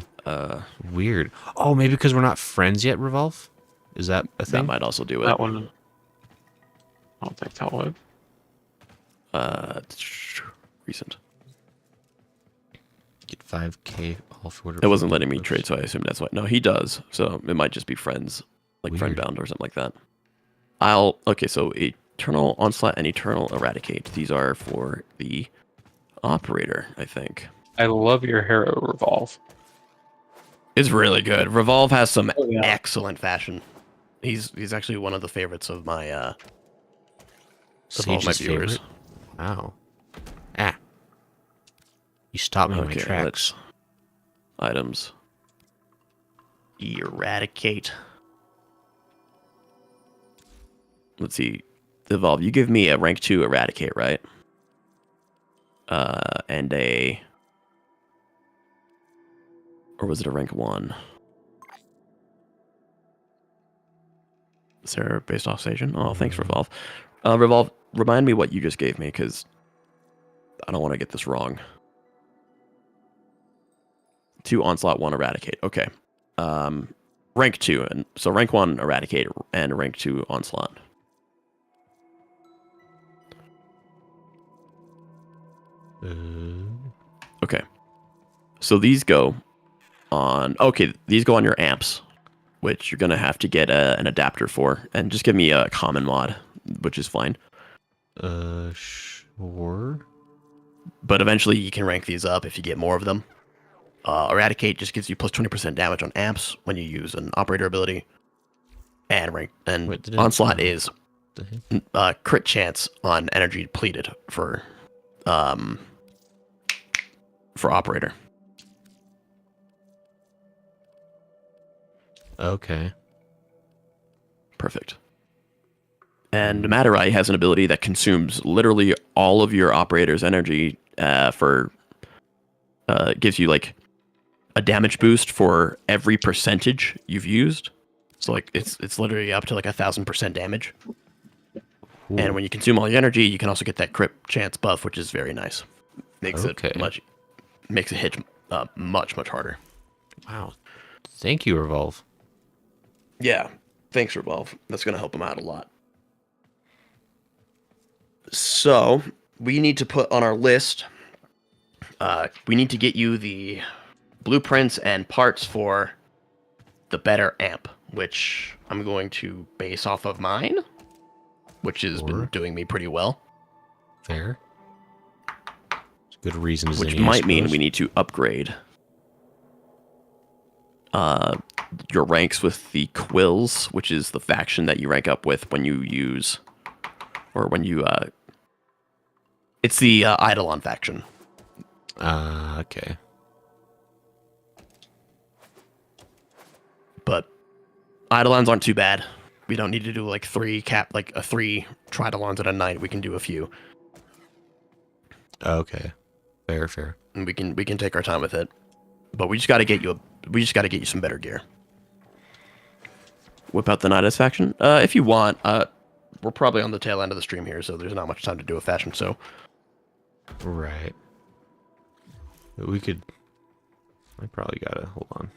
Weird. Oh, maybe because we're not friends yet, Revolve? Is that a thing? That might also do it. That one. I don't think that would. Recent. Get 5k off order. It wasn't letting me trade, so I assume that's why. No, he does. So it might just be friends, like Weird. friend bound or something like that. Okay, so Eternal Onslaught and Eternal Eradicate. These are for the operator, I think. I love your hero Revolve. It's really good. Revolve has some Oh, yeah. excellent fashion. He's actually one of the favorites of my of all my Sage's viewers. favorite? Wow. Ah. You stopped me in my Okay, tracks. Items. Eradicate. Let's see. Evolve. You give me a rank 2 Eradicate, right? And a... Or was it a rank 1? Is there a based off station? Oh, thanks, Revolve. Revolve, remind me what you just gave me, because I don't want to get this wrong. 2 Onslaught, 1 Eradicate. Okay. Rank 2. And so rank 1 Eradicate and rank 2 Onslaught. Okay. So these go on... Okay, these go on your amps, which you're going to have to get an adapter for. And just give me a common mod, which is fine. Sure. But eventually you can rank these up if you get more of them. Eradicate just gives you plus 20% damage on amps when you use an operator ability. And Wait, Onslaught is crit chance on energy depleted for operator. Okay. Perfect. And Matarai has an ability that consumes literally all of your operator's energy gives you like a damage boost for every percentage you've used. So like it's literally up to like 1,000% damage. Ooh. And when you consume all your energy, you can also get that crit chance buff, which is very nice. Makes it hit much harder. Wow. Thank you, Revolve. Yeah. Thanks, Revolve. That's going to help him out a lot. So, we need to put on our list, we need to get you the blueprints and parts for the better amp, which I'm going to base off of mine, which has been doing me pretty well. Fair. It's a good reason. Which might mean we need to upgrade your ranks with the Quills, which is the faction that you rank up with when you use, or when you, it's the Eidolon faction. Okay. Eidolons aren't too bad. We don't need to do like three Tridolons at a night. We can do a few. Okay. Fair. And we can take our time with it. But we just got to get you some better gear. Whip out the Nidus faction. If you want. We're probably on the tail end of the stream here, so there's not much time to do a fashion. So. Right. But we could. I probably gotta hold on.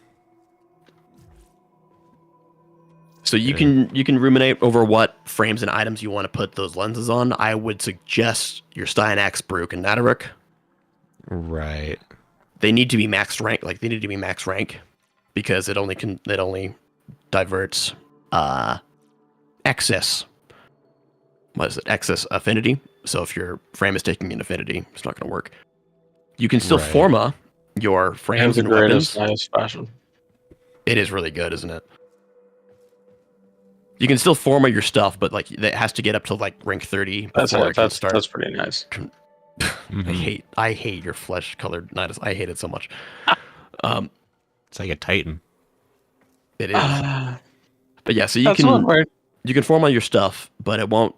So you can ruminate over what frames and items you want to put those lenses on. I would suggest your Steinax, Bruk, and Nadaruk. Right. They need to be max rank. Like they need to be max rank because it only diverts excess. What is it? Excess affinity. So if your frame is taking an affinity, it's not going to work. You can still forma your frames and weapons. Nice fashion. It is really good, isn't it? You can still forma your stuff, but like it has to get up to like rank 30 before it can start. That's pretty nice. I hate your flesh colored Nidus. I hate it so much. It's like a Titan. It is. But yeah, so you can form all your stuff, but it won't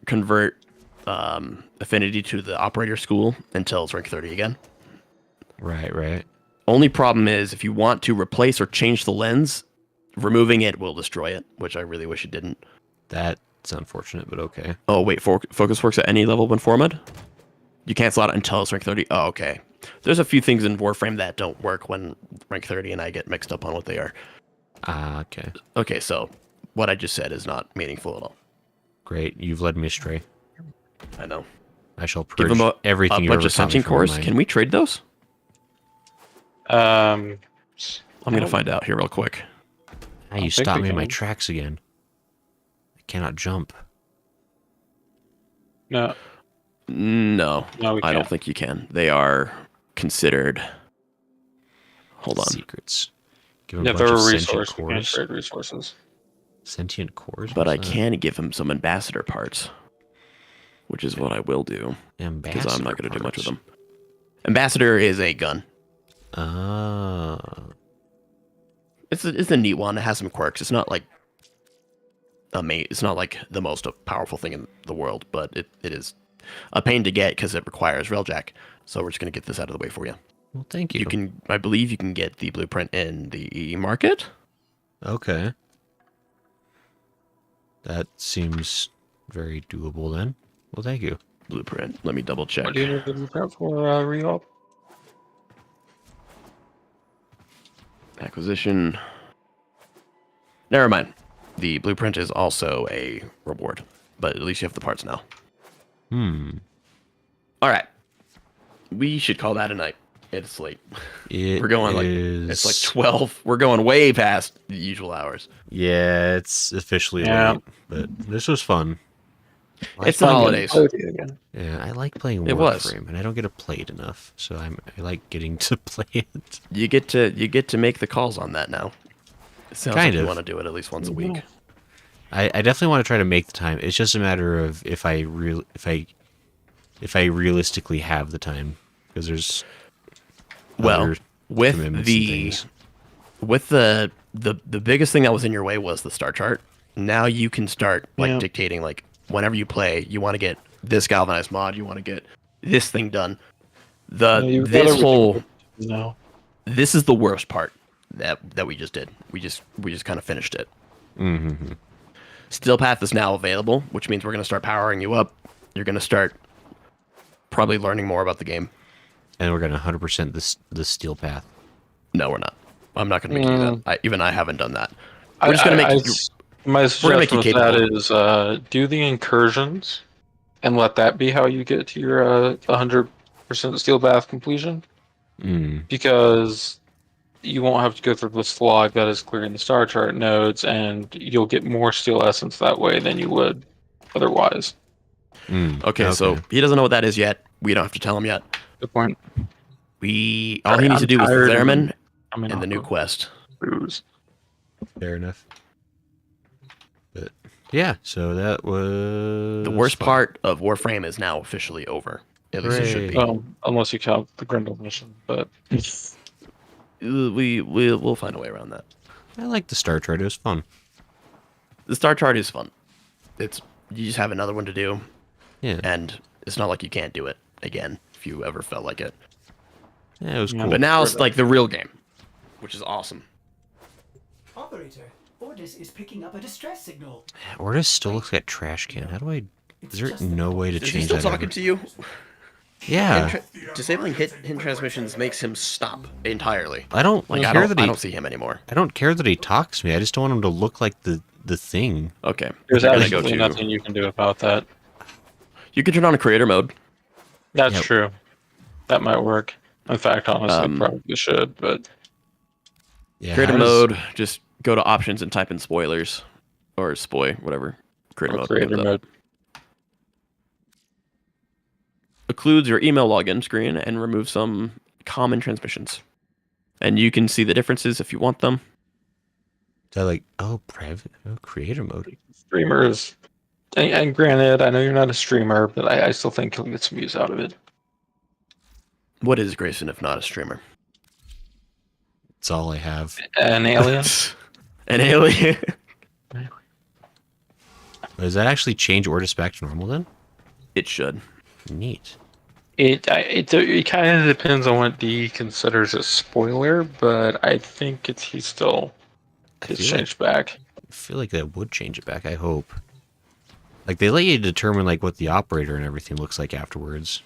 convert affinity to the operator school until it's rank 30 again. Right. Only problem is if you want to replace or change the lens, removing it will destroy it, which I really wish it didn't. That's unfortunate, but okay. Oh wait, focus works at any level when formed? You cancel out until it's rank 30? Oh, okay. There's a few things in Warframe that don't work when rank 30, and I get mixed up on what they are. Okay. Okay, so what I just said is not meaningful at all. Great, you've led me astray. I know. I shall purge Give them everything a you bunch ever of taught me sentient from my cores. mind. Can we trade those? I'm gonna find out here real quick. Ah, you stopped me in my tracks again. I cannot jump. No, I don't think you can. They are considered. Hold on. Secrets. Give him Yeah, a if bunch they're of a sentient resource, we can't cores. trade resources. Sentient cores? But I What's that? can give him some ambassador parts, which is what I will do. Because I'm not going to do much with them. Ambassador is a gun. Ah. It's a neat one. It has some quirks. It's not like it's not like the most powerful thing in the world, but it is a pain to get because it requires railjack. So we're just going to get this out of the way for you. Well, thank you. I believe you can get the blueprint in the market. Okay. That seems very doable then. Well, thank you. Blueprint. Let me double check. What do you need the blueprint for re-op? Acquisition. Never mind. The blueprint is also a reward, but at least you have the parts now. All right. We should call that a night. It's late. We're going it's like 12. We're going way past the usual hours. Yeah, it's officially late, but this was fun. It's the holidays. Yeah, I like playing It was. Warframe, and I don't get to play it enough, so I like getting to play it. You get to make the calls on that now. It sounds Kind like of. you want to do it at least once a week. I definitely want to try to make the time. It's just a matter of if I realistically have the time, because there's other commitments and things. with the biggest thing that was in your way was the star chart. Now you can start dictating like whenever you play, you want to get this galvanized mod, you want to get this thing done. This is the worst part that we just did. We just kind of finished it. Mm-hmm. Steel Path is now available, which means we're going to start powering you up. You're going to start probably learning more about the game. And we're going to 100% the Steel Path. No, we're not. I'm not going to make you do that. Even I haven't done that. We're just going to make my suggestion with that is do the incursions and let that be how you get to your 100% Steel Path completion. Because you won't have to go through the slog that is clearing the star chart nodes, and you'll get more steel essence that way than you would otherwise. Okay, so he doesn't know what that is yet. We don't have to tell him yet. Good point. All he needs to do is Theremin and the new quest. Fair enough. But yeah, so that was the worst part of Warframe is now officially over. At least it should be. Unless you count the Grendel mission, but We'll find a way around that. I like the star chart. It was fun. The star chart is fun. You just have another one to do, Yeah. and it's not like you can't do it again if you ever felt like it. Yeah, it was cool. But now it's like the real game, which is awesome. Operator, Ordis is picking up a distress signal. Ordis still looks like a trash can. How do I... Is there no way to Is he change still that? talking to you? Yeah. Disabling hidden transmissions makes him stop entirely. I don't Like care that he... I don't see him anymore. I don't care that he talks to me. I just don't want him to look like the thing. Okay. There's You're gonna absolutely nothing you can do about that. You can turn on a creator mode. That's Yep. true. That might work. In fact, honestly, probably should, but... Yeah, Creator how does- mode, just go to options and type in spoilers. Or spoy, whatever. Creator mode. Creator comes up. mode. Occludes your email login screen and removes some common transmissions. And you can see the differences if you want them. They're like, oh, private, oh, creator mode. Streamers... And granted, I know you're not a streamer, but I still think he'll get some use out of it. What is Grayson if not a streamer? It's all I have. An alien? An alien? Does that actually change Ordis back to normal then? It should. Neat. It kind of depends on what D considers a spoiler, but I think he's still feel changed back. I feel like that would change it back. I hope. Like they let you determine like what the operator and everything looks like afterwards.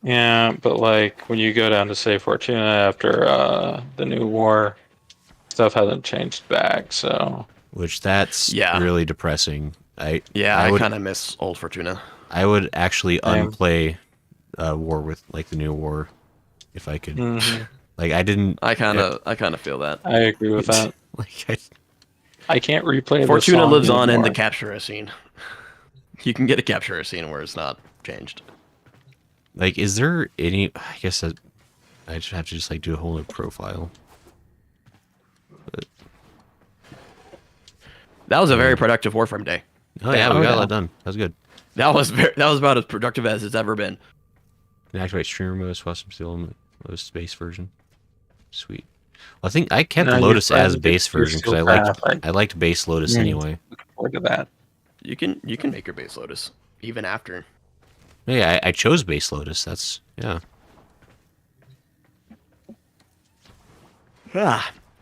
Yeah, but like when you go down to say Fortuna after the new war, stuff hasn't changed back. So Which that's really depressing. I I kind of miss old Fortuna. I would actually unplay War with like the new War if I could. Mm-hmm. Like I didn't. I kind of feel that. I agree with that. Like I can't replay. Fortuna the song lives on in anymore. the capture scene. You can get a capture scene where it's not changed. Like, is there any? I guess I just have to just like do a whole new profile. But, that was a very productive Warframe day. Oh yeah, we got a lot done. That was good. That was about as productive as it's ever been. Can activate streamer mode, swap some steel in Lotus base version. Sweet. Well, I think I kept Lotus as base version because I liked base Lotus anyway. Looking forward to that. You can make your base Lotus even after. Yeah, I chose base Lotus. That's yeah.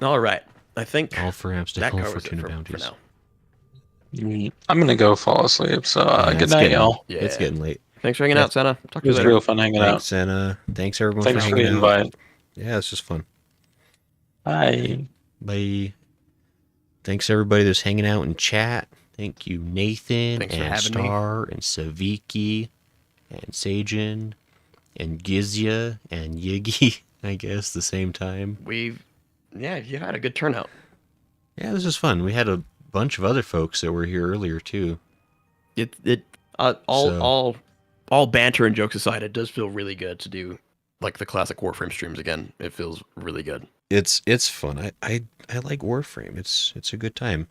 All right. I think all for Amstel, that all covers Fortuna it for bounties. now. I'm gonna go fall asleep. So good night, y'all. Yeah. It's getting late. Thanks for hanging out, Santa. Talk to It you was later. real fun hanging out. Thanks, Anna. Thanks everyone Thanks for for the hanging out. invite. Yeah, it's just fun. Bye. Bye. Thanks everybody that's hanging out in chat. Thank you, Nathan Thanks for and having me. Star and Saviki and Sajin and Gizya and Yiggy, I guess, the same time. You had a good turnout. Yeah, this was fun. We had a bunch of other folks that were here earlier too. All banter and jokes aside, it does feel really good to do like the classic Warframe streams again. It feels really good. It's fun. I like Warframe. It's a good time.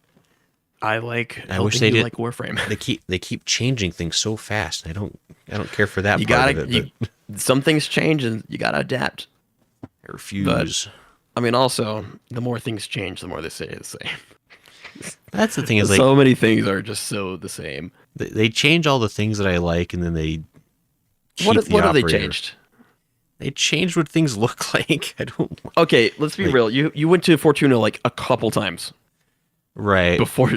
I wish they did like Warframe. They keep changing things so fast. I don't care for that You part gotta of it. But some things change and you gotta adapt. I refuse. But I mean, also the more things change, the more they stay the same. That's the thing is like so many things are just so the same. They change all the things that I like, and then they keep What the have they operator. changed? They changed what things look like. I don't. Okay, let's be real. You went to Fortuna like a couple times, Right. Before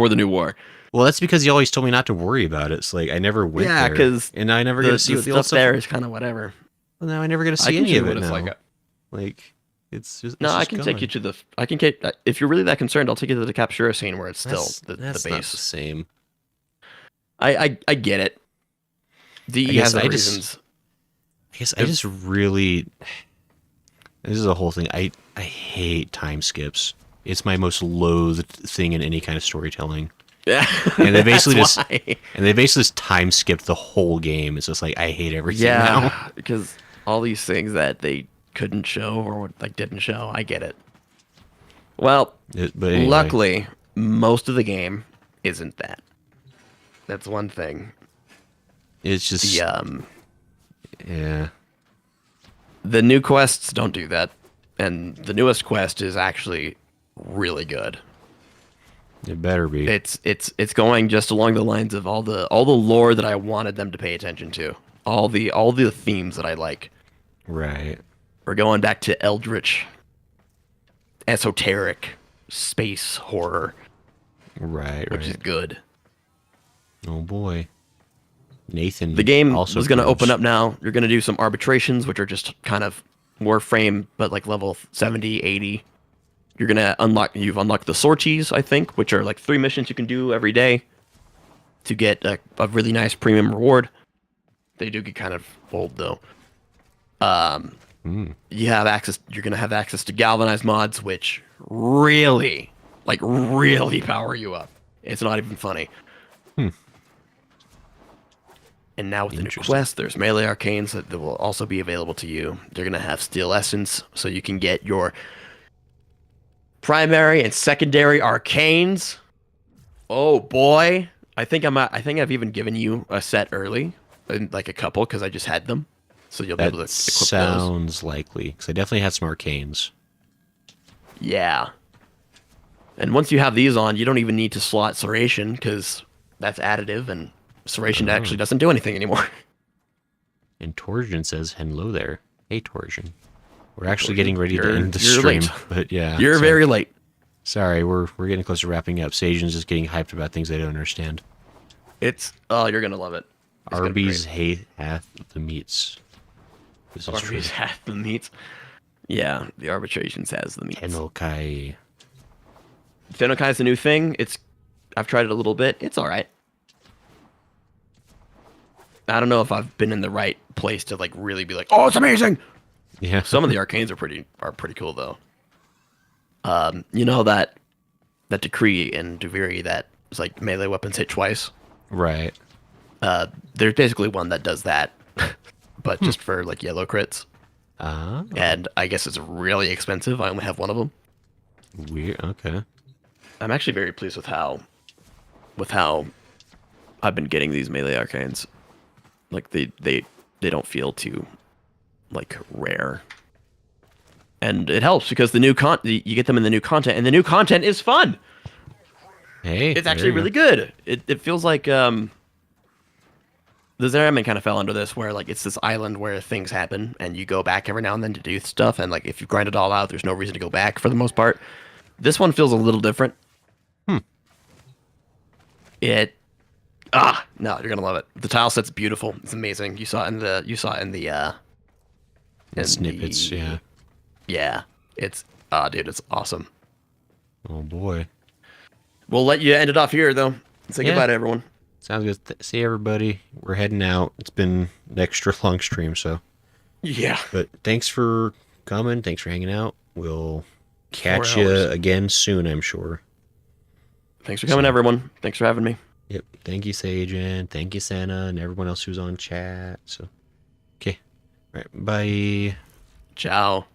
the new war. Well, that's because you always told me not to worry about it. It's like I never went there. because and I never get to see what the old stuff there is kind of whatever. Well, now I never get to I see can any show of what it it's now. like. Like it's just No, it's I just can gone. take you to the. I can get if you're really that concerned. I'll take you to the Captura scene where it's still the That's base. not the same. I get it. DE has the reasons. I guess I just really. This is a whole thing. I hate time skips. It's my most loathed thing in any kind of storytelling. Yeah, And they basically that's just why. time skipped the whole game. It's just like I hate everything Yeah, now. because all these things that they couldn't show or like didn't show, I get it. Well, But anyway. luckily, most of the game isn't that. That's one thing. It's just The yeah. the new quests don't do that, and the newest quest is actually really good. It better be. It's going just along the lines of all the lore that I wanted them to pay attention to. All the themes that I like. Right. We're going back to eldritch, esoteric, space horror. Right. Which is good. Oh boy. Nathan. The game also is going to proves- open up now. You're going to do some arbitrations, which are just kind of Warframe, but like level 70, 80. You're going to you've unlocked the sorties, I think, which are like 3 missions you can do every day to get a really nice premium reward. They do get kind of old though. You have access, you're going to have access to galvanized mods, which really power you up. It's not even funny. And now with the new quest, there's melee arcanes that will also be available to you. They're going to have steel essence, so you can get your primary and secondary arcanes. Oh boy. I think I've even given you a set early, like a couple, because I just had them. So you'll be able to equip sounds likely, because I definitely had some arcanes. Yeah. And once you have these on, you don't even need to slot Serration, because that's additive, and Serration actually doesn't do anything anymore. And Torsion says, hello there. Hey, Torsion. We're actually getting ready to end the stream, late. but yeah. You're very late. Sorry, we're getting close to wrapping up. Sajan's just getting hyped about things they don't understand. You're going to love it. Arby's hath the meats. This is true. Arby's hath the meats. Yeah, the arbitrations has the meats. Tenokai. Tenokai is a new thing. I've tried it a little bit. It's all right. I don't know if I've been in the right place to like really be like, oh, it's amazing. Yeah. Some of the arcanes are pretty cool though. You know that decree in Duviri that is like melee weapons hit twice. Right. There's basically one that does that, but just for like yellow crits. And I guess it's really expensive. I only have one of them. Weird. Okay. I'm actually very pleased with how I've been getting these melee arcanes. Like they don't feel too like rare. And it helps because you get them in the new content, and the new content is fun. Hey, it's actually really good. It feels like the Zeraman kind of fell under this, where like it's this island where things happen, and you go back every now and then to do stuff, and like if you grind it all out, there's no reason to go back for the most part. This one feels a little different. No, you're gonna love it. The tile set's beautiful. It's amazing. You saw it in the snippets. Yeah. It's dude, it's awesome. Oh boy. We'll let you end it off here though. Say goodbye to everyone. Sounds good. See everybody. We're heading out. It's been an extra long stream, so yeah. But thanks for coming. Thanks for hanging out. We'll catch you again soon, I'm sure. Thanks for coming, everyone. Thanks for having me. Yep. Thank you, Sagen. Thank you, Santa, and everyone else who's on chat. So, okay. All right. Bye. Ciao.